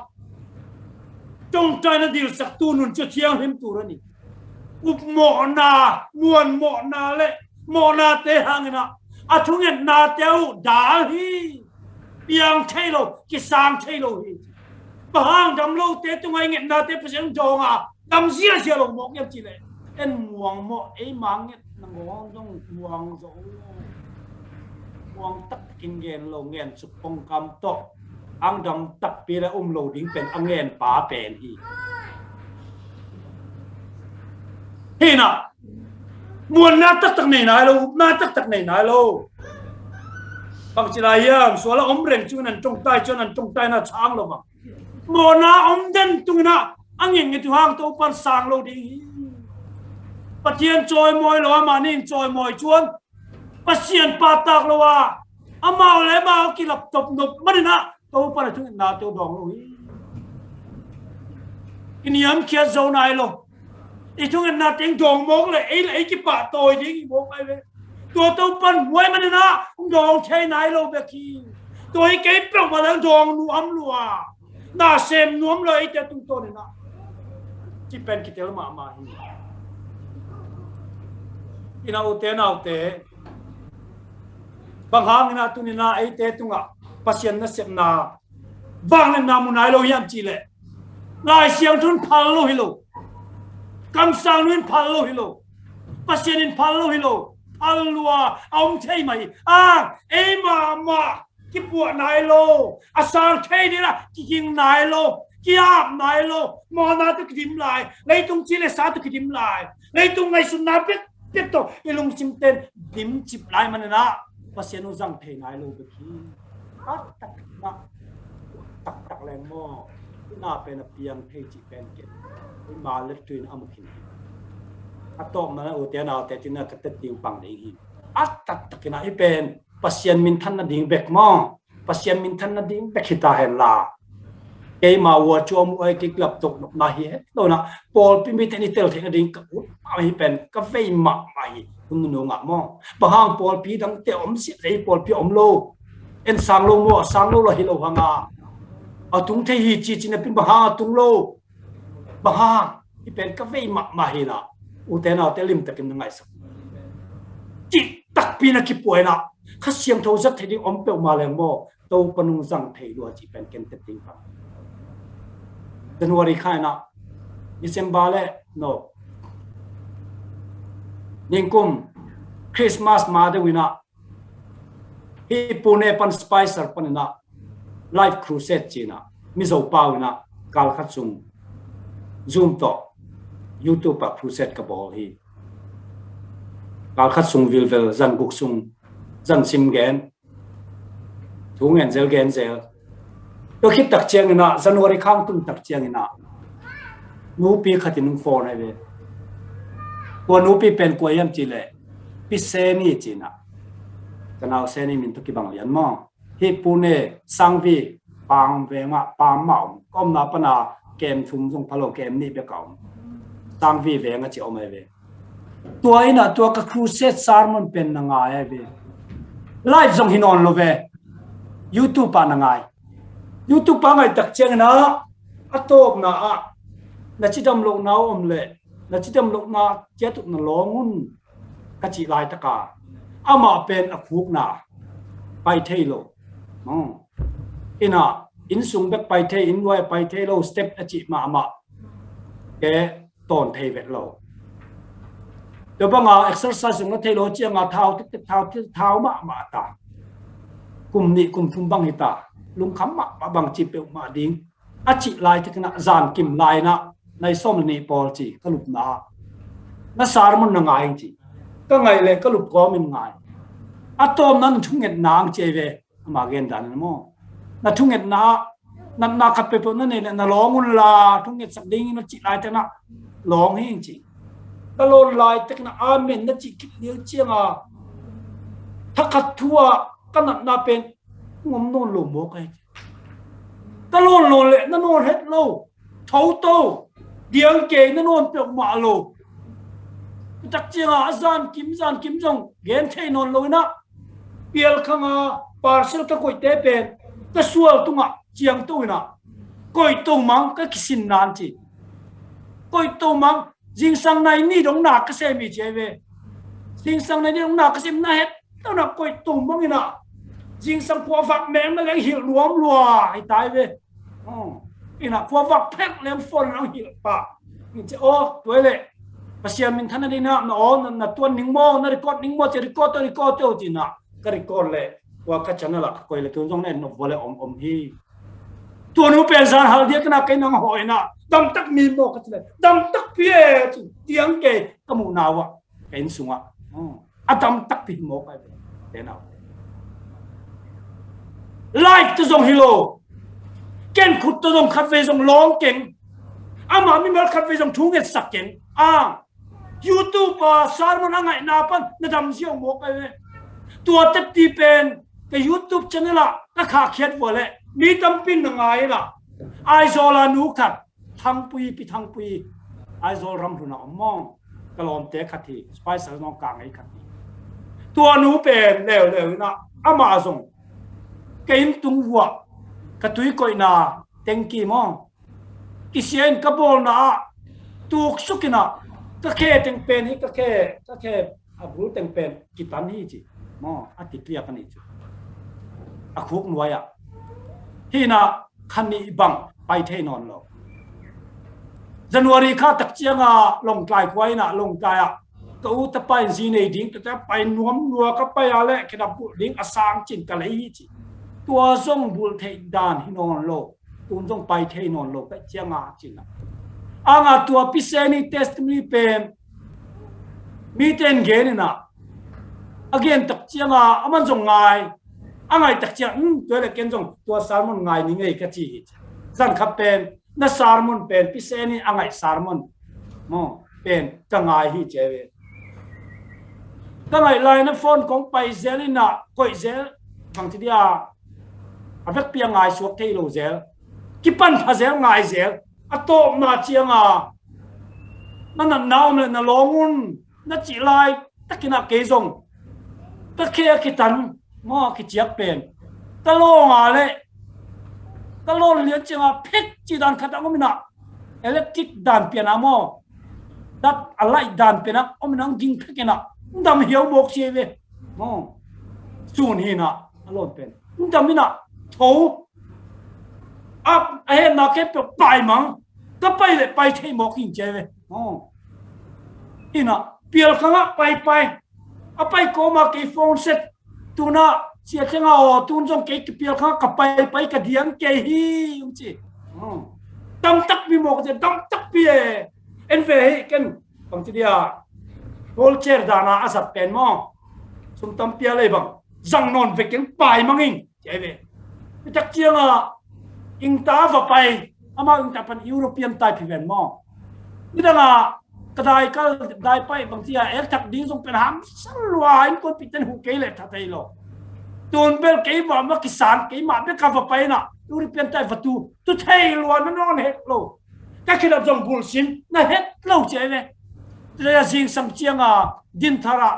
tong china dil sak tu nun chu thiang him tu ra ni up mo na muan mo na le mo na te hangina athungen na teu da hi piang thailo ki sang thailo hi bahang dam lo te tu ngai nget na te paseng jong a dam sia sia lo mok yam chi le en muang mo e mang nget nang dong muang zo muang tak kin gen lo ngen su pong kam to ang dam tak pi la lo ding pen ang ngen pa pen hi na muan na tak nei na lo na tak nei na lo bang chi la yam so la om reng chu nan trong tai cho nan trong tai na chang lo ma mồ na ông dân tung na anh nhìn cái hàng tàu pan sang lâu đi bắt thiên trôi mồi lo mà nên trôi mồi chuôn bắt xiên pa tạc lo à amao lấy mau kí lập tập nộp mất đi na tàu pan tung na tàu đong lo cái niệm kia dâu này lo ý tung na tiếng đong mốc lại ấy cái bạ tôi đi mốc ai vậyตัวตัวปันหวยมันนะดองใช้ไหนเราเบกี้ตัวไอ้เก็บปลอกมาแล้วดองนวมลัวน่าเซมนวมเลยแต่ตุ้งตัวนี่นะที่เป็นกิจละมาอินาอุเตนาอุเตบางครั้งนะตุนินาไอเตตุงะปัสยันนะเสพนาบางนั้นนามุนายเรายันจีเลยลายเสียงทุนพัลโลฮิโลคำสั่งนู้นพัลโลฮิโลปัสยันินพัลโลฮิโลพัลลัวเอาใช่ไหมเอ้มากี่ปวดนายโลอาสารใช่ดีละกี่ยิงนายโลกี่อาบนายโลมอนาตุกดิมลายเลยตรงจีเลสาตุกดิมลายเลยตรงไงสุนัขเป็ดโตอีลุงจิมเต้นดิมจิบลายมันนะภาษาโนจังเทนายโลเบกี้ตักแรงหม้อหน้าเป็นเปียงเทจิเป็นเก็บมาเล็กตุนอามุขินอัตโตมันอุเทนาแต่ที่นั่นก็ติดดิ่งปังดิ่งหิอัตตักกินไอเป็นปัสยันมินทันนัดดิ่งเบกมอปัสยันมินทันนัดดิ่งเบกฮิตาเฮลาเกยมาวัวจวมไอกิกลับตกนกนาเฮตโดนะปอลพิมิเตนิเตลเทนดิ่งกับอุไอเป็นกาแฟหมักใหม่คุณนุ่งอ่ะมอบางปอลพีดังเตอมเสียใจปอลพีอมโลเอ็นสังโลมัวสังโลละฮิโลฮังอาเอาตุงเทฮีจีจินเป็นบางตุงโลบางที่เป็นกาแฟหมักใหม่นะอุเทนาเตลิมตะกินยังไงสักจิตตักปีนักกิป่วยนะข้าเสียงโทรศัพท์ที่อมเปลมาแรงโมโตปนุงสังเทดัวจีเป็นเกนเตติงฟังเดือนวันที่ข้านะดิเซมบาเล่โนนิงกุมคริสต์มาสมาเดวินะฮีปูเนปันสไปเซอร์ปันนะไลฟ์ครูเซตจีนะมิโซปาวินะกาลคัตซุงซูมโตYouTube ปะครูเซตกับบอลฮีกาลคัดซุงวิลเวลจันกุกซุงจันซิมเกนทุ่งเงินเซลตัวคิดตักเชียงนะจันวาริข้างตุ้มตักเชียงนะนูปีขัดนุ่งโฟนไอเวกัวนูปีเป็นกัวยัมจีเล่ปีเซนี่จีนะกันเอาเซนี่มินตุกิบังยันมอฮีปูเน่สังวีปังเวงะปามเหมาก้มนาปนาเกมทุ่มทรงพะโลเกมนี่เปียกเอาตั้งวีเวงจะเอาไม่เวตัวไอ้น่ะตัวกับครูเซตซาร์มันเป็นยังไงเวไลฟ์ส่งหินอนโลเวยูทูบปานังไงยูทูบปาไงตักเชียงนะอัตโตบนะนัดจิดำลงน้าอมเล่นัดจิดำลงน้าเจ้าตุกนล้อมุนกะจิลายตะกาเอามาเป็นอคุกนะไปเทโลอิน่ะอินสุงเบกไปเทอินไว้ไปเทโลสเต็ปอจิมาแกตอนเทเวทโลเดี๋ยวบางเอ็กซ์ไซส์ของเทโลเจียงเท้าที่เท้ามาตากลุ่มนี้กลุ่มทุ่มบังหิตาลุงคำมาบังจีเปลมาดิ้งอาจิลายที่ขณะจานกิมลายนะในส้มนีปอลจีก็หลุดนาสารมันง่ายจริงก็ไงเลยก็หลุดก้อมันง่ายอะตอมนั้นทุ่งเงินนางเจเวมาเกณฑ์ดันนั่นมั้งนั่นทุ่งเงินนาขับไปพวกนั้นเนี่ยนาร้องมุนลาทุ่งเงินสักดิ้งนั่นจิลายแต่น่ะร้องให้จริงตลอดลายแต่ขณะอาเมนนั่นจิคิดเลี้ยงเชียงถ้าขัดทั่วก็นับนาเป็นงมโน่นหลุมโมกไอ้ตลอดเลยนั่นโน่นเฮ็ดโลเท้าโตเดียงเก่งนั่นโน่นเปลือกมาโลจักเชียงอาจารย์กิมจงเกณฑ์เทนนเลยนะเปียลขังปาร์เซลตะกุยเตเป็นก็สวลตุงเจียงตัวนะกุยตัวมังก็คิสินนานจีกุยตัวมังจิงสังในนี่ตรงหนักก็เสมีเจเวจิงสังในนี่ตรงหนักก็เสมีน่าเฮ็ดต้องหนักกุยตัวมังนี่นะจิงสังพวกฝักแมงมันเลยหิวรวมรัวไอ้ตายเวนี่นะพวกฝักแพ็คเลี้ยงฝนแล้วหิวปะนี่จะโอ้ตัวเลยภาษามินทันนี่นะโอ้นั่นตัวนิ่งโมนั่นรีคอร์ดนิ่งโมจะรีคอร์ดเจ้าจีน่ะก็รีคอร์ดเลยว่าก็ฉันน่ะกุยเลยตัวตรงนี้นกวัวเลยอมฮีตัวนู้นเป็นสารหาเดียกันนะกินน้องหอยนะดำตักมีโมกันเลยดำตักเพี้ยเตียงเกยก็มูนาวะเป็นสุงะดำตักพิโมกันเดี๋ยวนะไลฟ์ตัวทรงฮิโล เก่งขุดตัวตรงคัดเวทรงร้องเก่งอามามีมาคัดเวทรงทุ่งเงินสักเก่งYouTube สารมันอะไรนาปันนดำเสียวหมกไปเลยตัวเต็มตีเป็นแต่ YouTube ชแนลก็ขาเขียนว่าเลยมีตำปินยังไงล่ะไอโซลานูขัดทั้งปีปีทั้งปีไอโซลรำทุนมองกลอมเตะขัดทีสไปซ์น้องกลางไอ้ขัดทีตัวหนูเป็นเร็วนะอามาส่งเกินตุงหัวกระตุยก่อยนาเต็งกี่มองกิเซียนกระโบลนาตุกสุกินาก็แค่เต็งเป็นนี่ก็แค่รู้เต็งเป็นกิตันนี่จีมออติเปียกันนี่จีคุกหน่วยที่น่ะคันนี้บังไปเทนอนหรอกจันวารีข้าตักเจียงลงกลายไว้น่ะลงกลายก็อุตไปจีนดิ้งแต่ไปนวมนัวก็ไปอะไรแค่ดับบุดิ้งอสางจินกันเลยจีตัวส่งบุลเทดานที่นอนโลกตัวส่งไปเทนอนโลกไปเจียงจินนะตัวพิเศษนี่เทสต์มีเป็นมีเต็นเกณฑ์น่ะagain ตักเจียงมันส่งไงไงตักเจียงตัวเล็กเกณฑ์ส่งตัวสารมันไงนี่ไงก็จีสันขับเป็นนั่นสารมันเป็นพิเศษนี่ไงสารมันมอเป็นก็ไงที่เจเวก็ไงไลน์นั่นโฟนของไปเซลิน่ะก็เซลบางทีเดียอาเปียงไงสวกเทโลเซลกิปันพาเซลไงเซลโตมาเจียงนั่นน้ำเลยนั่นลงุนนั่นจีไลตะกินักเกยงตะเคียกิตันมอกิเจียเป็นตะโลงเลยตะโลเลี้ยงจีพิกจีดันขัดก็ไม่น่ะเอเล็กทริกดันเปียนมอดัดอะไรดันเปียนก็ไม่นั่งกินพิกน่ะดำเหี่ยวบกเชเวมอสูนี่น่ะตะโลเป็นดำไม่น่ะโถไอ้เห็นนักเก็บไปมั้งก็ไปเลยไปเทมอกินเจเวนี่น่ะเปียข้างไปไปก็มาเก็บโฟนเสร็จตัวน่ะเสียจังตัวจงเก็บเปียข้างกับไปกระเดียงเกฮียุ่งจีดำตักมีหมกจะดำตักเปียเอ็นเฟย์กันบางทีเดียโฮลเชอร์ดานาอาสับเป็นมั้งสมตำเปียเลยบังจังนอนไปกันไปมั้งอิงเจเวจักเจียงอิงตาฝไปอามาอิงตาเป็นยุโรเปียนไตพิเวนมอนี่ดังก็ได้ก็ได้ไปบางทีเอ็กทักดิ้งส่งเป็นหางสลายคนปิดเป็นหูเกล็ดทัดไทยโลตูนเบลเกย์ว่ามากิสานเกย์มาเบลกาฝไปน่ะยุโรเปียนไตฝัตูตุไทยล้วนนั่นนอนเฮ็ดโลก็คือเราจงบุลชินนั่นเฮ็ดโลเจ้าเนี่ยแต่สิ่งสังเจียงดินทาระ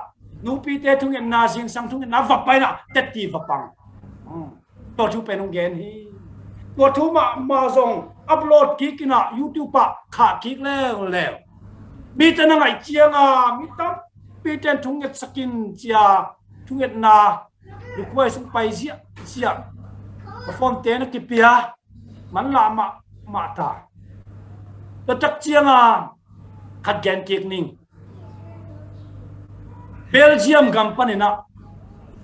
นูปีเตทุ่งเงินนาสิ่งสังทุ่งเงินนาฝไปน่ะเต็ดตีฝปังตัวทุเป็นองเกนฮีตัวทุมาส่งอัปโหลดคลิกน่ะ YouTube ปะขาคลิกแล้วมีแต่นั่งไอเจียงมีตั้งมีแต่ทุ่งเงินสกินเจียทุ่งเงินนาลูกไว้ส่งไปเสียฟอนเตนกิเปียมันละมาตาตัวจักเจียงขัดแย้งเกียกนิ่งเบลเยียมกัมปันน่ะ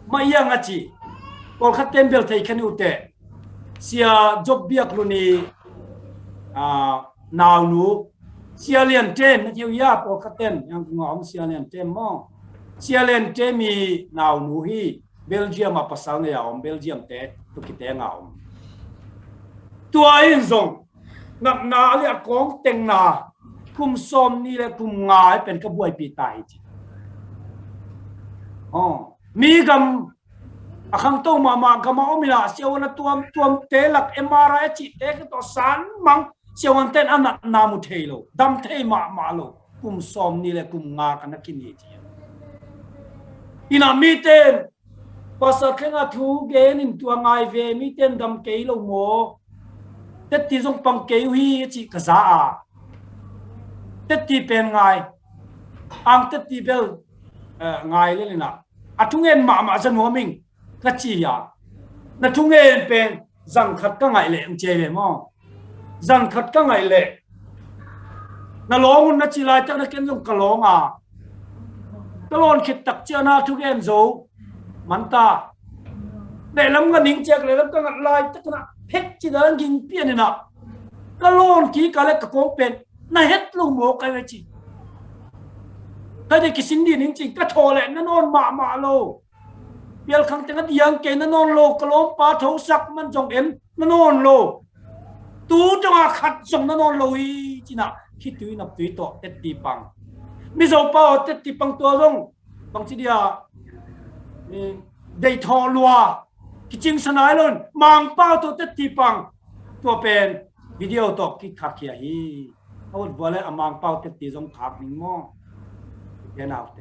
ไม่ยังจีพอขัดเต็มเบลไทยแค่นี้อุเตเสียจบเบียกลุนีนาวนูเสียเลียนเจมนั่นเดียพอขัดเต็มยังงอมเสียเลียนเจมมั้งเสียเลียนเจมีนาวนูฮีเบลเยียมมาภาษาเนี่ยอมเบลเยียมเตะตุกิเตงเอาตัวอินซงนักนาเรียกของเต็งนาคุมซอมนี่แหละคุมงายเป็นกระบวยปีตายจีมีกำขังโตมากำมาอมิลาเสียวันตัวเตลักเอ็มอาร์ไอจีเตกตัวสารมังเสียวันเต้นอันนั้นนามุเทโลดำเทมาโลคุมซอมนี่แหละคุมงากันนักกินจีอินามีเต้นภาษาเข่งทูเกนินตัวงายเวมีเต้นดำเกยโลโมเต็ดที่ทรงปังเกยวีจีกษาเต็ดที่เป็นไงอังเต็ดที่เบลไงเลยนะทุ่งเงินมาจันหัวมิงก็จียานั่นทุ่งเงินเป็นจังขัดก็ไงเลยเจเวมอจังขัดก็ไงเลยนั่นร้องนั่นจีไลตั้งแต่เกินลงกะร้องกะร้องคิดตักเจ้าหน้าทุ่งเงินโจมันตาได้ลำกันนิ่งเจ๊กเลยลำกันลายตั้งแต่เพชรจีดันยิงเปี้ยนนี่นะกะร้องกี่กะเล็กกะโกงเป็นน่าเฮ็ดลุงโมกไอ้เวจีถ้าได้กิสินดีจริงๆก็โทรเลยนั่นนอนมาโลเปียลขังแต่ก็ยังเกนั่นนอนโลกระล้มปลาเท้าสักมันจงเอ็นนั่นนอนโล ตูจังอาขัดส่งนั่นนลุยจีน่ะคิดตุยนับตุยโตเต็ดตีปังมิโซเป้าเต็ดตีปังตัวลงบางทีเดียได้ทอลัวกิจริงสนายล้นมังเป้าตัวเต็ดตีปังตัวเป็นวิดีโอตกคิดขัดเขียฮีเอาวัวเลยมังเป้าเต็ดตีสงขับนิ่งมองเห็นเอาเต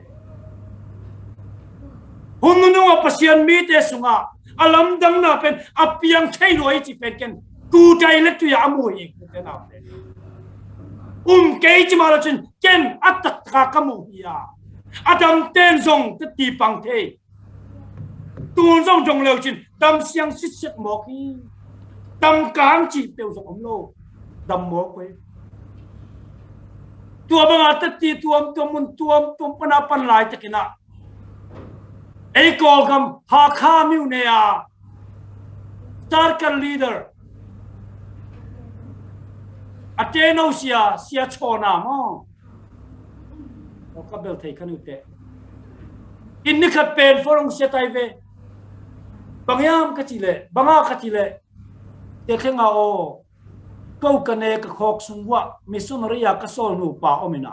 หุ่นนุ่งอัปเสียนมีเตสุงะอารมณ์ดังน่ะเป็นอเปียงใช่รวยจีเป็นกันกูใจเล็กตัวยามวยอีกเห็นเอาเตเกจิมาลชินเจนอัตตะกะมุฮียาอดัมเต้นซงเต็ดตีปังเทตัวซงจงเลวชินดำเสียงสิเสกหมอกฮีดำกลางจีเปียวสมโลดำหมอกเว้ตัวบางอาตัดตีตัวมุนตัวปนาปันลายตะกินะไอ้กอลกำหาข้ามิวเนียสตาร์กันลีดเดอร์อาเจโนเซียโชนามอเราก็เบลเทกันอยู่เตะอินนิคัดเป็นฝรั่งเศสไทยเวบางยามก็จีเล่บางอาก็จีเล่เด็กเงาก็กันเองก็ขอกสุงวะมิสุนริยากระโซลนูป่าอมินา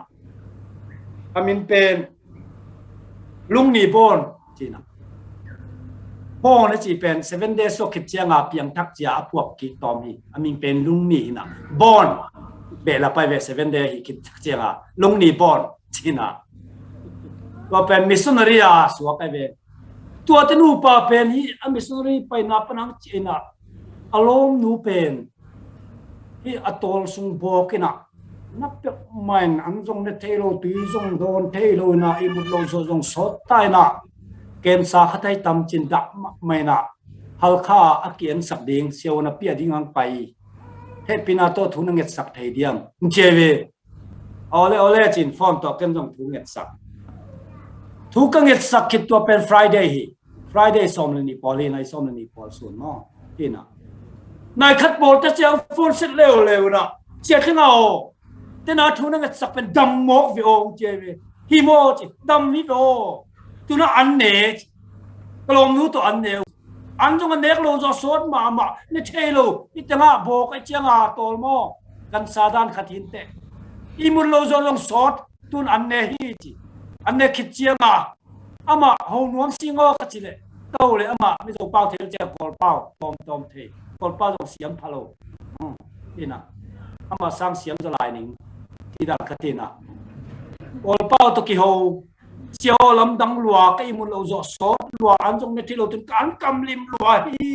อามินเป็นลุงนีบอนจีน่ะพ่อเนี่ยจีเป็น7 days ก็คิดเจียงอาเปียงทักเจียพวกกิตอมีอามินเป็นลุงนีน่ะบอนเบลาไปเว7 days คิดทักเจียงอาลุงนีบอนจีน่ะว่าเป็นมิสุนริยาสวกไปเวตัวที่นูป่าเป็นที่อามิสุนริไปนับนังจีน่ะอารมณ์นูเป็นที่อัตโตลสุงบอกกินะนับเป็นมันอันจงเนเทโลตุยจงโดนเทโลนะอิมุดโลจงสดตายนะเกมสาขไทยตำจินดับไม่นะฮัลข้าอักเกียนสักดิ่งเซียวนับเปียดิ่งอังไปเฮปินาโตทุนเงิดสักไทยเดียมเจเวเอาเลยจินฟอมต่อเกมจงทุนเงิดสักทุกเงิดสักคิดตัวเป็น Friday สอมเลนีพอลีนายสอมเลนีพอลส่วนนอที่นะนายคัดบอลจะเสียงฟูลเสร็จเร็วนะเสียขึ้นเอาแต่นาทุนนั่งสักเป็นดำหมอกวิโอเจวีฮิโมจิดำวิโอตัวน่ะอันเนจกลมนู้ตัวอันเนวอันจงอันเนกโลจะสวดมาเนี่ยเทโลนี่แต่งาบอกไอ้เจียงอาตอลโมกันซาดานขัดหินเตอิมุลโลจะลงสวดตัวอันเนฮีจิอันเนคิดเจียงอาอามาหงนวมสิงอขัดจิเลเต้าเลยอามาไม่ต้องเป้าเทลเจ้าบอลเป้าตอมเทบอลเป้าต้องเสียงพะโลนี่นะอามาสร้างเสียงจะลายหนึ่งที่ดักขัดที่นะบอลเป้าตะกี้โฮเสียวลำดังหลัวก็อิมุลโลจะสวดหลัวอันจงเนี่ยที่เราถึงการกำลิมหลัวฮี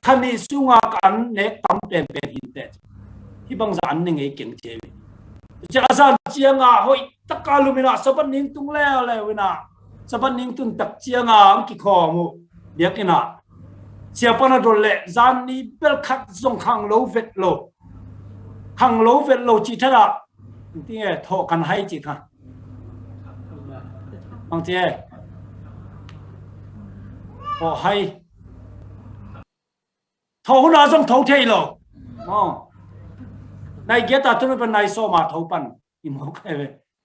คันนี้สุงากันเน็กตั้มเป็นหินเตที่บางสันหนึ่งไอ้เก่งเจวิจะอาศัยเจียงอ่ะเฮ้ยตะการลุมินะสบันนิงตุงแล้วเวนะสบันนิงตุงตักเจียงอ่ะอังกิคอมูเดี๋ยวกินะเสียปนดอลเล่จานนี้เบลคัดจงขังโลเวทโลจีท่าละที่โทกันให้จีค่ะบางทีโอ้ให้โทหัวหน้าจงโทเทโลนายเกียรติทุนเป็นนายโซมาทุปันอิมุกเอ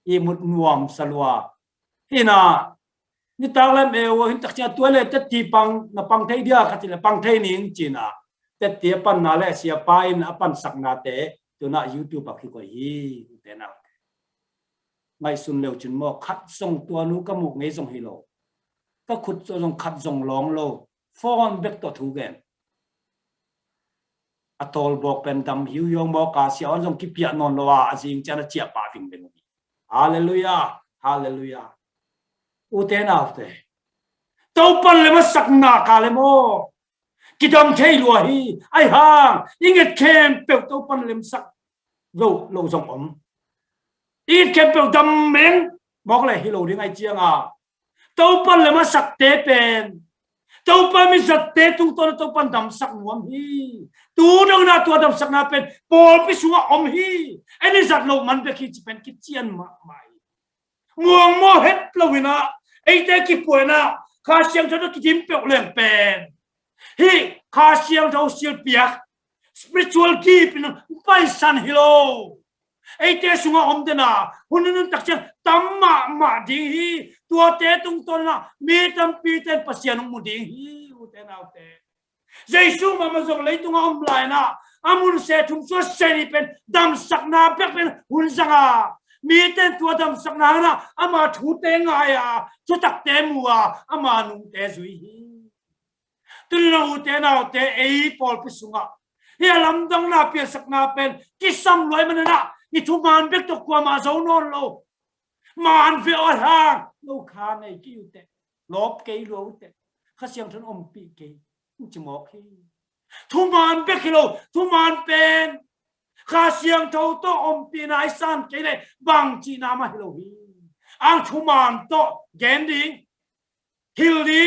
อิมุดนวมสลัวที่น่ะนี่ตาเล่มหินตักเสียตัวเล็กจะตีปังนับปังเทียเดียขัดเลยปังเทียนี่จีน่ะแต่เตียปันนาเล่เสียไปนับปันสักนาเตะตัวน่ะยูทูบปักขี้ก้อยเตน่ะไม่สุนเลวจนมอขัดส่งตัวนู้ก็มุกไงส่งฮิโลก็ขุดส่งขัดส่งร้องโลฟอนเบกตัวถูกแกนอัตโตลบอกเป็นดำหิวยงบอกาเสียอันจงกิเปียนนลวาอาจิงจะน่าเจียบปาฟิงเป็นนี้ฮาเลลูยาอุเทนเอาเตเต้าปันเลยมาสักนาคาเลโมกิดำเทลัวฮีไอห่างยิ่งเอ็ดเข้มเปียวเต้าปันเลยมาสักโลจงอมอีกเข้มเปียวดำเม้งบอกเลยฮิโลดิ้งไอเจียงอ่ะเต้าปันเลยมาสักเตเป็นเต้าปันมีสักเตตุงตัวเต้าปันดำสักนวมฮีตัวดังน่าตัวดำสักนาเป็นปอลพิสุวะอมฮีไอ้นี่สัตว์โลกมันเป็นคิดเป็นคิดเจียนมากมายม่วงโมเฮ็ดเปล่าวินะไอ้เด็กกี่ป่วยนะข้าเสียงเท่านั้นกินเปล่าเลี้ยงเป็นฮีข้าเสียงเท่าเสียเปียก spiritual key เป็นไปสันฮิโลไอ้เด็กสุงอมเดนะคนนั้นตักเสียงตั้มมาดิ้งฮีตัวเตะตรงตัวน่ะมีตั้มปีเตนปัสยานุมุดิ้งฮีอุเตนเอาเตะเยซูมาจงเลยตรงอมลายนะ amun se thum so seni pen dam sakna pek pen hun sanga mi ten tua dam sakna na ama thu te nga ya chu tak te muwa ama nung te zui hi tu na u te na te ei pol pisunga hi lam dong na pi sakna pen kisam loi man na ni thu man bek to kwa ma zo non lo man ve or ha lo kha nei ki u te lop ke lo te kha siang thon om pi ke chi mo khi thu man bek kilo thu man pen kha siang tho to om pi nai san ke le bang chi na ma hilo hi ang thu man to gen ding hil di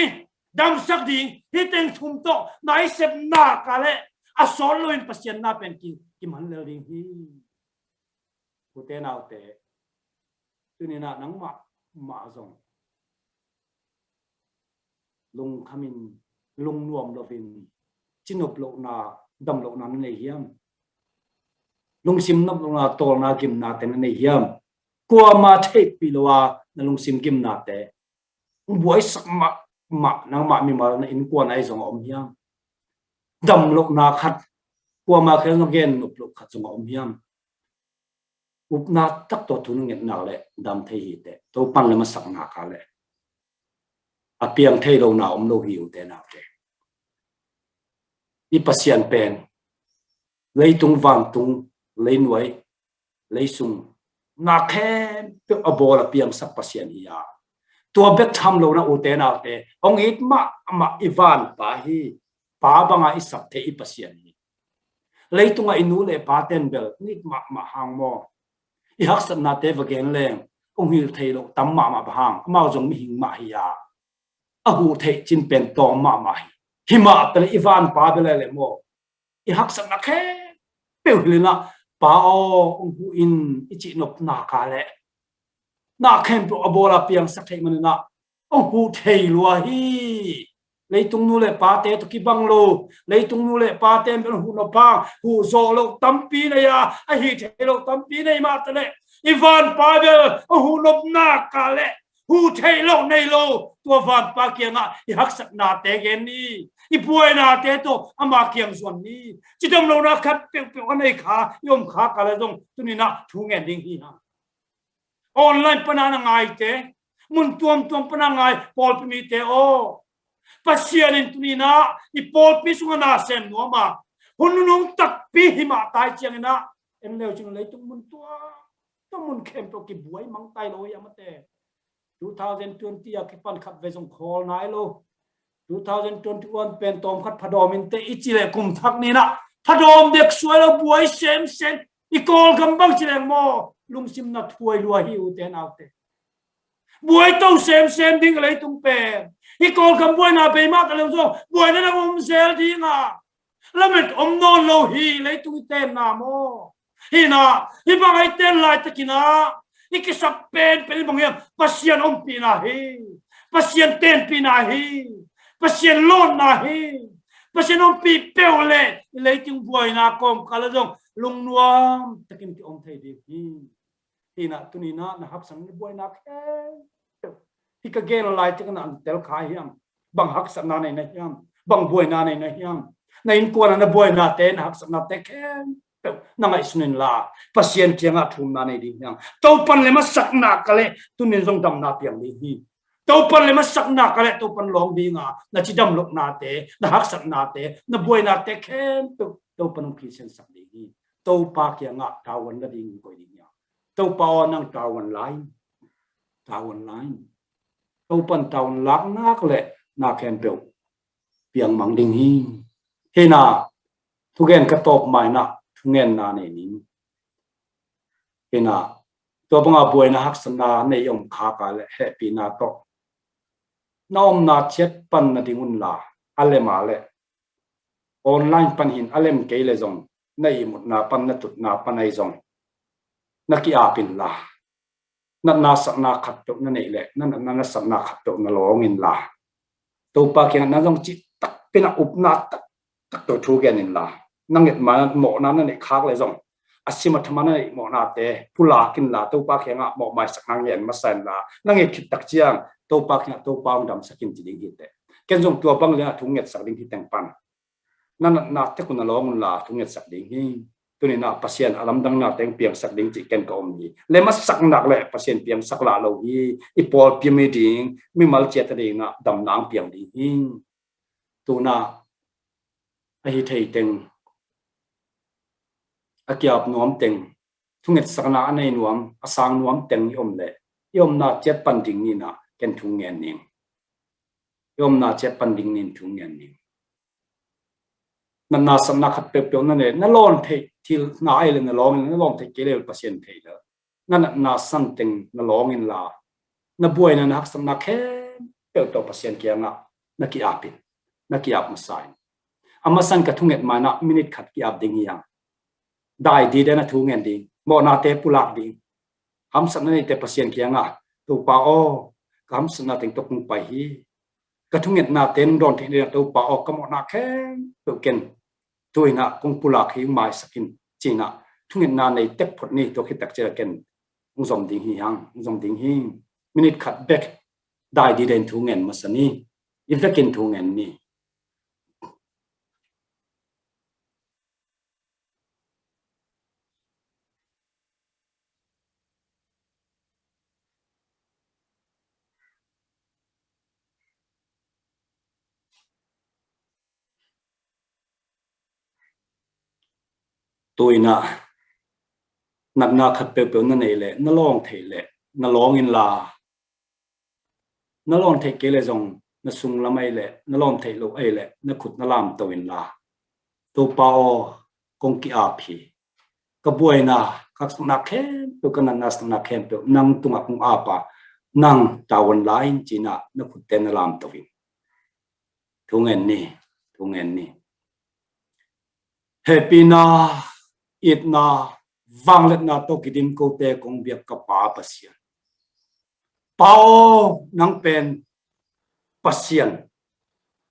dam sak ding hi teng thum to nai sep na ka le a sol lo in pasien na pen ki man le ding hi ku te nau te tu ni na nang ma zong lung khamin lung nuam lo vin chinop lo na dam lo na nei hiam lung sim nop lo na tol na kim na te nei hiam kwa ma thei pi lo wa na lung sim kim na te buai sak ma nang ma mi ma na in kwa nai zong om hiam dam lo na khat kwa ma khen ngam gen nop lo khat zong om hiam up na tak to thun nget na le dam thei hi te to pan le ma sak na ka le a piang thei lo na om lo hi u te na te i pasian pen lấy tung vàng tung lấy nuôi lấy sung na khen tự abo là piang sắc pasian hiya tua bet tham lo na u te na te ong it ma ivan pa hi pa banga isap the i pasian hi lấy tung a inu le pa ten bel nit ma hang mo i hak san na te vagen leng ong hil thei lo tam ma hang ma jong mi hing ma hiya a hu thei chin pen to ma hi hima tele ivan pa bel le mo i hak san na khe peu lina pa o hu in ichi nop na ka le na khem pro abola piang sak thei man na ong hu thei lua hi leitung nu le pa te to ki bang lo leitung nu le pa te ben hu no pa hu zo lo tampi na ya a hi thei lo tampi nei ma tele ivan pa bel hu nop na ka le hu thei lo nei lo tua van pa kia nga i hak sak na te gen ni i puai na te to ama kiang zon ni chi dam lo na khat pe nei kha yom kha ka le dong tu ni na thu ngen ding hi ha online pana na ngai te mun tuam pana ngai pol mi te o pasian in tu ni na i pol pi sunga na sem no ma hununung tak pi hi ma tai chiang na em leo chung le tung mun tua to mun khem to ki buai mang tai lo ya ma te 2020 a kipan khat ve jong khol nai lo 2021 pen tom khat phadom in te ichile kum thak ni na phadom dek suai lo buai sem i kol gambang chileng mo lung sim na thuai lua hi u ten autte buai to sem ding le tung pen i kol gam buai na be ma ta le zo buai na om sel di nga lamet om non lo hi le tung ten na mo hi na hi bang ai ten lai takina ikisap pen bang yam pasian om pi na hi pasian ten pi na hi pasian lon na hi pasian om pi peole leiting boy na kom kala jong lung nuam takin ki om thei di hi na tuni na hak sang boy na ke hi ka gel lai takin an tel khai hiam bang hak sang na nei na hiam bang boy na nei na hiam na in ko na boy na ten hak sang na te ken nang isunin la pasien kianga thum na nei ding yang to pan le ma sakna kale tunin jong dam na piang ni hi to pan le ma sakna kale to pan long dinga na chi dam lok na te na hak sak na te na boy na te khen to pan ki sen sak ni hi to pa kianga tawan na ding ko ding ya to pa nang tawan line to pan tawan lak na kale na khen pe piang mang ding hi he na thu gen ka top mai na ngen na nei nin ina to banga boy na hak sana nei yom kha ka le happy na to nom na chet pan na dingun la ale ma le online pan hin alem ke le zong nei mut na pan na tut na pan ai zong na ki a pin la na sak na khat to na nei le na sak na khat to na long in la to pa ke na zong chi tak pina up na tak to thu gen in la nanget ma mo na nei khak le zong asima thamana nei mo na te pula kin la to pa khenga mo mai sak nang yen ma san la nanget khit tak chiang to pa khenga to pa dam sakin ti ding hi te ken jong tua bang le thung nget sak ding hi teng pan nan na te kun long la thunget sak ding hi tuni na pasien alam dang na teng piang sak ding chi ken ko om ni le ma sak nak le pasien piang sak la lo hi I pol pi mi ding mi mal che ta ding na dam nang piang ding hi tu na a hi thei teng a kiap nuam teng thunget sak na nei nuam asang nuam teng om le yom na chet pan ding ni na ken thung ngen ning yom na chet pan ding nin thung ngen ning na sam na khat pe pe na ne na lon thei til na ai le na long thei ke le pasien thei la na san teng na long in la na buai na hak sam na khe pe to pasien ke nga na ki apin na ki ap masai ama san ka thunget ma na minute khat ki ap ding yang dai di de na thu ngen ding mo na te pulak ding ham san na te pasien ke nga tu pa o kam san na teng to kung pai hi ka thunget na ten ron thei de tu pa o ka mo na khe tu ken tôi na kung pulak hi mai sakin china thungin na nei tek phot ni to khi tak che ken ungzom ding hi hang ungzom ding hi minute cut back dai di den thungen masani if the ken thungen ni tôi na khat pe pe na nei le na long thei le na long in la na long thei ke le jong na sung lamai le na long thei lo ai le na khut na lam to in la to pao kong ki a phi ka buai na kak na khem to kan na na khem pe nang tunga kung apa nang tawon lain china na khut ten na lam to win thungen ni happy na it na vang let na to kidim ko te kong biak ka pa pasien pao nang pen pasien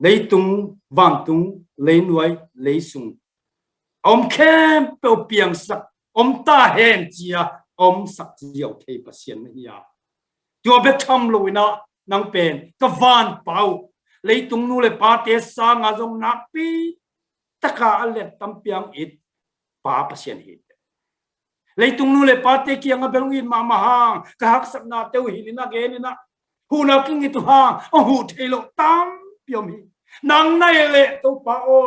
leitung wang tung leinuai leisung om khem pe piang sak om ta hen chia om sak chiao thei pasien ya tua be tham loina nang pen ka van pau leitung nu le pa te sa nga jong nak pi taka alet tam piang it pa pasien hi leitung nu le pa te ki anga belung in ma ma hang ka hak sak na teu hi na ge ni na hu na king itu hang o hu thelo tam piom hi nang nai le to pa o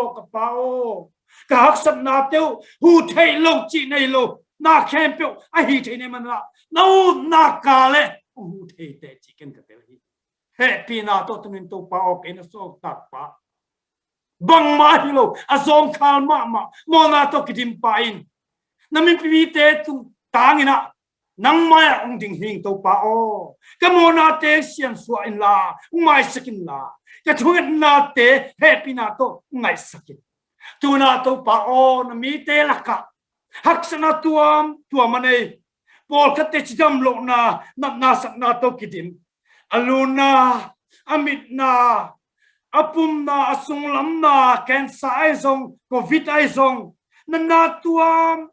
ka hak sak na teu hu thelo chi nei lo na khem pyo a hi thei ne man la no na ka le hu thei te chi ken ka te hi happy na to tunin to pa o ke na so tak pa bang ma hi lo azong khal ma mo na to kidim pa in namin pivite tung tangina nang maya ong ding hing to pa o kamona te sian swa in la mai sakin la ka thungat na te happy na to ngai sakin tu na to pa o na mi te laka haksana tuam tuamane pol khate chidam lo na sak na to kidim aluna amit na apum na asung lam na cancer ai song covid ai song na tuam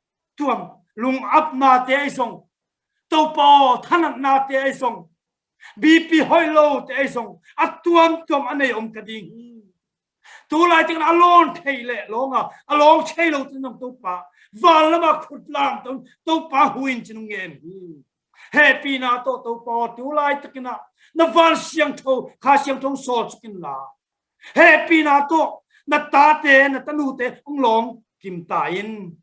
lung up na te ai song to po thanak na te ai song bp hoi low te ai song atuam anei om kading tu lai ting alon theile longa along chelo tin to pa walama khutlam to pa huin chinung ngen happy na to po tu lai takina na van siang tho kha siang thong so chikin la happy na to na ta te na tanu te ong long kim ta in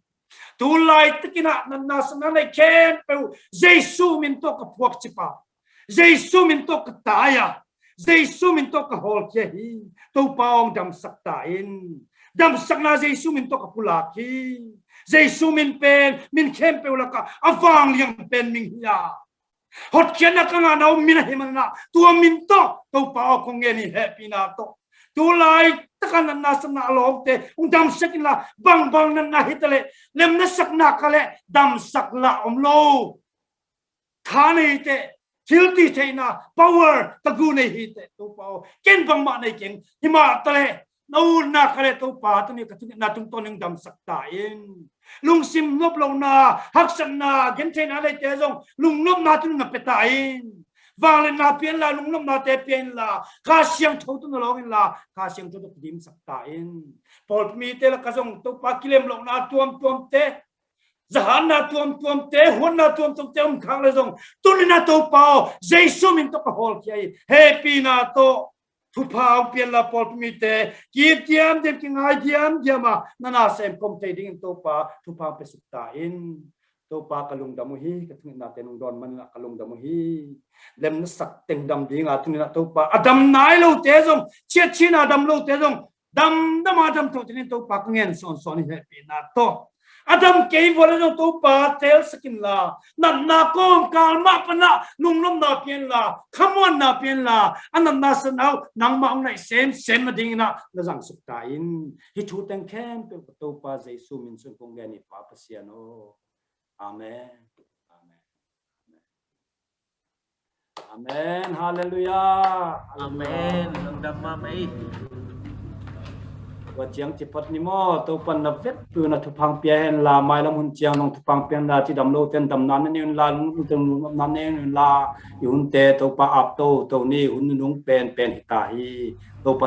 tu lai takina na sana nei ken pe jesu min to ka phuak chipa jesu min to ka taya jesu min to ka hol che hi to paong dam sakta in dam sakna jesu min to ka pulaki jesu min pen min khem pe ulaka awang liang pen ming ya hot kena ka nga naw min himana tu min to pao ko ngeni happy na to tu lai takan na sana along te dam sakina bang na hitale lem na sakna kale dam sakla omlo thane te filti theina power tagune hite to pao ken bang ma nei ken hima tale no na kale to pa to ni ka na tung toning dam sakta in lung sim nop lo na haksan na gen theina le te jong lung nop na tu na peta in vang lên na pian la lung nom na te pian la kha siang thâu tu na long in la kha siang thâu tu dim sak ta in pol mi te la ka jong to pa kilem lo na tuam te zahan na tuam te hon na tuam te khang le jong tu na to pao jesu min to ka hol ki happy na to thu phao pian la pol mi te ki tiam dem ki ngai tiam jama na sem kom te ding to pa thu phao pe suk ta in to pa kalung damu hi ka thung na te nung don man la kalung damu hi lem na sak teng dam ding a thung na to pa adam nai lo te jong che chi na dam lo te jong dam adam to tin to pa ngen son hi happy na to adam ke vole jong to pa tel skin la na kom kalma pana nung nom na pian la khamon na pian la anam na sanau nang ma ong nai sem ma ding na jang suk ta in hi thu teng khem pe to pa jesu min sun kong ge ni pa pasiano amen amen amen hallelujah Amen. Ang dama may. wa chiang chi pat ni mo to pan na vet pu na thu phang pia hen la mai lam hun chiang nong thu phang pian la chi dam lo ten dam nan ni la lu ten nan ne la yun te to pa ap to ni hun nung pen hi ta hi to